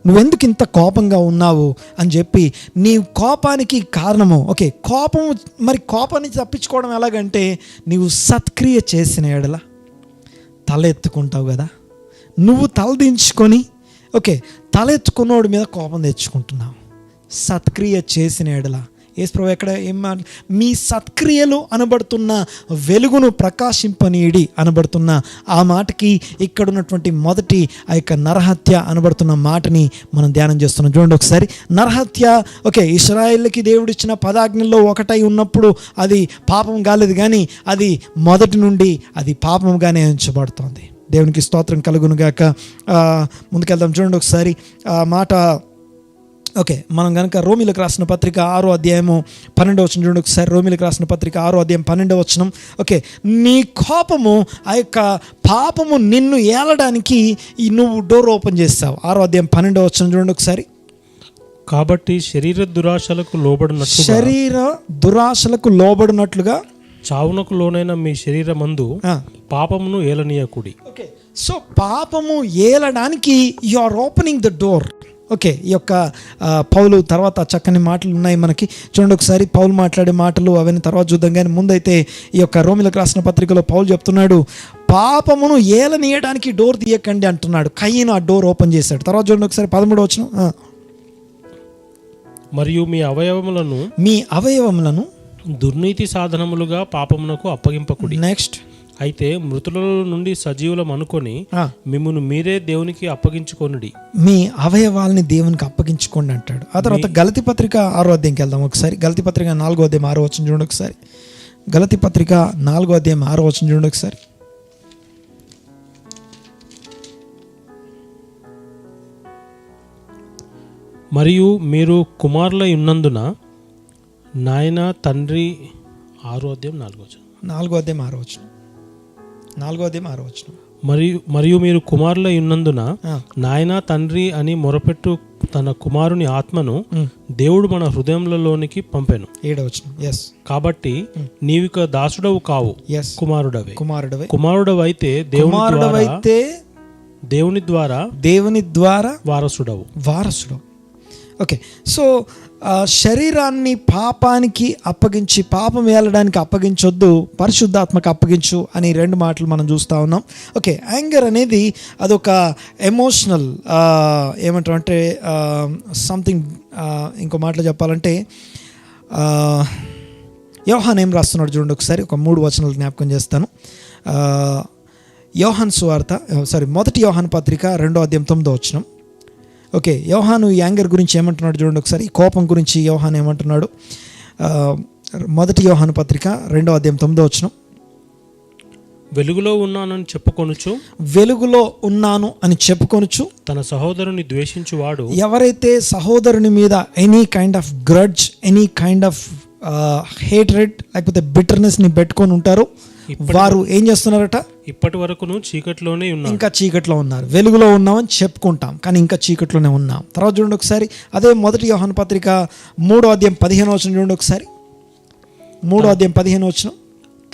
నువ్వెందుకు ఇంత కోపంగా ఉన్నావు అని చెప్పి, నీ కోపానికి కారణము కోపం. మరి కోపాన్ని తప్పించుకోవడం ఎలాగంటే, నీవు సత్క్రియ చేసిన ఎడల తల ఎత్తుకుంటావు కదా, నువ్వు తల దించుకొని తల ఎత్తుకున్నోడి మీద కోపం తెచ్చుకుంటున్నావు. సత్క్రియ చేసిన ఎడల యేసుప్రభు ఎక్కడ మీ సత్క్రియలు అనబడుతున్న వెలుగును ప్రకాశింపనీయడి అనబడుతున్న ఆ మాటకి ఇక్కడ ఉన్నటువంటి మొదటి ఆ యొక్క నరహత్య అనబడుతున్న మాటని మనం ధ్యానం చేస్తున్నాం. చూడండి ఒకసారి. నరహత్య ఇశ్రాయేలుకి దేవుడు ఇచ్చిన 10 ఆజ్ఞల్లో ఒకటై ఉన్నప్పుడు అది పాపం కాలేదు, కానీ అది మొదటి నుండి అది పాపంగానే ఎంచబడుతోంది. దేవునికి స్తోత్రం కలుగును గాక. ముందుకెళ్దాం. చూడండి ఒకసారి ఆ మాట. మనం కనుక రోమీలకు రాసిన పత్రిక 6వ అధ్యాయము 12వ వచనం చూడండి ఒకసారి. రోమీలకు రాసిన పత్రిక 6వ అధ్యాయం 12వ వచనం. నీ కోపము ఆ యొక్క పాపము నిన్ను ఏలడానికి నువ్వు డోర్ ఓపెన్ చేస్తావు. 6వ అధ్యాయం 12వ వచనం చూడండి ఒకసారి. కాబట్టి శరీర దురాశలకు లోబడినట్లుగా చావునకు లోనైన మీ శరీరమందు పాపమును ఏలనీయకుడి. సో పాపము ఏలడానికి you are opening the door. ఈ యొక్క పౌలు తర్వాత చక్కని మాటలు ఉన్నాయి మనకి. చూడండి ఒకసారి పౌలు మాట్లాడే మాటలు, అవన్నీ తర్వాత చూద్దాం. కానీ ముందైతే ఈ యొక్క రోమీలకు రాసిన పత్రికలో పౌలు చెప్తున్నాడు, పాపమును ఏలనీయడానికి డోర్ తీయకండి అంటున్నాడు. కయీను ఆ డోర్ ఓపెన్ చేశాడు. తర్వాత చూడండి ఒకసారి 13వ వచనం. మరియు మీ అవయవములను దుర్నీతి సాధనములుగా పాపమునకు అప్పగింపకుడి. నెక్స్ట్, అయితే మృతుల నుండి సజీవులం అనుకొని మిమ్మును మీరే దేవునికి అప్పగించుకొనుడి. మీ అవయవాల్ని దేవునికి అప్పగించుకోండి అంటాడు. ఆ తర్వాత గలతీ పత్రిక 6వ అధ్యాయంకి వెళ్దాం ఒకసారి. గలతీ పత్రిక 4వ అధ్యాయం 6వ వచనం చూడండి ఒకసారి. గలతీ పత్రిక 4వ అధ్యాయం 6వ వచనం చూడండి ఒకసారి. మరియు మీరు కుమారులై ఉన్నందున నాయన తండ్రి 6వ అధ్యాయం 4వ వచనం. 4వ అధ్యాయం 6వ వచనం. 4వ అధ్యాయం 6వ వచనం. మరియు మీరు కుమారులై ఉన్నందున నాయన తండ్రి అని మొరపెట్టు తన కుమారుని ఆత్మను దేవుడు మన హృదయంలోనికి పంపెను. 7వ వచనం. ఎస్. కాబట్టి నీవిక దాసుడవు కావు, కుమారుడవైతే దేవుని ద్వారా వారసుడవు. సో శరీరాన్ని పాపానికి అప్పగించి, పాపం వేలడానికి అప్పగించొద్దు, పరిశుద్ధాత్మకు అప్పగించు అని 2 మాటలు మనం చూస్తూ ఉన్నాం. యాంగర్ అనేది అదొక ఎమోషనల్ ఏమంటారంటే సంథింగ్. ఇంకో మాటలో చెప్పాలంటే యోహాన్ ఏం రాస్తున్నాడు చూడండి ఒకసారి. ఒక 3 వచనాలు జ్ఞాపకం చేస్తాను. మొదటి యోహాను పత్రిక 2వ అధ్యాయం 9వ వచనం. యోహాను ఈ యాంగర్ గురించి ఏమంటున్నాడు చూడండి ఒకసారి. కోపం గురించి యోహాను ఏమంటున్నాడు. మొదటి యోహాను పత్రిక 2వ అధ్యాయం 9వ వచనం. వెలుగులో ఉన్నాను అని చెప్పుకొనుచు తన సహోదరుని ద్వేషించువాడు, ఎవరైతే సహోదరుని మీద any kind of grudge, any kind of hatred లేకపోతే బిటర్నెస్ ని పెట్టుకొని ఉంటారో వారు ఏం చేస్తున్నారట, ఇప్పటి వరకును చీకట్లోనే ఉన్నారు, ఇంకా చీకట్లో ఉన్నారు. వెలుగులో ఉన్నామని చెప్పుకుంటాం కానీ ఇంకా చీకట్లోనే ఉన్నాం. తర్వాత చూడండి ఒకసారి అదే మొదటి యోహాను పత్రిక 3వ అధ్యాయం 15వ వచనం చూడండి ఒకసారి. 3వ అధ్యాయం 15వ వచనం.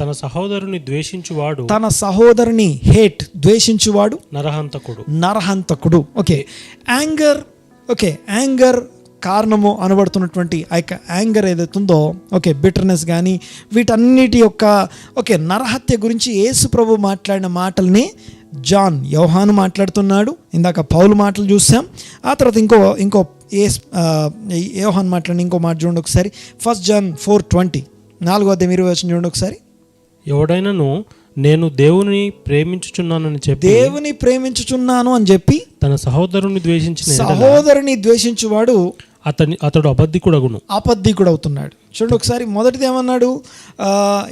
తన సహోదరుని ద్వేషించువాడు, ద్వేషించువాడు నరహంతకుడు. యాంగర్ కారణము అనబడుతున్నటువంటి ఆ యొక్క యాంగర్ ఏదైతుందో బిటర్నెస్ కానీ వీటన్నిటి యొక్క నరహత్య గురించి యేసు ప్రభు మాట్లాడిన మాటల్ని యోహాను మాట్లాడుతున్నాడు. ఇందాక పౌలు మాటలు చూసాం. ఆ తర్వాత ఇంకో యోహాను మాట్లాడిన ఇంకో మాట చూడండి ఒకసారి. 1 John 4:20 4వ అధ్యాయం 20 వచనం చూడండి ఒకసారి. ఎవడైనను నేను దేవుని ప్రేమించుచున్నానని చెప్పి, దేవుని ప్రేమించుచున్నాను అని చెప్పి తన సహోదరుని ద్వేషించిన సహోదరుని ద్వేషించువాడు అతడు అబద్ధికుడు అవుతున్నాడు. చూడండి ఒకసారి, మొదటిది ఏమన్నాడు?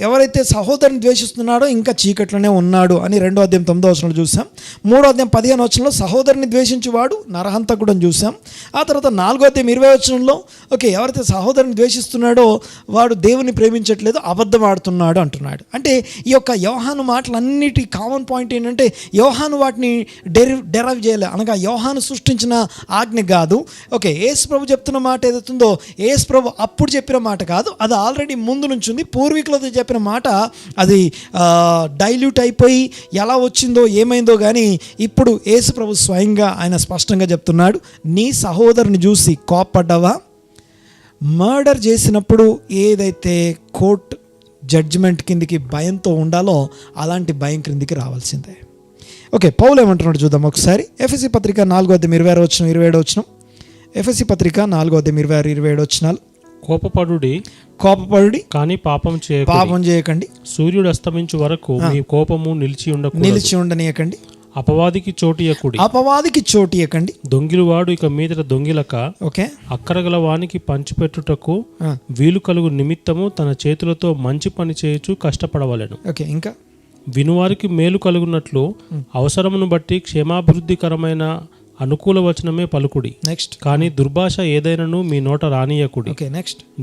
ఎవరైతే సహోదరుని ద్వేషిస్తున్నాడో ఇంకా చీకట్లోనే ఉన్నాడు అని 2వ అధ్యాయం 9వ వచనంలో చూసాం. 3వ అధ్యాయం 15వ వచనంలో సహోదరుని ద్వేషించువాడు నరహంతకుడు అని చూసాం. ఆ తర్వాత 4వ అధ్యాయం 20వ వచనంలో ఎవరైతే సహోదరుని ద్వేషిస్తున్నాడో వాడు దేవుని ప్రేమించట్లేదు, అబద్ధం ఆడుతున్నాడు అంటున్నాడు. అంటే ఈ యొక్క యోహాను మాటలన్నిటి కామన్ పాయింట్ ఏంటంటే, యోహాను వాటిని డెరైవ్ చేయలే, అనగా యోహాను సృష్టించిన ఆజ్ఞ కాదు. యేసు ప్రభు చెప్తున్న మాట ఏదైతుందో యేసు ప్రభు అప్పుడు చెప్పిన మాట కాదు, అది ఆల్రెడీ ముందు నుంచి ఉంది. పూర్వీకులతో చెప్పిన మాట అది డైల్యూట్ అయిపోయి ఎలా వచ్చిందో ఏమైందో కానీ ఇప్పుడు యేసు ప్రభు స్వయంగా ఆయన స్పష్టంగా చెప్తున్నాడు, నీ సహోదరుని చూసి కోప్పడ్డావా? మర్డర్ చేసినప్పుడు ఏదైతే కోర్ట్ జడ్జిమెంట్ కిందికి భయంతో ఉండాలో అలాంటి భయం క్రిందికి రావాల్సిందే. పౌలు ఏమంటున్నాడు చూద్దాం ఒకసారి. ఎఫెసీ పత్రిక 4వ అధ్యాయం 26వ వచనం 27వ వచనం. ఎఫెసీ పత్రిక 4వ అధ్యాయం 26, 27 వచనాలు. కోపపడుడి కానీ పాపం చేయకండి. సూర్యుడు అస్తమించు వరకు మీ కోపము నిలిచి ఉండనీయకండి. అపవాదికి చోటియకండి. దొంగిలువాడు ఇక మీదట దొంగిలక అక్కరగల వానికి పంచిపెట్టుటకు వీలు కలుగు నిమిత్తము తన చేతులతో మంచి పని చేయుచు కష్టపడవలెను. ఇంకా వినువారికి మేలు కలుగునట్లు అవసరమును బట్టి క్షేమాభివృద్ధికరమైన అనుకూల వచనమే పలుకుడి. కానీ దుర్భాష ఏదైనను మీ నోట రానియకుడి.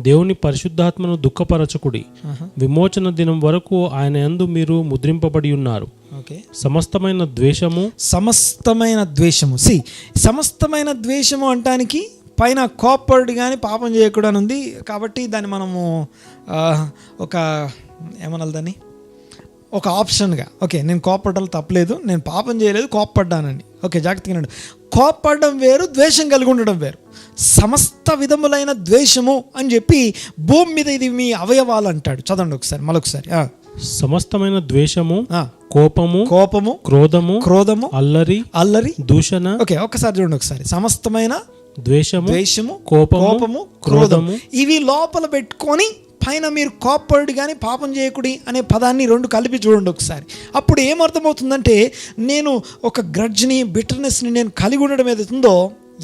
దేవుని పరిశుద్ధాత్మను దుఃఖపరచకుడి. విమోచన దినం వరకు ఆయన యందు మీరు ముద్రింపబడి ఉన్నారు. సమస్తమైన ద్వేషము అంటానికి పైన కోపడు కానీ పాపం చేయకూడని ఉంది. కాబట్టి దాన్ని మనము ఏమనాలి, దాన్ని ఒక ఆప్షన్గా నేను కోపడ్డాలి తప్పలేదు, నేను పాపం చేయలేదు, కోప్పడ్డానండి. జాగ్రత్తగా కోప్పడడం వేరు, ద్వేషం కలిగి ఉండడం వేరు. సమస్త విధములైన ద్వేషము అని చెప్పి భూమి మీద ఇది మీ అవయవాలు అంటాడు. చదవండి ఒకసారి, మరొకసారి. సమస్తమైన ద్వేషము, కోపము, క్రోధము, అల్లరి, దూషణ. ఒకసారి చూడండి ఒకసారి. సమస్తమైన ద్వేషము, కోపము, క్రోధము, ఇవి లోపల పెట్టుకొని పైన మీరు కోప్పడు కానీ పాపం చేయకుడి అనే పదాన్ని 2 కలిపి చూడండి ఒకసారి. అప్పుడు ఏమర్థమవుతుందంటే, నేను ఒక గ్రడ్జ్ని, బిటర్నెస్ని నేను కలిగి ఉండడం ఏదైతుందో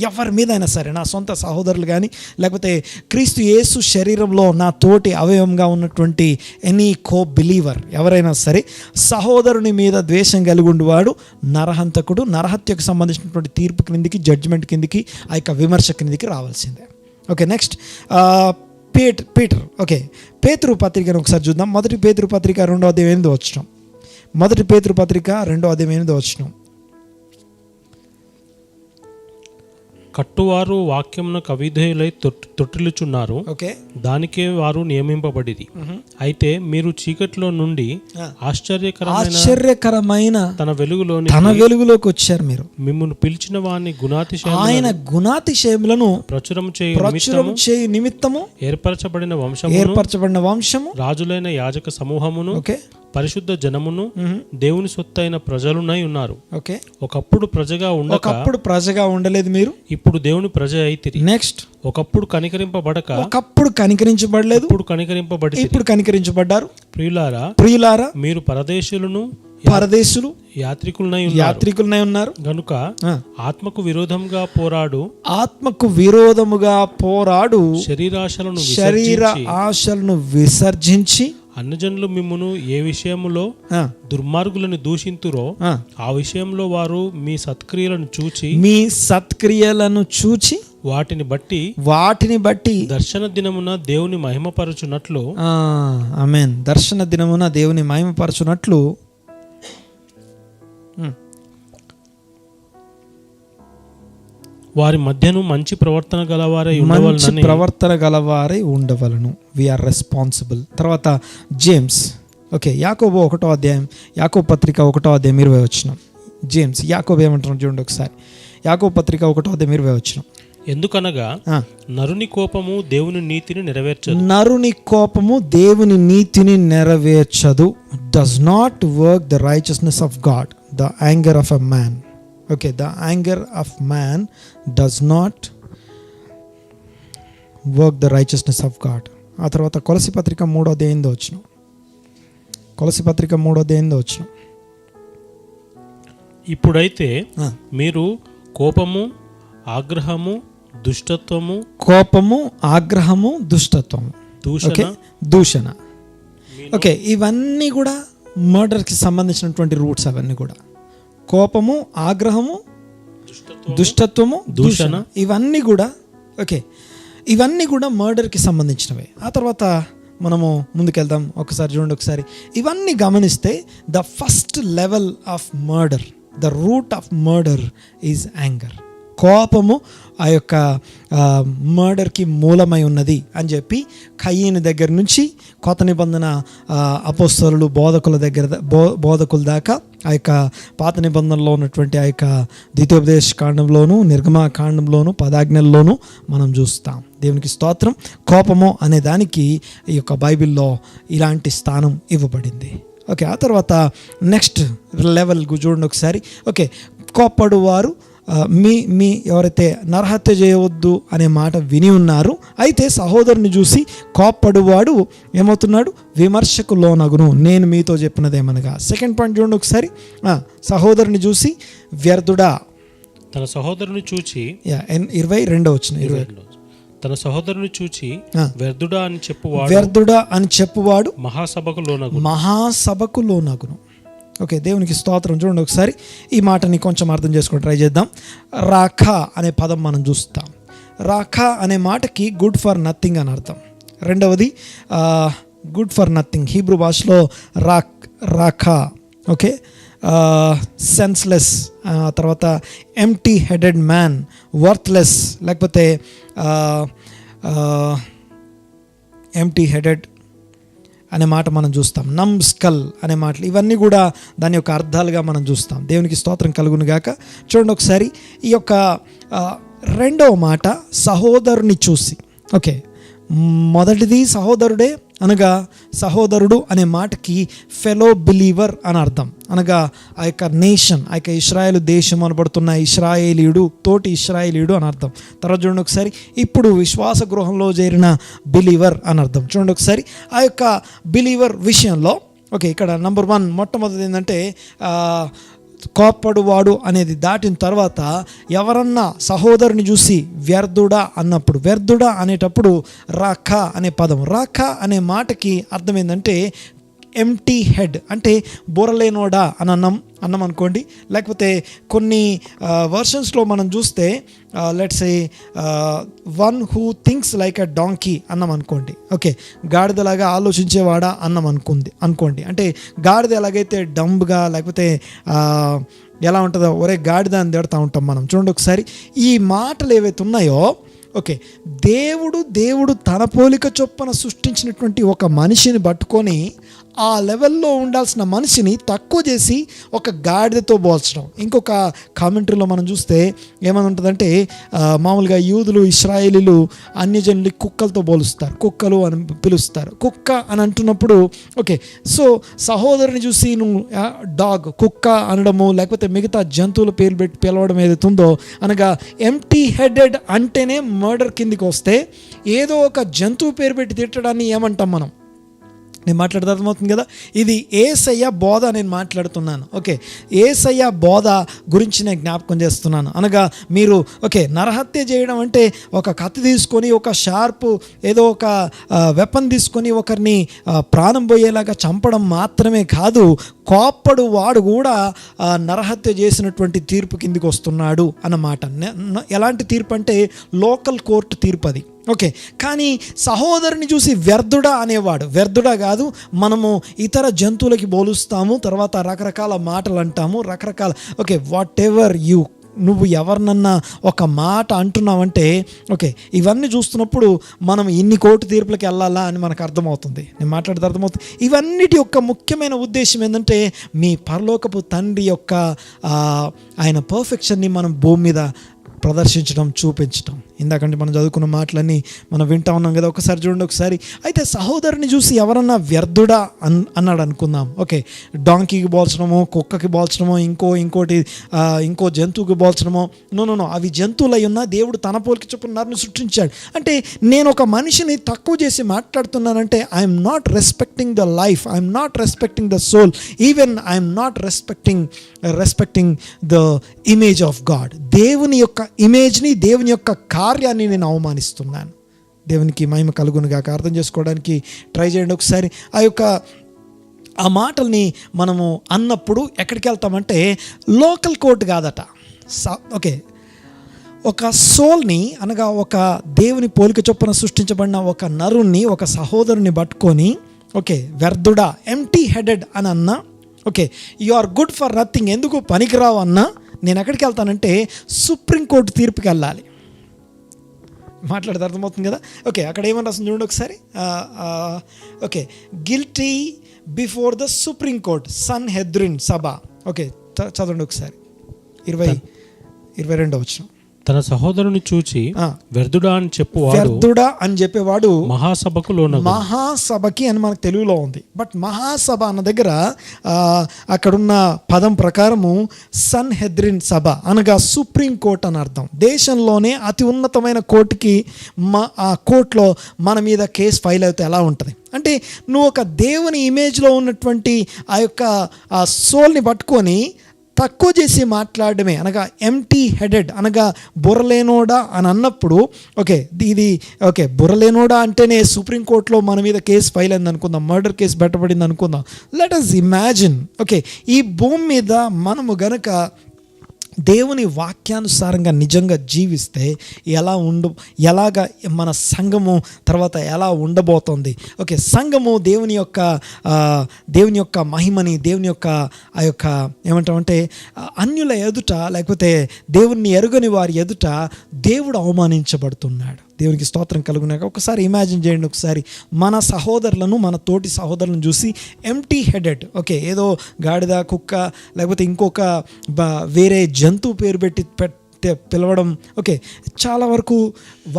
ఎవరి మీద అయినా సరే, నా సొంత సహోదరులు కానీ లేకపోతే క్రీస్తు యేసు శరీరంలో నా తోటి అవయవంగా ఉన్నటువంటి ఎనీ బిలీవర్ ఎవరైనా సరే, సహోదరుని మీద ద్వేషం కలిగి ఉండేవాడు నరహంతకుడు. నరహత్యకు సంబంధించినటువంటి తీర్పు కిందికి, జడ్జిమెంట్ కిందికి, ఆ యొక్క విమర్శ కిందికి రావాల్సిందే. Next Peter. పేతురు పత్రికను ఒకసారి చూద్దాం. మొదటి పేతురు పత్రిక 2వ అధ్యాయం 8వ వచనం. మొదటి పేతురు పత్రిక 2వ అధ్యాయం 8వ వచనం. కట్టువారు వాక్యమునకు అవిధేయులై తొట్టిల్లుచున్నారు, దానికే వారు నియమింపబడిది. అయితే మీరు చీకటిలో నుండి ఆశ్చర్యకరమైన తన వెలుగులోకి వచ్చారు. మీరు మిమ్మల్ని పిలిచిన వాని గుణాతిశయములను ప్రచురం చేయు నిమిత్తము ఏర్పరచబడిన వంశము, రాజులైన యాజక సమూహమును, పరిశుద్ధ జనమును, దేవుని సొత్తైన ప్రజలునై ఉన్నారు. ఒకప్పుడు ప్రజగా ఉండలేదు మీరు, ఇప్పుడు దేవుని ప్రజ అయితిరి. నెక్స్ట్, ఒకప్పుడు కనికరించబడలేదు, ఇప్పుడు కనికరించబడ్డారు. ప్రియులారా మీరు పరదేశులు యాత్రికులనై ఉన్నారు గనుక ఆత్మకు విరోధముగా పోరాడు శరీర ఆశలను విసర్జించి అన్యజనులు మిమ్మును ఏ విషయములో దుర్మార్గులను దూషింతురో ఆ విషయంలో వారు మీ సత్క్రియలను చూచి వాటిని బట్టి దర్శన దినమున దేవుని మహిమపరచునట్లు ఆమేన్. దర్శన దినమున దేవుని మహిమపరచునట్లు వారి మధ్యను మంచి ప్రవర్తన గలవారై ఉండవలను. We are responsible. తర్వాత జేమ్స్. యాకోబు 1వ అధ్యాయం, యాకోబు పత్రిక 1వ అధ్యాయం 20వ వచనం. జేమ్స్ యాకోబు ఏమంటున్నాడు చూడండి ఒకసారి. యాకోబు పత్రిక 1వ అధ్యాయం 20వ వచనం. ఎందుకనగా నరుని కోపము దేవుని నీతిని నెరవేర్చదు. Does not work the righteousness of God, the anger of a man. the anger of man does not work the righteousness of God. ఆ తర్వాత కొలసి పత్రిక 3వ అధ్యాయం 8వ వచనం. కొలస్సీ పత్రిక 3:8 ఇప్పుడైతే మీరు కోపము, ఆగ్రహము, దుష్టత్వము, దూషణ ఓకే, ఇవన్నీ కూడా మర్డర్కి సంబంధించినటువంటి రూట్స్. అవన్నీ కూడా కోపము, ఆగ్రహము, దుష్టత్వము, దూషణ, ఇవన్నీ కూడా ఓకే, ఇవన్నీ కూడా మర్డర్కి సంబంధించినవే. ఆ తర్వాత మనము ముందుకెళ్దాం. ఒకసారి చూడండి, ఒకసారి ఇవన్నీ గమనిస్తే the first level of murder, the root of murder is anger. కోపము ఆ యొక్క మర్డర్కి మూలమై ఉన్నది అని చెప్పి కయీను దగ్గర నుంచి కొత్త నిబంధన అపోస్తలులు బోధకుల దాకా ఆ యొక్క పాత నిబంధనలో ఉన్నటువంటి ఆ యొక్క ద్వితీయోపదేశ కాండంలోను, నిర్గమకాండంలోను, పదాజ్ఞల్లోనూ మనం చూస్తాం. దేవునికి స్తోత్రం. కోపము అనే దానికి ఈ యొక్క బైబిల్లో ఇలాంటి స్థానం ఇవ్వబడింది. ఓకే, ఆ తర్వాత నెక్స్ట్ లెవెల్ చూడండి ఒకసారి. ఓకే, కోప్పడు వారు మీ ఎవరైతే నరహత్య చేయవద్దు అనే మాట విని ఉన్నారు, అయితే సహోదరుని చూసి కోప్పడువాడు ఏమవుతున్నాడు? విమర్శకు లోనగును. నేను మీతో చెప్పినదేమనగా. సెకండ్ పాయింట్ చూడండి ఒకసారి. సహోదరుని చూసి వ్యర్థుడా, తన సహోదరుని చూచి 22 తన సహోదరుని చూచి వ్యర్థుడా అని చెప్పువాడు మహాసభకు లోనగును. ఓకే, దేవునికి స్తోత్రం. చూడండి ఒకసారి ఈ మాటని కొంచెం అర్థం చేసుకుని ట్రై చేద్దాం. రాఖా అనే పదం మనం చూస్తాం. రాఖా అనే మాటకి గుడ్ ఫర్ నథింగ్ అని అర్థం. రెండవది గుడ్ ఫర్ నథింగ్, హీబ్రూ భాషలో రాఖా. ఓకే, సెన్స్లెస్, తర్వాత ఎంప్టీ హెడెడ్ మ్యాన్, వర్త్లెస్, లేకపోతే ఎంప్టీ హెడెడ్ అనే మాట మనం చూస్తాం. నమ్స్కల్ అనే మాటలు, ఇవన్నీ కూడా దాని యొక్క అర్థాలుగా మనం చూస్తాం. దేవునికి స్తోత్రం కలుగును గాక. చూడండి ఒకసారి ఈ యొక్క రెండవ మాట సహోదరుని చూసి. ఓకే, మొదటిది సహోదరుడే అనగా సహోదరుడు అనే మాటకి ఫెలో బిలీవర్ అని అర్థం. అనగా ఆ యొక్క నేషన్, ఆ యొక్క ఇశ్రాయేలు దేశం అనబడుతున్న ఇశ్రాయేలీయుడు, తోటి ఇశ్రాయేలీయుడు అని అర్థం. తర్వాత చూడండి ఒకసారి, ఇప్పుడు విశ్వాస గృహంలో చేరిన బిలీవర్ అని అర్థం. చూడండి ఒకసారి ఆ యొక్క బిలీవర్ విషయంలో. ఓకే, ఇక్కడ నంబర్ 1 మొట్టమొదటి ఏంటంటే కోప్పడువాడు అనేది దాటిన తర్వాత ఎవరన్నా సహోదరుని చూసి వ్యర్థుడా అన్నప్పుడు, వ్యర్థుడా అనేటప్పుడు రాఖా అనే పదం, రాఖా అనే మాటకి అర్థం ఏంటంటే ఎంప్టీ హెడ్, అంటే బుర్రలేనోడా అని అన్నం అనుకోండి. లేకపోతే కొన్ని వర్షన్స్లో మనం చూస్తే let's A one who thinks like a donkey అన్నం అనుకోండి. ఓకే, గాడిదలాగా ఆలోచించేవాడా అన్నం అనుకోండి. అంటే గాడిద ఎలాగైతే డంబ్గా లేకపోతే ఎలా ఉంటుందో, ఒరే గాడిద అని తిడతా ఉంటాం మనం. చూడండి ఒకసారి ఈ మాటలు ఏవైతే ఉన్నాయో, ఓకే, దేవుడు తన పోలిక చొప్పున సృష్టించినటువంటి ఒక మనిషిని పట్టుకొని ఆ లెవెల్లో ఉండాల్సిన మనిషిని తక్కువ చేసి ఒక గాడిదతో పోల్చడం. ఇంకొక కామెంటరీలో మనం చూస్తే ఏమని ఉంటుందంటే, మామూలుగా యూదులు, ఇశ్రాయేలీలు అన్యజనులు కుక్కలతో పోలుస్తారు, కుక్కలు అని పిలుస్తారు. కుక్క అని అంటున్నప్పుడు ఓకే, సో సహోదరుని చూసి నువ్వు డాగ్, కుక్క అనడము, లేకపోతే మిగతా జంతువుల పేర్లు పెట్టి పిలవడం ఏదైతే ఉందో, అనగా ఎంప్టీ హెడెడ్ అంటేనే మర్డర్ కిందికి వస్తే, ఏదో ఒక జంతువు పేరు పెట్టి తిట్టడాన్ని ఏమంటాం మనం? నేను మాట్లాడితే అర్థమవుతుంది కదా. ఇది యేసయ్య బోధ నేను మాట్లాడుతున్నాను. ఓకే, యేసయ్య బోధ గురించి నేను జ్ఞాపకం చేస్తున్నాను. అనగా మీరు ఓకే, నరహత్య చేయడం అంటే ఒక కత్తి తీసుకొని, ఒక షార్పు ఏదో ఒక వెపన్ తీసుకొని ఒకరిని ప్రాణం పోయేలాగా చంపడం మాత్రమే కాదు, కోప్పడు వాడు కూడా నరహత్య చేసినటువంటి తీర్పు కిందికి వస్తున్నాడు అన్నమాట. ఎలాంటి తీర్పు అంటే లోకల్ కోర్టు తీర్పు అది. ఓకే, కానీ సహోదరుని చూసి వ్యర్థుడా అనేవాడు, వ్యర్థుడా కాదు, మనము ఇతర జంతువులకి పోలుస్తాము, తర్వాత రకరకాల మాటలు అంటాము, రకరకాల ఓకే, వాట్ ఎవర్ నువ్వు ఎవరినన్నా ఒక మాట అంటున్నావంటే ఓకే, ఇవన్నీ చూస్తున్నప్పుడు మనం ఇన్ని కోర్టు తీర్పులకు వెళ్ళాలా అని మనకు అర్థమవుతుంది. నేను మాట్లాడితే అర్థమవుతుంది. ఇవన్నిటి యొక్క ముఖ్యమైన ఉద్దేశం ఏంటంటే, మీ పరలోకపు తండ్రి యొక్క ఆయన పర్ఫెక్షన్ని మనం భూమి మీద ప్రదర్శించడం, చూపించడం. ఇందాకంటే మనం చదువుకున్న మాటలన్నీ మనం వింటా ఉన్నాం కదా, ఒకసారి చూడండి ఒకసారి. అయితే సహోదరుని చూసి ఎవరన్నా వ్యర్థుడా అన్నాడు అనుకుందాం. ఓకే, డాంకీకి పోల్చడమో, కుక్కకి పోల్చడమో, ఇంకో జంతువుకి పోల్చడమో, నో, అవి జంతువులై ఉన్నా దేవుడు తన పోలిక చొప్పున నరుని సృష్టించాడు. అంటే నేను ఒక మనిషిని తక్కువ చేసి మాట్లాడుతున్నానంటే I'm not respecting the life, I'm not respecting the soul, even I'm not respecting the image of God. దేవుని యొక్క ఇమేజ్ని, దేవుని యొక్క కార్యాన్ని నేను అవమానిస్తున్నాను. దేవునికి మహిమ కలుగునుగాక. అర్థం చేసుకోవడానికి ట్రై చేయండి ఒకసారి. ఆ మాటల్ని మనము అన్నప్పుడు ఎక్కడికి వెళ్తామంటే లోకల్ కోర్టు కాదట. ఓకే, ఒక సోల్ని అనగా ఒక దేవుని పోలిక చొప్పున సృష్టించబడిన ఒక నరుణ్ణి, ఒక సహోదరుని పట్టుకొని ఓకే వ్యర్థుడా, ఎంటీ హెడెడ్ అని అన్నా, okay you are good for nothing, ఎందుకు పనికిరావు అన్నా, నేను ఎక్కడికి వెళ్తానంటే సుప్రీంకోర్టు తీర్పుకి వెళ్ళాలి. మాట్లాడితే అర్థమవుతుంది కదా. ఓకే, అక్కడ ఏమని రాస్తుంది చూడండి ఒకసారి. Okay, guilty before the supreme court Sanhedrin Sabha. Okay, చదవండి ఒకసారి. 22వ వచనం. తన సహోదరుని చూచి వ్యర్థుడా అని చెప్పేవాడు మహాసభకి అని మనకు తెలుగులో ఉంది. బట్ మహాసభ అన్న దగ్గర అక్కడున్న పదం ప్రకారము సన్హెద్రిన్ సభ అనగా సుప్రీం కోర్ట్ అని అర్థం. దేశంలోనే అతి ఉన్నతమైన కోర్టుకి ఆ కోర్టులో మన మీద కేసు ఫైల్ అయితే ఎలా ఉంటుంది అంటే, నువ్వు ఒక దేవుని ఇమేజ్లో ఉన్నటువంటి ఆ యొక్క ఆ సోల్ని పట్టుకొని తక్కువ చేసి మాట్లాడమే, అనగా ఎంటీ హెడెడ్ అనగా బుర్రలేనోడా అని అన్నప్పుడు, ఓకే బుర్రలేనోడా అంటేనే సుప్రీంకోర్టులో మన మీద కేసు ఫైల్ అయింది అనుకుందాం, మర్డర్ కేసు పెట్టబడింది అనుకుందాం. లెట్ us ఇమాజిన్, ఓకే ఈ భూమి మీద మనము గనక దేవుని వాక్యానుసారంగా నిజంగా జీవిస్తే ఎలాగా మన సంఘము తర్వాత ఎలా ఉండబోతోంది. ఓకే, సంఘము దేవుని యొక్క మహిమని, దేవుని యొక్క ఆ యొక్క ఏమంటామంటే అన్యుల ఎదుట, లేకపోతే దేవుణ్ణి ఎరుగని వారి ఎదుట దేవుడు అవమానించబడుతున్నాడు. దేవునికి స్తోత్రం కలుగునాక. ఒకసారి ఇమాజిన్ చేయండి, ఒకసారి మన సహోదరులను, మన తోటి సహోదరులను చూసి ఎంటీ హెడెడ్, ఓకే ఏదో గాడిద, కుక్క, లేకపోతే ఇంకొక వేరే జంతువు పేరు పెట్టి పిలవడం. ఓకే, చాలా వరకు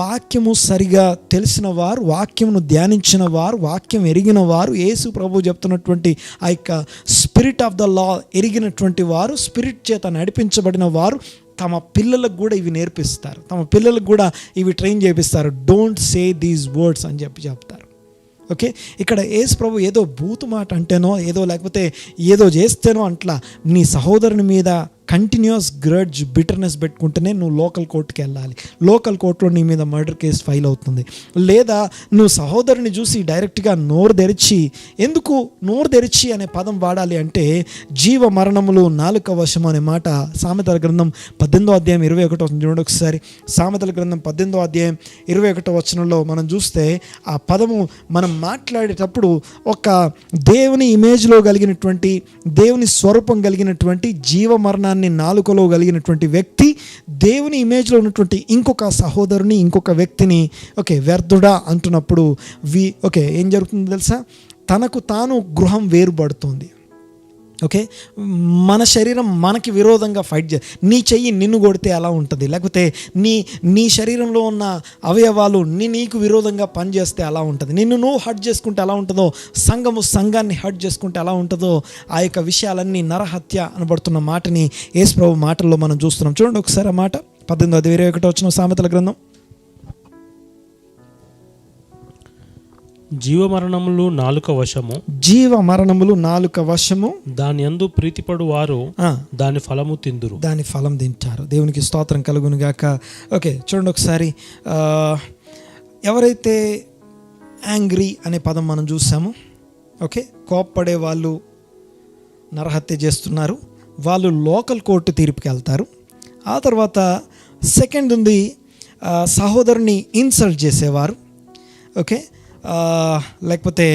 వాక్యము సరిగా తెలిసిన వారు, వాక్యమును ధ్యానించిన వారు, వాక్యం ఎరిగిన వారు, యేసు ప్రభు చెప్తున్నటువంటి ఆ యొక్క స్పిరిట్ ఆఫ్ ద లా ఎరిగినటువంటి వారు, స్పిరిట్ చేత నడిపించబడిన వారు తమ పిల్లలకు కూడా ఇవి నేర్పిస్తారు, తమ పిల్లలకు కూడా ఇవి ట్రైన్ చేపిస్తారు. డోంట్ సే దీస్ వర్డ్స్ అని చెప్తారు. ఓకే, ఇక్కడ యేసు ప్రభు ఏదో బూతు మాట అంటేనో, లేకపోతే ఏదో చేస్తేనో అంట్లా నీ సహోదరుని మీద కంటిన్యూస్ గ్రడ్జ్, బిటర్నెస్ పెట్టుకుంటేనే నువ్వు లోకల్ కోర్టుకి వెళ్ళాలి. లోకల్ కోర్టులో నీ మీద మర్డర్ కేసు ఫైల్ అవుతుంది. లేదా నువ్వు సహోదరుని చూసి డైరెక్ట్గా నోరు తెరిచి అనే పదం వాడాలి అంటే, జీవ మరణములు నాలుక వశము అనే మాట సామెతల గ్రంథం 18వ అధ్యాయం 21 చూడండి ఒకసారి. సామెతల గ్రంథం 18వ అధ్యాయం 21 వచనంలో మనం చూస్తే ఆ పదము మనం మాట్లాడేటప్పుడు ఒక దేవుని ఇమేజ్లో కలిగినటువంటి, దేవుని స్వరూపం కలిగినటువంటి, జీవ మరణాన్ని నాలుకలో కలిగినటువంటి వ్యక్తి దేవుని ఇమేజ్లో ఉన్నటువంటి ఇంకొక సహోదరుని, ఇంకొక వ్యక్తిని ఓకే వ్యర్థుడా అంటున్నప్పుడు ఏం జరుగుతుందో తెలుసా? తనకు తాను గృహం వేరుపడుతుంది. ఓకే, మన శరీరం మనకి విరోధంగా ఫైట్ నీ చెయ్యి నిన్ను కొడితే ఎలా ఉంటుంది, లేకపోతే నీ శరీరంలో ఉన్న అవయవాలు నీకు విరోధంగా పనిచేస్తే ఎలా ఉంటుంది, నిన్ను నువ్వు హర్ట్ చేసుకుంటే ఎలా ఉంటుందో, సంఘాన్ని హర్ట్ చేసుకుంటే ఎలా ఉంటుందో, ఆ యొక్క విషయాలన్నీ నరహత్య అనబడుతున్న మాటని యేసు ప్రభు మాటల్లో మనం చూస్తున్నాం. చూడండి ఒకసారి ఆ మాట 18:21 సామెతల గ్రంథం. జీవ మరణములు నాలుక వశము, దాని యందు ప్రీతిపడు వారు దాని ఫలం తింటారు. దేవునికి స్తోత్రం కలుగును గాక. ఓకే, చూడండి ఒకసారి. ఎవరైతే యాంగ్రీ అనే పదం మనం చూసాము, ఓకే కోప్పడే వాళ్ళు నరహత్య చేస్తున్నారు, వాళ్ళు లోకల్ కోర్టు తీర్పుకి వెళ్తారు. ఆ తర్వాత సెకండ్ ఉంది సహోదరుని ఇన్సల్ట్ చేసేవారు, ఓకే లేకపోతే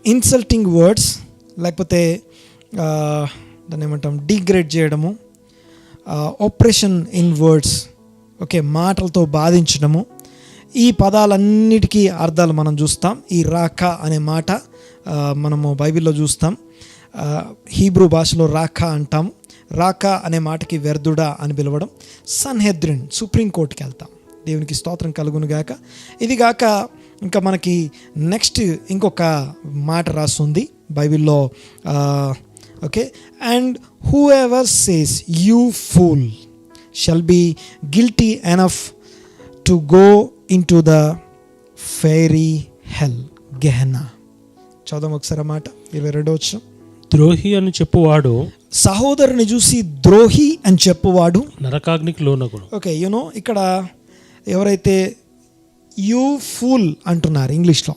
ఇన్సల్టింగ్ వర్డ్స్, లేకపోతే దాన్ని ఏమంటాం డిగ్రేడ్ చేయడము, ఆపరేషన్ ఇన్ వర్డ్స్, ఓకే మాటలతో బాధించడము. ఈ పదాలన్నిటికీ అర్థాలు మనం చూస్తాం. ఈ రాకా అనే మాట మనము బైబిల్లో చూస్తాం. హీబ్రూ భాషలో రాకా అంటాం. రాకా అనే మాటకి వ్యర్థుడా అని పిలవడం. సన్హెద్రిన్, సుప్రీంకోర్టుకి వెళ్తాం. దేవునికి స్తోత్రం కలుగును గాక. ఇది గాక ఇంకా మనకి నెక్స్ట్ ఇంకొక మాట రాస్తుంది బైబిల్లో. Okay, and whoever says you fool shall be guilty enough to go into the fiery hell, Gehenna. చదువు ఒకసారి ఆ మాట, 22వ. ద్రోహి అని చెప్పువాడు, సహోదరుని చూసి ద్రోహి అని చెప్పువాడు నరకాగ్నికి లోనగును. ఓకే, యూనో ఇక్కడ ఎవరైతే యూ ఫూల్ అంటున్నారు ఇంగ్లీష్లో.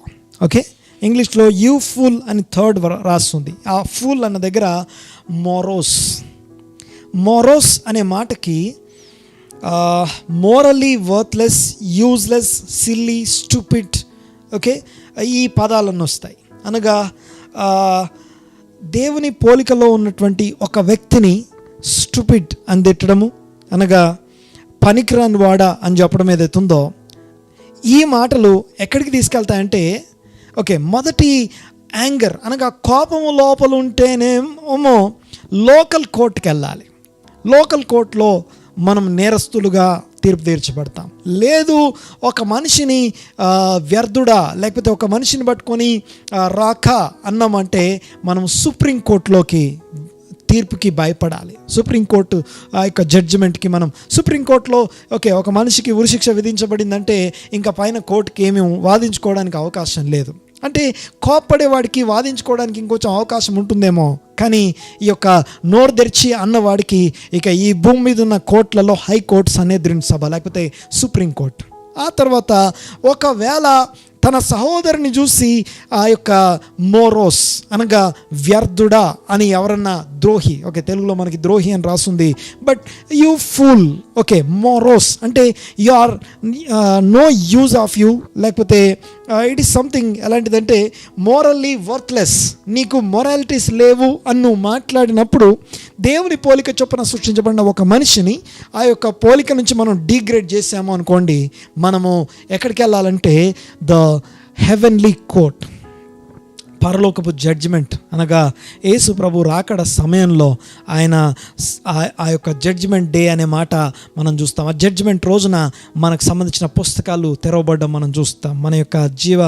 ఓకే, ఇంగ్లీష్లో యూ ఫూల్ అని థర్డ్ రాస్తుంది. ఆ ఫూల్ అన్న దగ్గర మోరోస్ అనే మాటకి morally worthless, useless, silly, stupid, okay, ఈ పదాలన్నీ వస్తాయి. అనగా దేవుని పోలికలో ఉన్నటువంటి ఒక వ్యక్తిని స్టూపిడ్ అని తిట్టడము, అనగా పనికిరాని వాడా అని చెప్పడం ఏదైతుందో, ఈ మాటలు ఎక్కడికి తీసుకెళ్తాయంటే, ఓకే, మొదటి యాంగర్ అనగా కోపము లోపల ఉంటేనేమో లోకల్ కోర్టుకి వెళ్ళాలి. లోకల్ కోర్టులో మనం నేరస్తులుగా తీర్పు తీర్చబడతాం. లేదు, ఒక మనిషిని వ్యర్థుడా లేకపోతే ఒక మనిషిని పట్టుకొని రాకా అన్నామంటే మనం సుప్రీంకోర్టులోకి తీర్పుకి భయపడాలి. సుప్రీంకోర్టు ఆ యొక్క జడ్జిమెంట్కి మనం సుప్రీంకోర్టులో ఓకే, ఒక మనిషికి ఉరిశిక్ష విధించబడిందంటే ఇంకా పైన కోర్టుకి ఏమీ వాదించుకోవడానికి అవకాశం లేదు. అంటే కోప్పడేవాడికి వాదించుకోవడానికి ఇంకొంచెం అవకాశం ఉంటుందేమో, కానీ ఈ యొక్క నోరు తెరిచి అన్నవాడికి ఇక ఈ భూమి మీద ఉన్న కోర్టులలో హైకోర్టు, సన్హెద్రిన్ సభ లేకపోతే సుప్రీంకోర్టు. ఆ తర్వాత ఒకవేళ తన సహోదరుని చూసి ఆ యొక్క మోరోస్ అనగా వ్యర్థుడా అని ఎవరన్నా ద్రోహి, ఓకే, తెలుగులో మనకి ద్రోహి అని రాస్తుంది, బట్ యూ ఫూల్, ఓకే, మోరోస్ అంటే you are no use of you, లేకపోతే ఇట్ ఈస్ సంథింగ్ ఎలాంటిదంటే మోరల్లీ వర్త్లెస్, నీకు మొరాలిటీస్ లేవు అని నువ్వు మాట్లాడినప్పుడు దేవుని పోలిక చొప్పున సృష్టించబడిన ఒక మనిషిని ఆ యొక్క పోలిక నుంచి మనం డీగ్రేడ్ చేసాము అనుకోండి, మనము ఎక్కడికి వెళ్ళాలంటే ద హెవెన్లీ కోర్ట్, పరలోకపు జడ్జిమెంట్. అనగా యేసు ప్రభు రాకడ సమయంలో ఆయన ఆ యొక్క జడ్జిమెంట్ డే అనే మాట మనం చూస్తాం. ఆ జడ్జిమెంట్ రోజున మనకు సంబంధించిన పుస్తకాలు తెరవబడడం మనం చూస్తాం. మన యొక్క జీవ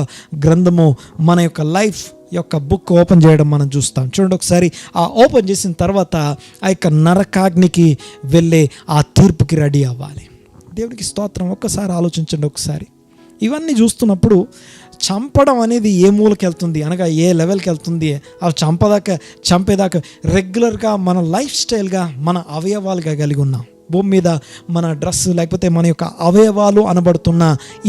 గ్రంథము, మన యొక్క లైఫ్ యొక్క బుక్ ఓపెన్ చేయడం మనం చూస్తాం. చూడండి ఒకసారి, ఆ ఓపెన్ చేసిన తర్వాత ఆ యొక్క నరకాగ్నికి వెళ్ళే ఆ తీర్పుకి రెడీ అవ్వాలి. దేవునికి స్తోత్రం. ఒక్కసారి ఆలోచించండి. ఒకసారి ఇవన్నీ చూస్తున్నప్పుడు చంపడం అనేది ఏ మూలకి వెళ్తుంది, అనగా ఏ లెవెల్కి వెళ్తుంది, అవి చంపేదాకా రెగ్యులర్గా మన లైఫ్ స్టైల్గా మన అవయవాలుగా కలిగి ఉన్నాం. భూమి మీద మన డ్రెస్ లేకపోతే మన యొక్క అవయవాలు అనబడుతున్న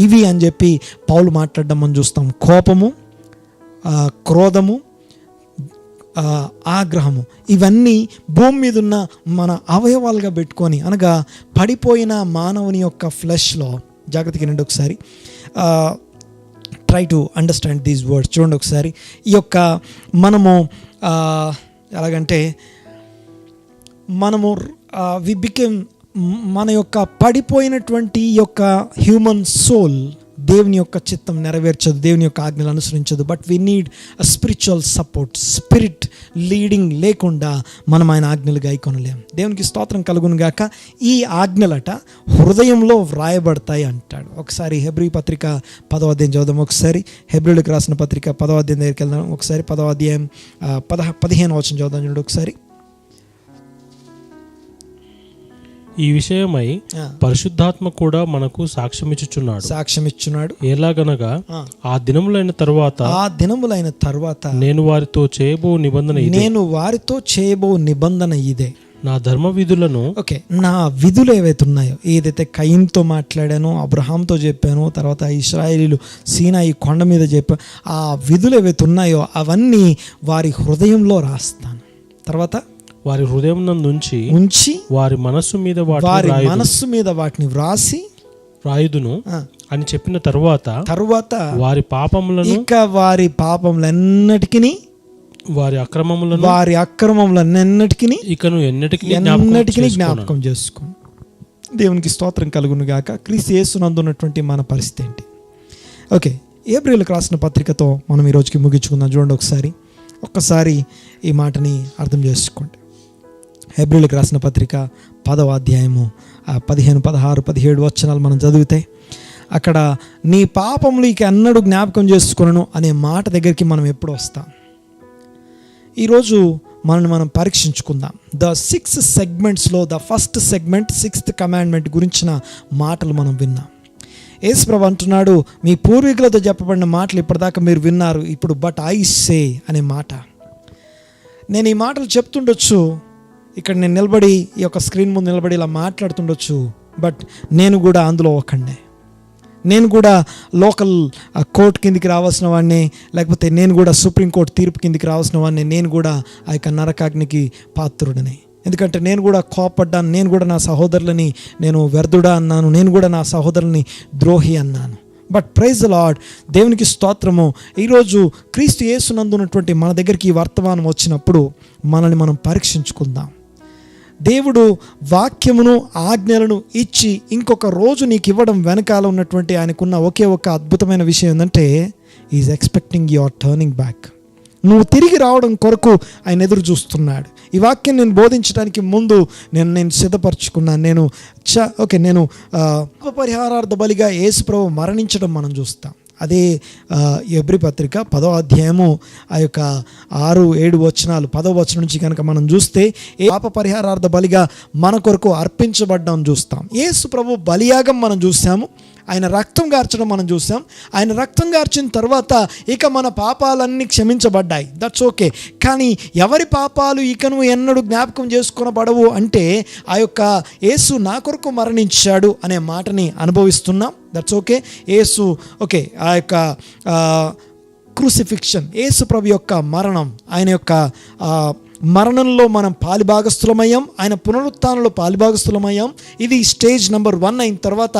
ఇవి అని చెప్పి పౌలు మాట్లాడడం మనం చూస్తాం. కోపము, క్రోధము, ఆగ్రహము, ఇవన్నీ భూమి మీద ఉన్న మన అవయవాలుగా పెట్టుకొని, అనగా పడిపోయిన మానవుని యొక్క ఫ్లెష్లో జాగ్రత్తగా రండి. ఒకసారి try to understand these words. చూడండి ఒకసారి, ఈ యొక్క మనము ఎలాగంటే మనము వి బికెమ్, మన యొక్క పడిపోయినటువంటి యొక్క హ్యూమన్ సోల్ దేవుని యొక్క చిత్తం నెరవేర్చదు, దేవుని యొక్క ఆజ్ఞలు అనుసరించదు. But we need a spiritual support. Spirit leading లేకుండా మనం ఆయన ఆజ్ఞలు గాయకొనలేం. దేవునికి స్తోత్రం కలుగును గాక. ఈ ఆజ్ఞలట హృదయంలో వ్రాయబడతాయి అంటాడు. ఒకసారి హెబ్రీ పత్రిక 10వ అధ్యాయం చదుదాం. ఒకసారి హెబ్రీలకు రాసిన పత్రిక 10వ అధ్యాయం దగ్గరికి వెళ్దాం. ఒకసారి 10వ అధ్యాయం 15వ వచనం చదుదాం. చూడండి ఒకసారి. ఈ విషయమై పరిశుద్ధాత్మ కూడా మనకు సాక్ష్యమిచ్చుచున్నాడు. ఎలాగనగా ఆ దినములైన తరువాత నేను వారితో చేయబో నిబంధన ఇదే, నా ధర్మ విధులను, ఓకే, నా విధులు ఏవైతే ఉన్నాయో, ఏదైతే కయీన్తో మాట్లాడానో, అబ్రహాంతో చెప్పానో, తర్వాత ఇశ్రాయేలీలు సీనాయి కొండ మీద చెప్పాను, ఆ విధులు ఏవైతే ఉన్నాయో అవన్నీ వారి హృదయంలో రాస్తాను. తర్వాత వారి హృదయం ఉంచి వారి మనస్సు మీద వాటిని వ్రాసి రాయుదును అని చెప్పిన తరువాత వారి పాపములన్నిటికీ వారి అక్రమములన్నిటికీ ఇకను ఎన్నటికీ జ్ఞాపకం చేసుకో. దేవునికి స్తోత్రం కలుగును గాక. క్రీస్తు యేసునందు ఉన్నటువంటి మన పరిస్థితి ఏంటి? ఓకే, హెబ్రీయులకు రాసిన పత్రికతో మనం ఈ రోజుకి ముగించుకుందాం. చూడండి ఒక్కసారి ఈ మాటని అర్థం చేసుకోండి. హెబ్రీయులకు రాసిన పత్రిక 10వ అధ్యాయము 15, 16, 17 వచనాలు మనం చదివితే అక్కడ నీ పాపములు ఇక ఎన్నడూ జ్ఞాపకం చేసుకొనను అనే మాట దగ్గరికి మనం ఎప్పుడు వస్తాం? ఈరోజు మనల్ని మనం పరీక్షించుకుందాం. ద 6 సెగ్మెంట్స్లో the first segment 6th commandment గురించిన మాటలు మనం విన్నాం. యేసుప్రభు అంటున్నాడు, మీ పూర్వీకులతో చెప్పబడిన మాటలు ఇప్పటిదాకా మీరు విన్నారు, ఇప్పుడు బట్ ఐ సే అనే మాట. నేను ఈ మాటలు చెప్తుండొచ్చు, ఇక్కడ నేను నిలబడి ఈ యొక్క స్క్రీన్ ముందు నిలబడి ఇలా మాట్లాడుతుండొచ్చు, బట్ నేను కూడా అందులో ఒకడినే. నేను కూడా లోకల్ కోర్టు కిందికి రావాల్సిన వాడిని, లేకపోతే నేను కూడా సుప్రీంకోర్టు తీర్పు కిందికి రావాల్సిన వాడిని, నేను కూడా ఆ యొక్క నరకాగ్నికి పాత్రుడని. ఎందుకంటే నేను కూడా కోపడ్డాను, నేను కూడా నా సహోదరులని నేను వ్యర్థుడా అన్నాను, నేను కూడా నా సహోదరుని ద్రోహి అన్నాను. బట్ ప్రైజ్ ద లార్డ్, దేవునికి స్తోత్రము. ఈరోజు క్రీస్తు యేసునందు ఉన్నటువంటి మన దగ్గరికి ఈ వర్తమానం వచ్చినప్పుడు మనల్ని మనం పరీక్షించుకుందాం. దేవుడు వాక్యమును ఆజ్ఞలను ఇచ్చి ఇంకొక రోజు నీకు ఇవ్వడం వెనకాల ఉన్నటువంటి ఆయనకున్న ఒకే ఒక అద్భుతమైన విషయం ఏంటంటే is expecting your turning back. నువ్వు తిరిగి రావడం కొరకు ఆయన ఎదురు చూస్తున్నాడు. ఈ వాక్యం నేను బోధించడానికి ముందు నేను సిద్ధపరచుకున్నాను. నేను పరిహారార్థ బలిగా యేసుప్రభు మరణించడం మనం చూస్తాం. అదే హెబ్రీ పత్రిక 10వ అధ్యాయము ఆ యొక్క 6, 7 వచనాలు, 10వ వచనం నుంచి కనుక మనం చూస్తే పాప పరిహారార్థ బలిగా మన కొరకు అర్పించబడ్డం చూస్తాం. యేసు ప్రభు బలియాగం మనం చూసాము, ఆయన రక్తం గార్చడం మనం చూసాం. ఆయన రక్తం గార్చిన తర్వాత ఇక మన పాపాలన్నీ క్షమించబడ్డాయి, దట్స్ ఓకే. కానీ ఎవరి పాపాలు ఇకను ఎన్నడూ జ్ఞాపకం చేసుకొనబడవు అంటే ఆ యొక్క యేసు నా కొరకు మరణించాడు అనే మాటని అనుభవిస్తున్నాం, దట్స్ ఓకే. యేసు ఓకే, ఆ యొక్క క్రూసిఫిక్షన్, యేసు ప్రభు యొక్క మరణం, ఆయన యొక్క మరణంలో మనం పాలిభాగస్థులమయ్యాం, ఆయన పునరుత్థానంలో పాలిభాగస్థులమయ్యాం. ఇది స్టేజ్ నెంబర్ 1 అయిన తర్వాత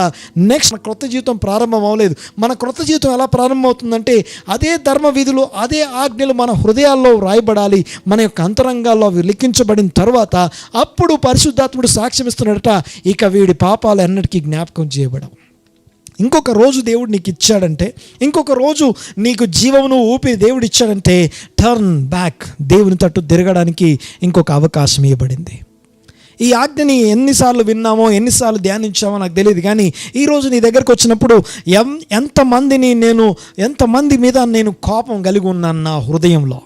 నెక్స్ట్ క్రొత్త జీవితం ప్రారంభం అవ్వలేదు. మన క్రొత్త జీవితం ఎలా ప్రారంభమవుతుందంటే అదే ధర్మ విధులు, అదే ఆజ్ఞలు మన హృదయాల్లో రాయబడాలి, మన యొక్క అంతరంగాల్లో అవి లిఖించబడిన తర్వాత అప్పుడు పరిశుద్ధాత్ముడు సాక్ష్యం ఇస్తున్నాడట, ఇక వీడి పాపాలు ఎన్నటికీ జ్ఞాపకం చేయబడవు. ఇంకొక రోజు దేవుడు నీకు ఇచ్చాడంటే, ఇంకొక రోజు నీకు జీవమును ఊపి దేవుడు ఇచ్చాడంటే టర్న్ బ్యాక్, దేవుని తట్టు తిరగడానికి ఇంకొక అవకాశం ఇవ్వబడింది. ఈ ఆజ్ఞని ఎన్నిసార్లు విన్నామో, ఎన్నిసార్లు ధ్యానించామో నాకు తెలియదు, కానీ ఈరోజు నీ దగ్గరకు వచ్చినప్పుడు ఎంతమంది మీద నేను కోపం కలిగి ఉన్నాను నా హృదయంలో.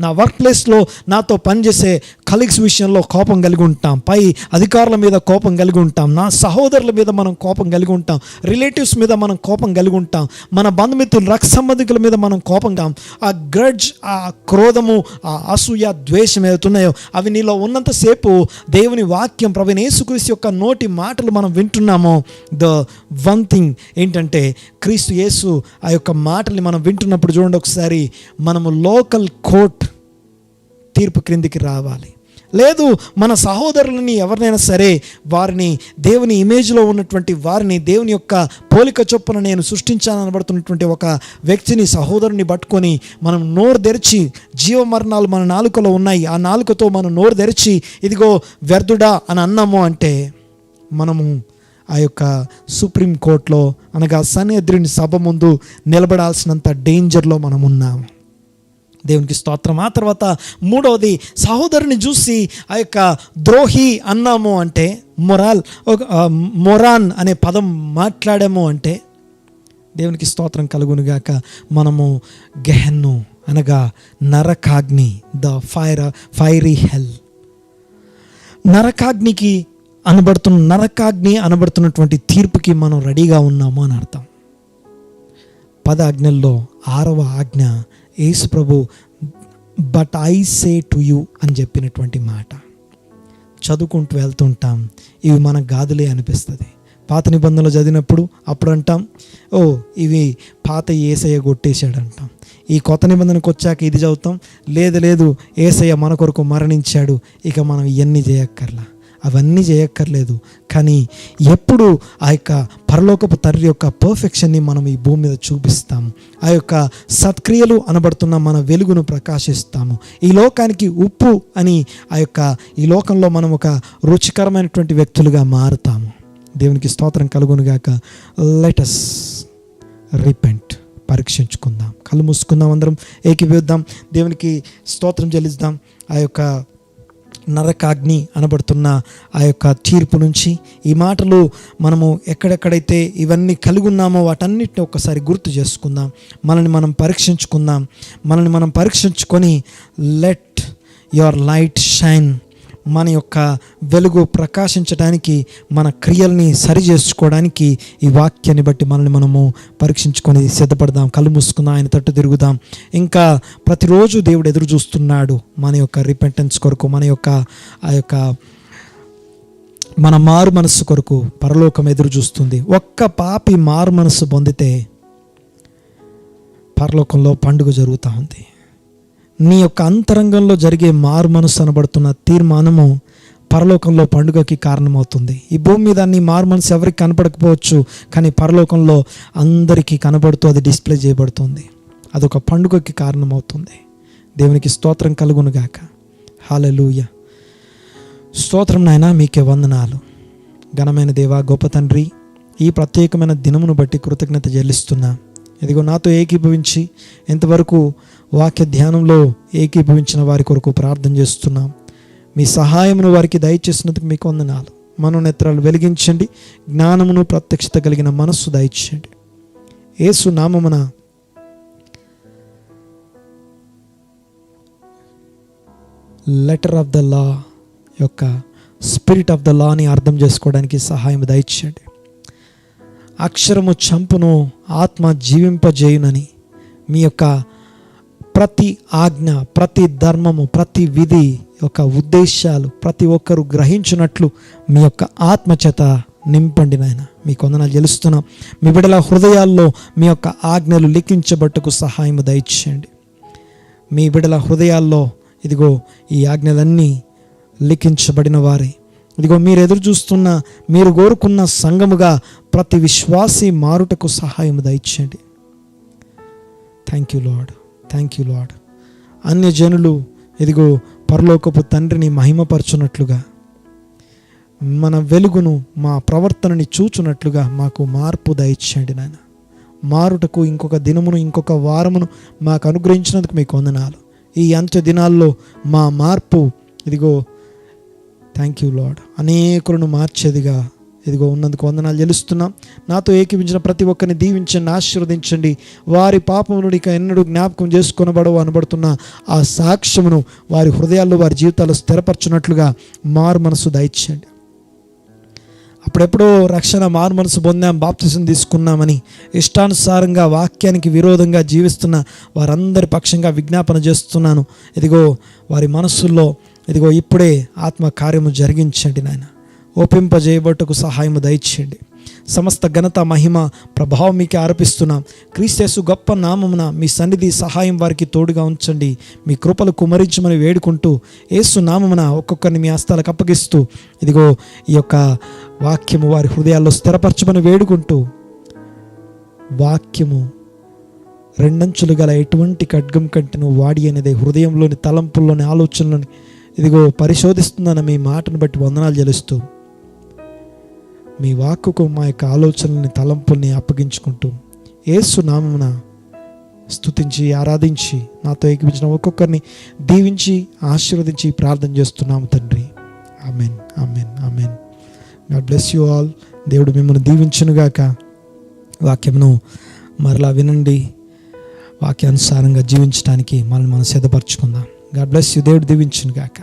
నా వర్క్ ప్లేస్లో నాతో పనిచేసే కలీగ్స్ విషయంలో కోపం కలిగి ఉంటాం, పై అధికారుల మీద కోపం కలిగి ఉంటాం, నా సహోదరుల మీద మనం కోపం కలిగి ఉంటాం, రిలేటివ్స్ మీద మనం కోపం కలిగి ఉంటాం, మన బంధుమిత్రులు, రక్త సంబంధికుల మీద మనం కోపంగా. ఆ గ్రడ్జ్, ఆ క్రోధము, ఆ అసూయ, ద్వేషం ఏవైతున్నాయో అవి నీలో ఉన్నంతసేపు దేవుని వాక్యం, ప్రభువైన యేసుక్రీస్తు యొక్క నోటి మాటలు మనం వింటున్నామో, ద వన్ థింగ్ ఏంటంటే క్రీస్తు యేసు ఆ యొక్క మాటల్ని మనం వింటున్నప్పుడు చూడండి ఒకసారి, మనము లోకల్ కోర్ట్ తీర్పు క్రిందికి రావాలి. లేదు, మన సహోదరులని ఎవరినైనా సరే వారిని దేవుని ఇమేజ్లో ఉన్నటువంటి వారిని, దేవుని యొక్క పోలిక చొప్పున నేను సృష్టించానబడుతున్నటువంటి ఒక వ్యక్తిని, సహోదరుని పట్టుకొని మనం నోరు తెరిచి, జీవమరణాలు మన నాలుకలో ఉన్నాయి, ఆ నాలుకతో మనం నోరు తెరిచి ఇదిగో వ్యర్థుడా అని అన్నాము అంటే మనము ఆ యొక్క సుప్రీంకోర్టులో అనగా సన్హెద్రిన్ సభ ముందు నిలబడాల్సినంత డేంజర్లో మనం ఉన్నాము. దేవునికి స్తోత్రం. ఆ తర్వాత మూడవది, సహోదరుని చూసి ఆ యొక్క ద్రోహి అన్నాము అంటే, మొరాన్ అనే పదం మాట్లాడాము అంటే, దేవునికి స్తోత్రం కలుగునుగాక, మనము గెహెన్ను అనగా నరకాగ్ని, ద ఫైరీ హెల్, నరకాగ్ని అనబడుతున్నటువంటి తీర్పుకి మనం రెడీగా ఉన్నాము అని అర్థం. 10 ఆజ్ఞల్లో 6వ ఆజ్ఞ యేసు ప్రభు but I say to you అని చెప్పినటువంటి మాట. చదువుకుంటూ వెళ్తుంటాం, ఇవి మనకు గాదులే అనిపిస్తుంది. పాత నిబంధనలు చదివినప్పుడు అప్పుడు అంటాం, ఓ ఇవి పాత యేసయ్య కొట్టేశాడు అంటాం. ఈ కొత్త నిబంధనకు వచ్చాక ఇది చదువుతాం, లేదు యేసయ్య మన కొరకు మరణించాడు, ఇక మనం ఇవన్నీ చేయక్కర్లా, అవన్నీ చేయక్కర్లేదు. కానీ ఎప్పుడు ఆ యొక్క పరలోకపు తండ్రి యొక్క పర్ఫెక్షన్ని మనం ఈ భూమి మీద చూపిస్తాము, ఆ యొక్క సత్క్రియలు అనబడుతున్న మన వెలుగును ప్రకాశిస్తాము, ఈ లోకానికి ఉప్పు అని ఆ యొక్క ఈ లోకంలో మనం ఒక రుచికరమైనటువంటి వ్యక్తులుగా మారుతాము. దేవునికి స్తోత్రం కలుగునుగాక. లెటస్ రిపెంట్, పరీక్షించుకుందాం, కళ్ళు మూసుకుందాం, అందరం ఏకీభవిద్దాం, దేవునికి స్తోత్రం చెల్లిద్దాం. ఆ యొక్క నరకాగ్ని అనబడుతున్న ఆ యొక్క తీర్పు నుంచి ఈ మాటలు మనము ఎక్కడెక్కడైతే ఇవన్నీ కలిగి ఉన్నామో వాటన్నిటిని ఒక్కసారి గుర్తు చేసుకుందాం. మనల్ని మనం పరీక్షించుకొని లెట్ యువర్ లైట్ షైన్, మన యొక్క వెలుగు ప్రకాశించడానికి, మన క్రియల్ని సరి చేసుకోవడానికి ఈ వాక్యాన్ని బట్టి మనల్ని మనము పరీక్షించుకొని సిద్ధపడదాం. కళ్ళు మూసుకుందాం, ఆయన తట్టు తిరుగుదాం. ఇంకా ప్రతిరోజు దేవుడు ఎదురు చూస్తున్నాడు మన యొక్క రిపెంటెన్స్ కొరకు, మన మారు మనస్సు కొరకు పరలోకం ఎదురు చూస్తుంది. ఒక్క పాపి మారు మనస్సు పొందితే పరలోకంలో పండుగ జరుగుతూ ఉంది. నీ యొక్క అంతరంగంలో జరిగే మారు మనసు అనబడుతున్న తీర్మానము పరలోకంలో పండుగకి కారణమవుతుంది. ఈ భూమి మీద నీ మారు మనసు ఎవరికి కనపడకపోవచ్చు, కానీ పరలోకంలో అందరికీ కనబడుతూ అది డిస్ప్లే చేయబడుతుంది. అదొక పండుగకి కారణమవుతుంది. దేవునికి స్తోత్రం కలుగును గాక. హల్లెలూయా. స్తోత్రం నాయనా, మీకే వందనాలు. ఘనమైన దేవా, గొప్ప తండ్రి, ఈ ప్రత్యేకమైన దినమును బట్టి కృతజ్ఞత చెల్లిస్తున్నా. ఇదిగో నాతో ఏకీభవించి ఇంతవరకు వాక్య ధ్యానంలో ఏకీభవించిన వారి కొరకు ప్రార్థన చేస్తున్నాం. మీ సహాయమును వారికి దయచేసినందుకు మీకు వందనాలు. మనోనేత్రాలు వెలిగించండి, జ్ఞానమును ప్రత్యక్షత కలిగిన మనస్సు దయచేయండి. యేసు నామమున లెటర్ ఆఫ్ ద లా యొక్క స్పిరిట్ ఆఫ్ ద లాని అర్థం చేసుకోవడానికి సహాయం దయచేయండి. అక్షరము చంపును, ఆత్మ జీవింపజేయునని మీ యొక్క ప్రతి ఆజ్ఞ, ప్రతి ధర్మము, ప్రతి విధి యొక్క ఉద్దేశాలు ప్రతి ఒక్కరు గ్రహించినట్లు మీ యొక్క ఆత్మచేత నింపండి నాయన. మీకు వందనాలు చెల్లిస్తున్నాం. మీ బిడ్డల హృదయాల్లో మీ యొక్క ఆజ్ఞలు లిఖించబట్టుకు సహాయం దయచేయండి. మీ బిడ్డల హృదయాల్లో ఇదిగో ఈ ఆజ్ఞలన్నీ లిఖించబడిన వారే, ఇదిగో మీరు ఎదురు చూస్తున్న, మీరు కోరుకున్న సంఘముగా ప్రతి విశ్వాసి మారుటకు సహాయం దయచేయండి. Thank you lord, thank you lord. అన్యజనులు ఇదిగో పరలోకపు తండ్రిని మహిమపరచునట్లుగా, మన వెలుగును, మా ప్రవర్తనని చూచునట్లుగా మాకు మార్పు దయచేయండి నాయన. మారుటకు ఇంకొక దినమును, ఇంకొక వారమును మాకు అనుగ్రహించినందుకు మీకు వందనాలు. ఈ అంత్య దినాల్లో మా మార్పు ఇదిగో థ్యాంక్ యూ లార్డ్, అనేకులను మార్చేదిగా ఇదిగో ఉన్నందుకు వందనాలు చెల్లిస్తున్నాం. నాతో ఏకీవించిన ప్రతి ఒక్కరిని దీవించండి, ఆశీర్వదించండి. వారి పాపమును ఇక ఎన్నడూ జ్ఞాపకం చేసుకొనబడవు అనబడుతున్న ఆ సాక్ష్యమును వారి హృదయాల్లో, వారి జీవితాల్లో స్థిరపరచున్నట్లుగా మారు మనసు దయచేయండి. అప్పుడెప్పుడో రక్షణ మారు మనసు పొందాం, బాప్తిసం తీసుకున్నామని ఇష్టానుసారంగా వాక్యానికి విరోధంగా జీవిస్తున్న వారందరి పక్షంగా విజ్ఞాపన చేస్తున్నాను. ఇదిగో వారి మనస్సుల్లో ఇదిగో ఇప్పుడే ఆత్మ కార్యము జరిగించండి నాయన. ఒప్పింపజేయబట్టుకు సహాయము దయచేయండి. సమస్త ఘనత, మహిమ, ప్రభావం మీకే ఆరోపిస్తున్నాం. క్రీస్తు గొప్ప నామమున మీ సన్నిధి సహాయం వారికి తోడుగా ఉంచండి. మీ కృపలు కుమరించమని వేడుకుంటూ యేసు నామమున ఒక్కొక్కరిని మీ హస్తాలకు అప్పగిస్తూ ఇదిగో ఈ యొక్క వాక్యము వారి హృదయాల్లో స్థిరపరచమని వేడుకుంటూ, వాక్యము రెండంచులు గల ఎటువంటి ఖడ్గం కంటేను వాడి అనేది హృదయంలోని, తలంపుల్లోని, ఆలోచనలోని ఇదిగో పరిశోధిస్తుందన్న మీ మాటను బట్టి వందనాలు చెల్లిస్తూ, మీ వాక్కుకు మా యొక్క ఆలోచనల్ని, తలంపుల్ని అప్పగించుకుంటూ యేసు నామమున స్తుతించి ఆరాధించి నాతో ఏకీపించిన ఒక్కొక్కరిని దీవించి ఆశీర్వదించి ప్రార్థన చేస్తున్నాము తండ్రి. Amen, amen, amen. God bless you all. దేవుడు మిమ్మల్ని దీవించునుగాక. వాక్యమును మరలా వినండి. వాక్యానుసారంగా జీవించడానికి మనం సిద్ధపరచుకుందాం. God bless you. దేవుడు దీవించునుగాక.